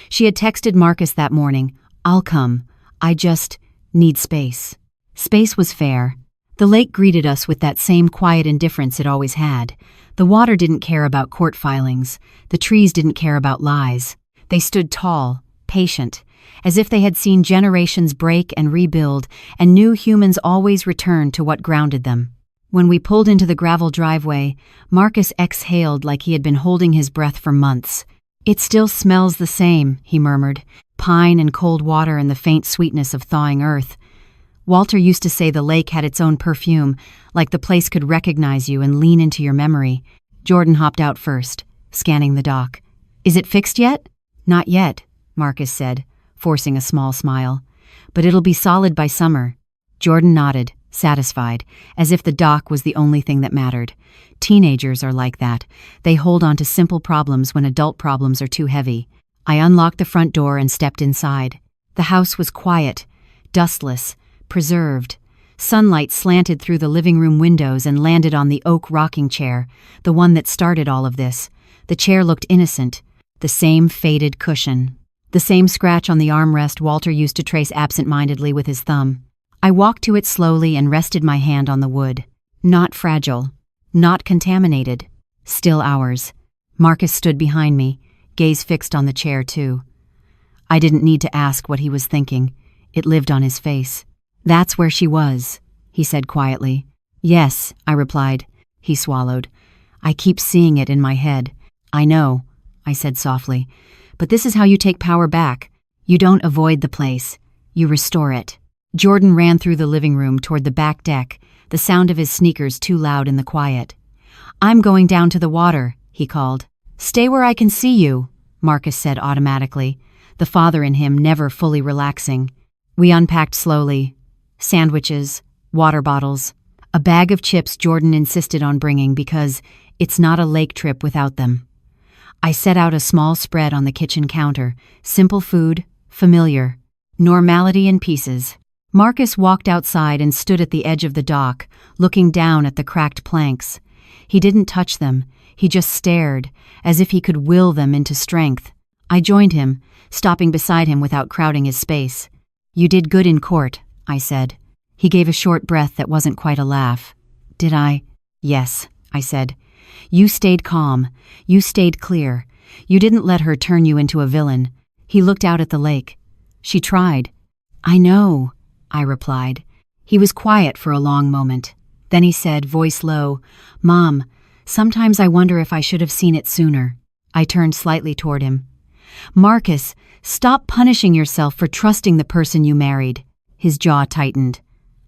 She had texted Marcus that morning, "I'll come. I just need space." Space was fair. The lake greeted us with that same quiet indifference it always had. The water didn't care about court filings. The trees didn't care about lies. They stood tall, patient, as if they had seen generations break and rebuild and knew humans always returned to what grounded them. When we pulled into the gravel driveway, Marcus exhaled like he had been holding his breath for months. "It still smells the same," he murmured, "pine and cold water and the faint sweetness of thawing earth." Walter used to say the lake had its own perfume, like the place could recognize you and lean into your memory. Jordan hopped out first, scanning the dock. "Is it fixed yet?" "Not yet," Marcus said, forcing a small smile. "But it'll be solid by summer." Jordan nodded, satisfied, as if the dock was the only thing that mattered. Teenagers are like that. They hold on to simple problems when adult problems are too heavy. I unlocked the front door and stepped inside. The house was quiet, dustless, preserved. Sunlight slanted through the living room windows and landed on the oak rocking chair, the one that started all of this. The chair looked innocent, the same faded cushion, the same scratch on the armrest Walter used to trace absent-mindedly with his thumb. I walked to it slowly and rested my hand on the wood. Not fragile, not contaminated, still ours. Marcus stood behind me, gaze fixed on the chair too. I didn't need to ask what he was thinking. It lived on his face. "That's where she was," he said quietly. "Yes," I replied. He swallowed. "I keep seeing it in my head." "I know," I said softly. "But this is how you take power back. You don't avoid the place. You restore it." Jordan ran through the living room toward the back deck, the sound of his sneakers too loud in the quiet. "I'm going down to the water," he called. "Stay where I can see you," Marcus said automatically, the father in him never fully relaxing. We unpacked slowly. Sandwiches, water bottles, a bag of chips Jordan insisted on bringing because it's not a lake trip without them. I set out a small spread on the kitchen counter, simple food, familiar, normality in pieces. Marcus walked outside and stood at the edge of the dock, looking down at the cracked planks. He didn't touch them, he just stared, as if he could will them into strength. I joined him, stopping beside him without crowding his space. "You did good in court," I said. He gave a short breath that wasn't quite a laugh. "Did I?" "Yes," I said. "You stayed calm. You stayed clear. You didn't let her turn you into a villain." He looked out at the lake. "She tried." "I know," I replied. He was quiet for a long moment. Then he said, voice low, "Mom, sometimes I wonder if I should have seen it sooner." I turned slightly toward him. "Marcus, stop punishing yourself for trusting the person you married." His jaw tightened.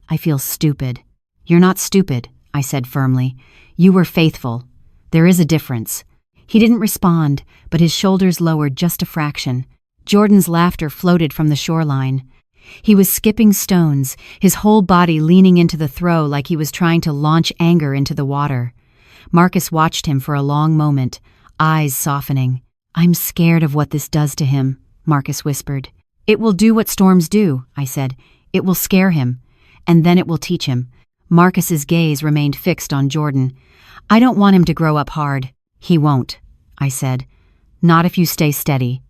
"I feel stupid." "You're not stupid," I said firmly. "You were faithful. There is a difference." He didn't respond, but his shoulders lowered just a fraction. Jordan's laughter floated from the shoreline. He was skipping stones, his whole body leaning into the throw like he was trying to launch anger into the water. Marcus watched him for a long moment, eyes softening. "I'm scared of what this does to him," Marcus whispered. "It will do what storms do," I said. "It will scare him, and then it will teach him." Marcus's gaze remained fixed on Jordan. "I don't want him to grow up hard." "He won't," I said. "Not if you stay steady."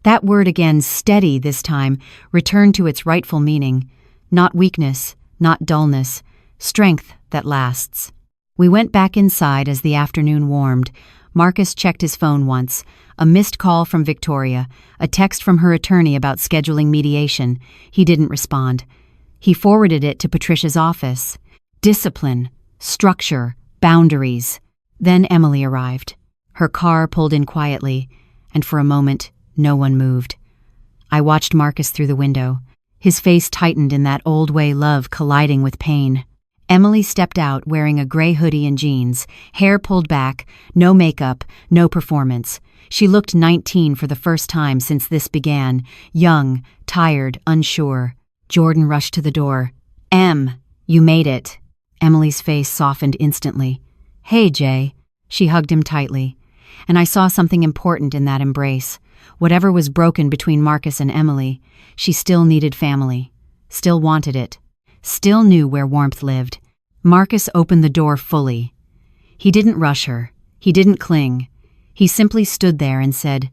That word again, steady this time, returned to its rightful meaning. Not weakness, not dullness, strength that lasts. We went back inside as the afternoon warmed. Marcus checked his phone once. A missed call from Victoria, a text from her attorney about scheduling mediation. He didn't respond. He forwarded it to Patricia's office. Discipline, structure, boundaries. Then Emily arrived. Her car pulled in quietly, and for a moment, no one moved. I watched Marcus through the window. His face tightened in that old-way love colliding with pain. Emily stepped out wearing a gray hoodie and jeans, hair pulled back, no makeup, no performance. She looked 19 for the first time since this began, young, tired, unsure. Jordan rushed to the door. "Em, you made it." Emily's face softened instantly. "Hey, Jay." She hugged him tightly. And I saw something important in that embrace. Whatever was broken between Marcus and Emily, she still needed family, still wanted it, still knew where warmth lived. Marcus opened the door fully. He didn't rush her. He didn't cling. He simply stood there and said,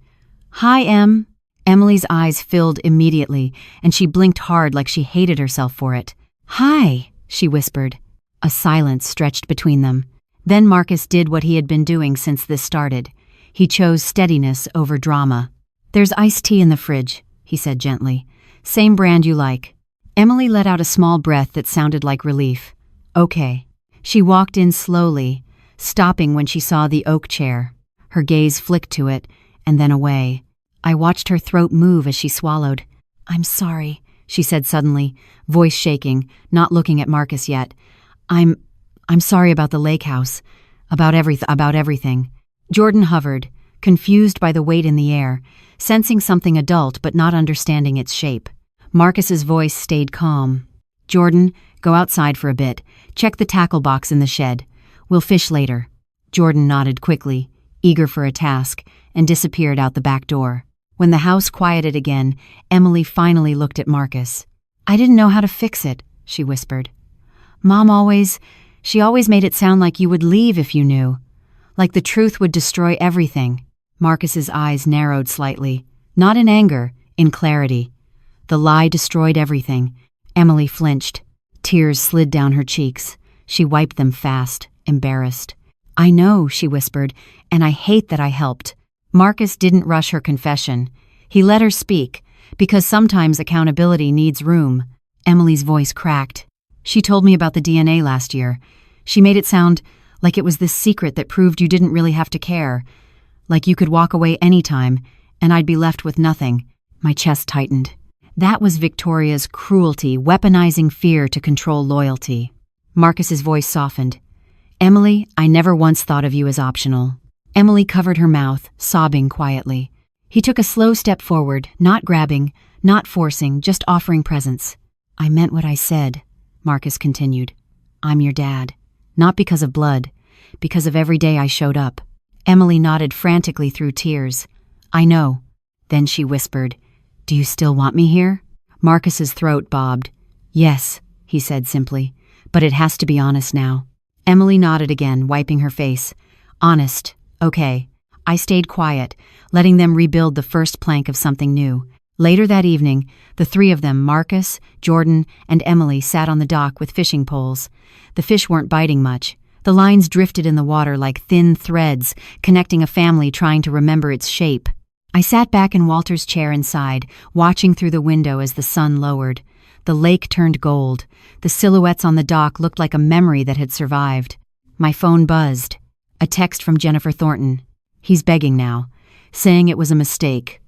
"Hi, Em." Emily's eyes filled immediately, and she blinked hard like she hated herself for it. "Hi," she whispered. A silence stretched between them. Then Marcus did what he had been doing since this started. He chose steadiness over drama. "There's iced tea in the fridge," he said gently. "Same brand you like." Emily let out a small breath that sounded like relief. "Okay." She walked in slowly, stopping when she saw the oak chair. Her gaze flicked to it, and then away. I watched her throat move as she swallowed. "I'm sorry," she said suddenly, voice shaking, not looking at Marcus yet. I'm sorry about the lake house, about everything." Jordan hovered, confused by the weight in the air, sensing something adult but not understanding its shape. Marcus's voice stayed calm. "Jordan, go outside for a bit. Check the tackle box in the shed. We'll fish later." Jordan nodded quickly, eager for a task, and disappeared out the back door. When the house quieted again, Emily finally looked at Marcus. "I didn't know how to fix it," she whispered. She always made it sound like you would leave if you knew. Like the truth would destroy everything." Marcus's eyes narrowed slightly, not in anger, in clarity. The lie destroyed everything. Emily flinched. Tears slid down her cheeks. She wiped them fast, embarrassed. "I know," she whispered, "and I hate that I helped." Marcus didn't rush her confession. He let her speak, because sometimes accountability needs room. Emily's voice cracked. "She told me about the DNA last year. She made it sound like it was this secret that proved you didn't really have to care. Like you could walk away anytime, and I'd be left with nothing." My chest tightened. That was Victoria's cruelty, weaponizing fear to control loyalty. Marcus's voice softened. "Emily, I never once thought of you as optional." Emily covered her mouth, sobbing quietly. He took a slow step forward, not grabbing, not forcing, just offering presence. "I meant what I said," Marcus continued. "I'm your dad. Not because of blood, because of every day I showed up." Emily nodded frantically through tears. "I know." Then she whispered, "Do you still want me here?" Marcus's throat bobbed. "Yes," he said simply, "but it has to be honest now." Emily nodded again, wiping her face. "Honest. Okay." I stayed quiet, letting them rebuild the first plank of something new. Later that evening, the three of them, Marcus, Jordan, and Emily, sat on the dock with fishing poles. The fish weren't biting much. The lines drifted in the water like thin threads, connecting a family trying to remember its shape. I sat back in Walter's chair inside, watching through the window as the sun lowered. The lake turned gold. The silhouettes on the dock looked like a memory that had survived. My phone buzzed. A text from Jennifer Thornton. "He's begging now, saying it was a mistake.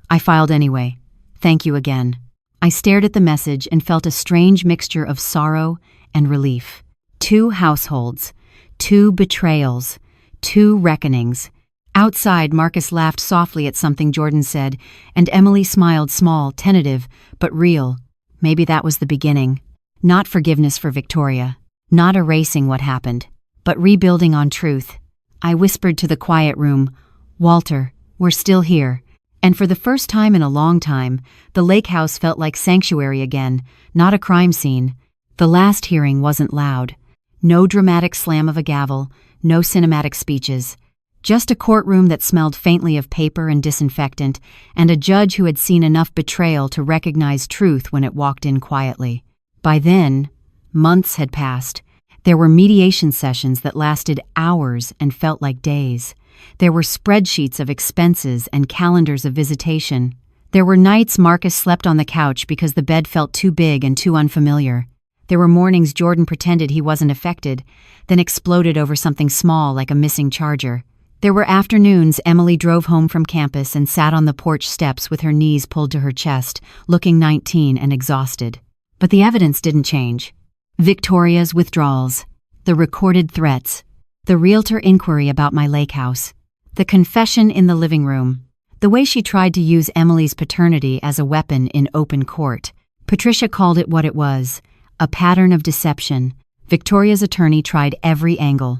I filed anyway. Thank you again." I stared at the message and felt a strange mixture of sorrow and relief. 2 households, 2 betrayals, 2 reckonings. Outside, Marcus laughed softly at something Jordan said, and Emily smiled, small, tentative, but real. Maybe that was the beginning. Not forgiveness for Victoria, not erasing what happened, but rebuilding on truth. I whispered to the quiet room, "Walter, we're still here." And for the first time in a long time, the lake house felt like sanctuary again, not a crime scene. The last hearing wasn't loud. No dramatic slam of a gavel, no cinematic speeches. Just a courtroom that smelled faintly of paper and disinfectant, and a judge who had seen enough betrayal to recognize truth when it walked in quietly. By then, months had passed. There were mediation sessions that lasted hours and felt like days. There were spreadsheets of expenses and calendars of visitation. There were nights Marcus slept on the couch because the bed felt too big and too unfamiliar. There were mornings Jordan pretended he wasn't affected, then exploded over something small like a missing charger. There were afternoons Emily drove home from campus and sat on the porch steps with her knees pulled to her chest, looking 19 and exhausted. But the evidence didn't change. Victoria's withdrawals, the recorded threats, the realtor inquiry about my lake house, the confession in the living room, the way she tried to use Emily's paternity as a weapon in open court. Patricia called it what it was, a pattern of deception. Victoria's attorney tried every angle.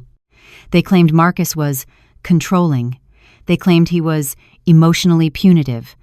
They claimed Marcus was controlling. They claimed he was emotionally punitive.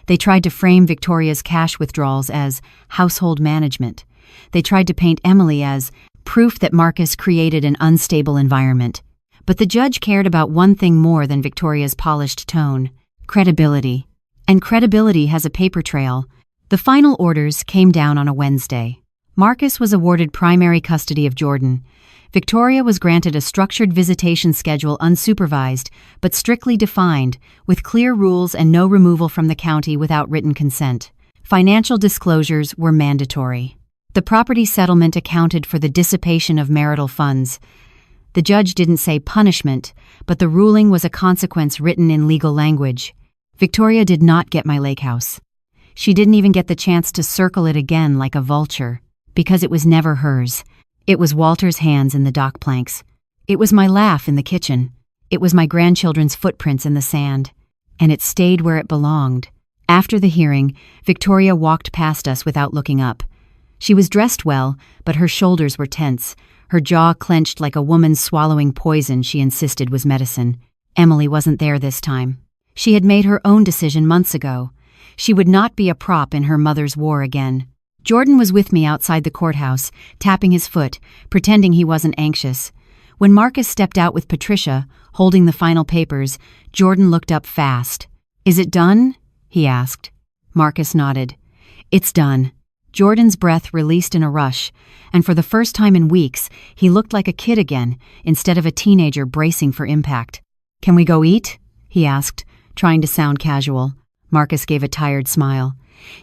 They tried to frame Victoria's cash withdrawals as household management. They tried to paint Emily as proof that Marcus created an unstable environment. But the judge cared about one thing more than Victoria's polished tone: credibility. And credibility has a paper trail. The final orders came down on a Wednesday. Marcus was awarded primary custody of Jordan. Victoria was granted a structured visitation schedule, unsupervised, but strictly defined, with clear rules and no removal from the county without written consent. Financial disclosures were mandatory. The property settlement accounted for the dissipation of marital funds. The judge didn't say punishment, but the ruling was a consequence written in legal language. Victoria did not get my lake house. She didn't even get the chance to circle it again like a vulture, because it was never hers. It was Walter's hands in the dock planks. It was my laugh in the kitchen. It was my grandchildren's footprints in the sand. And it stayed where it belonged. After the hearing, Victoria walked past us without looking up. She was dressed well, but her shoulders were tense, her jaw clenched like a woman swallowing poison she insisted was medicine. Emily wasn't there this time. She had made her own decision months ago. She would not be a prop in her mother's war again. Jordan was with me outside the courthouse, tapping his foot, pretending he wasn't anxious. When Marcus stepped out with Patricia, holding the final papers, Jordan looked up fast. "Is it done?" he asked. Marcus nodded. "It's done." Jordan's breath released in a rush, and for the first time in weeks, he looked like a kid again, instead of a teenager bracing for impact. "Can we go eat?" he asked, trying to sound casual. Marcus gave a tired smile.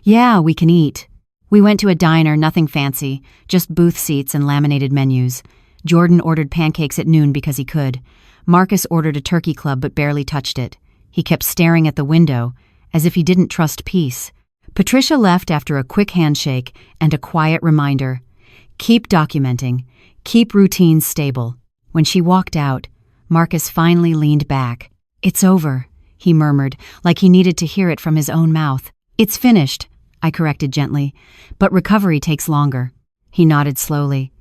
"Yeah, we can eat." We went to a diner, nothing fancy, just booth seats and laminated menus. Jordan ordered pancakes at noon because he could. Marcus ordered a turkey club but barely touched it. He kept staring at the window, as if he didn't trust peace. Patricia left after a quick handshake and a quiet reminder. Keep documenting. Keep routines stable. When she walked out, Marcus finally leaned back. "It's over," he murmured, like he needed to hear it from his own mouth. "It's finished," I corrected gently, "but recovery takes longer." He nodded slowly.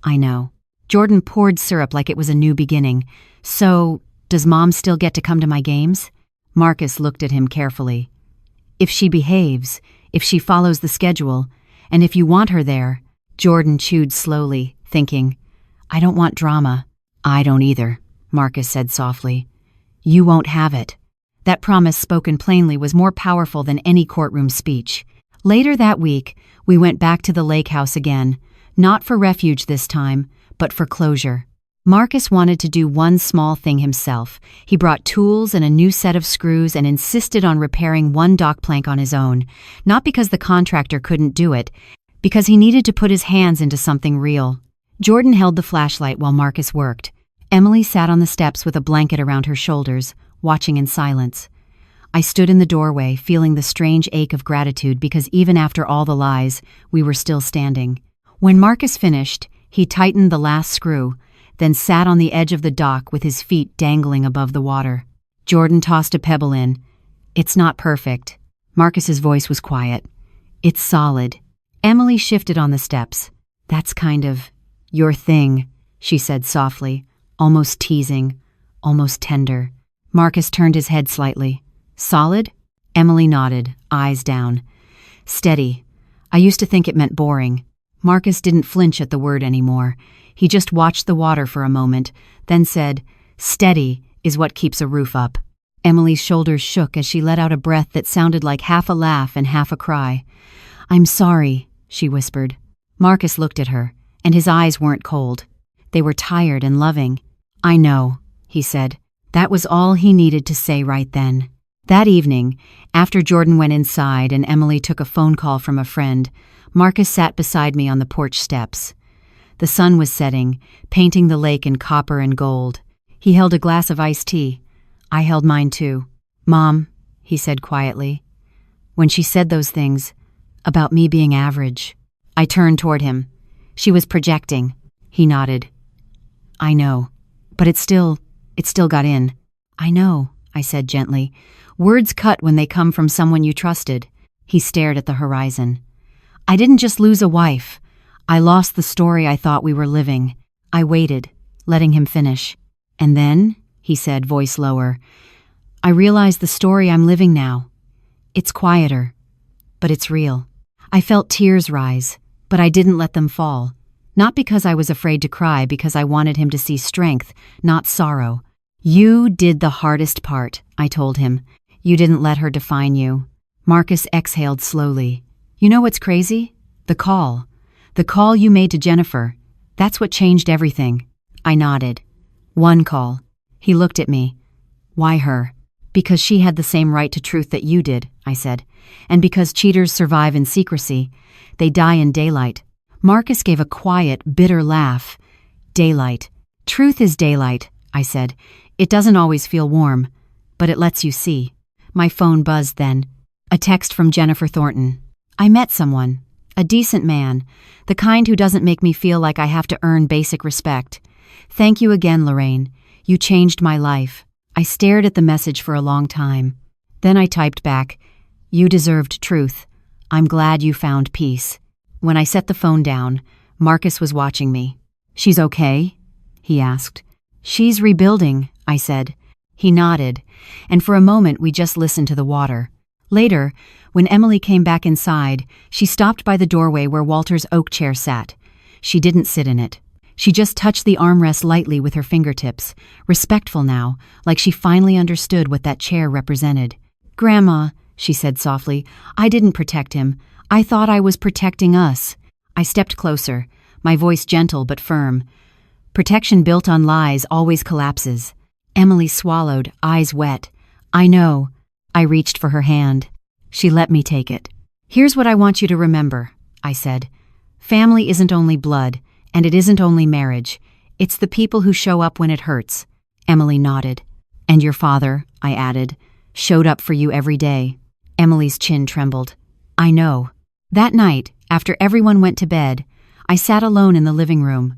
"I know." Jordan poured syrup like it was a new beginning. "So, does Mom still get to come to my games?" Marcus looked at him carefully. "If she behaves, if she follows the schedule, and if you want her there." Jordan chewed slowly, thinking, "I don't want drama." "I don't either," Marcus said softly. "You won't have it." That promise, spoken plainly, was more powerful than any courtroom speech. Later that week, we went back to the lake house again, not for refuge this time, but for closure. Marcus wanted to do one small thing himself. He brought tools and a new set of screws and insisted on repairing one dock plank on his own, not because the contractor couldn't do it, because he needed to put his hands into something real. Jordan held the flashlight while Marcus worked. Emily sat on the steps with a blanket around her shoulders, watching in silence. I stood in the doorway, feeling the strange ache of gratitude because even after all the lies, we were still standing. When Marcus finished, he tightened the last screw, then sat on the edge of the dock with his feet dangling above the water. Jordan tossed a pebble in. "It's not perfect." Marcus's voice was quiet. "It's solid." Emily shifted on the steps. "That's kind of your thing," she said softly, almost teasing, almost tender. Marcus turned his head slightly. "Solid?" Emily nodded, eyes down. "Steady. I used to think it meant boring." Marcus didn't flinch at the word anymore. He just watched the water for a moment, then said, "Steady is what keeps a roof up." Emily's shoulders shook as she let out a breath that sounded like half a laugh and half a cry. "I'm sorry," she whispered. Marcus looked at her, and his eyes weren't cold. They were tired and loving. "I know," he said. That was all he needed to say right then. That evening, after Jordan went inside and Emily took a phone call from a friend, Marcus sat beside me on the porch steps. The sun was setting, painting the lake in copper and gold. He held a glass of iced tea. I held mine too. "Mom," he said quietly. When she said those things, about me being average, I turned toward him. She was projecting. He nodded. "I know, but it still got in." "I know," I said gently. "Words cut when they come from someone you trusted." He stared at the horizon. "I didn't just lose a wife. I lost the story I thought we were living." I waited, letting him finish. "And then," he said, voice lower, "I realized the story I'm living now. It's quieter, but it's real." I felt tears rise, but I didn't let them fall. Not because I was afraid to cry, because I wanted him to see strength, not sorrow. "You did the hardest part," I told him. "You didn't let her define you." Marcus exhaled slowly. "You know what's crazy? The call. The call you made to Jennifer. That's what changed everything." I nodded. "One call." He looked at me. "Why her?" "Because she had the same right to truth that you did," I said. "And because cheaters survive in secrecy. They die in daylight." Marcus gave a quiet, bitter laugh. "Daylight. Truth is daylight," I said. "It doesn't always feel warm, but it lets you see." My phone buzzed then. A text from Jennifer Thornton. "I met someone. A decent man. The kind who doesn't make me feel like I have to earn basic respect. Thank you again, Lorraine. You changed my life." I stared at the message for a long time. Then I typed back, "You deserved truth. I'm glad you found peace." When I set the phone down, Marcus was watching me. "She's okay?" he asked. "She's rebuilding," I said. He nodded, and for a moment we just listened to the water. Later, when Emily came back inside, she stopped by the doorway where Walter's oak chair sat. She didn't sit in it. She just touched the armrest lightly with her fingertips, respectful now, like she finally understood what that chair represented. "Grandma," she said softly, "I didn't protect him. I thought I was protecting us." I stepped closer, my voice gentle but firm. "Protection built on lies always collapses." Emily swallowed, eyes wet. "I know." I reached for her hand. She let me take it. "Here's what I want you to remember," I said. "Family isn't only blood, and it isn't only marriage. It's the people who show up when it hurts." Emily nodded. "And your father," I added, "showed up for you every day." Emily's chin trembled. "I know." That night, after everyone went to bed, I sat alone in the living room.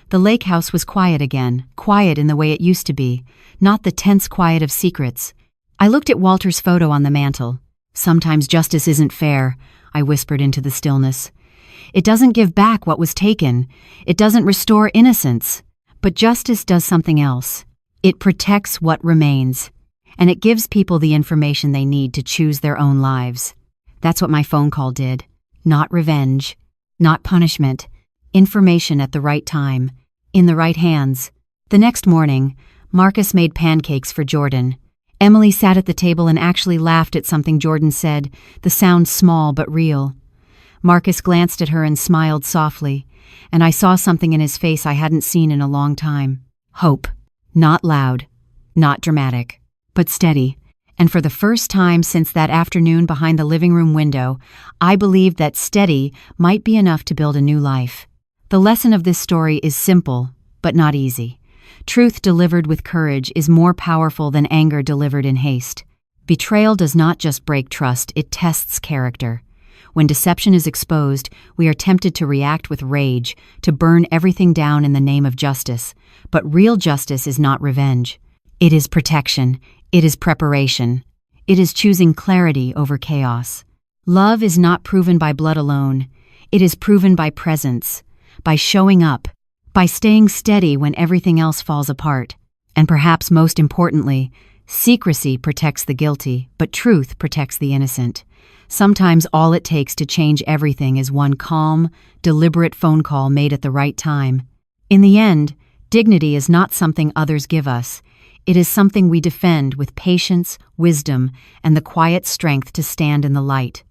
The lake house was quiet again, quiet in the way it used to be, not the tense quiet of secrets. I looked at Walter's photo on the mantel. "Sometimes justice isn't fair," I whispered into the stillness. "It doesn't give back what was taken. It doesn't restore innocence. But justice does something else. It protects what remains. And it gives people the information they need to choose their own lives." That's what my phone call did. Not revenge. Not punishment. Information at the right time. In the right hands. The next morning, Marcus made pancakes for Jordan. Emily sat at the table and actually laughed at something Jordan said, the sound small but real. Marcus glanced at her and smiled softly, and I saw something in his face I hadn't seen in a long time. Hope. Not loud. Not dramatic. But steady. And for the first time since that afternoon behind the living room window, I believed that steady might be enough to build a new life. The lesson of this story is simple, but not easy. Truth delivered with courage is more powerful than anger delivered in haste. Betrayal does not just break trust, it tests character. When deception is exposed, we are tempted to react with rage, to burn everything down in the name of justice. But real justice is not revenge. It is protection. It is preparation. It is choosing clarity over chaos. Love is not proven by blood alone. It is proven by presence, by showing up, by staying steady when everything else falls apart. And perhaps most importantly, secrecy protects the guilty, but truth protects the innocent. Sometimes all it takes to change everything is one calm, deliberate phone call made at the right time. In the end, dignity is not something others give us. It is something we defend with patience, wisdom, and the quiet strength to stand in the light.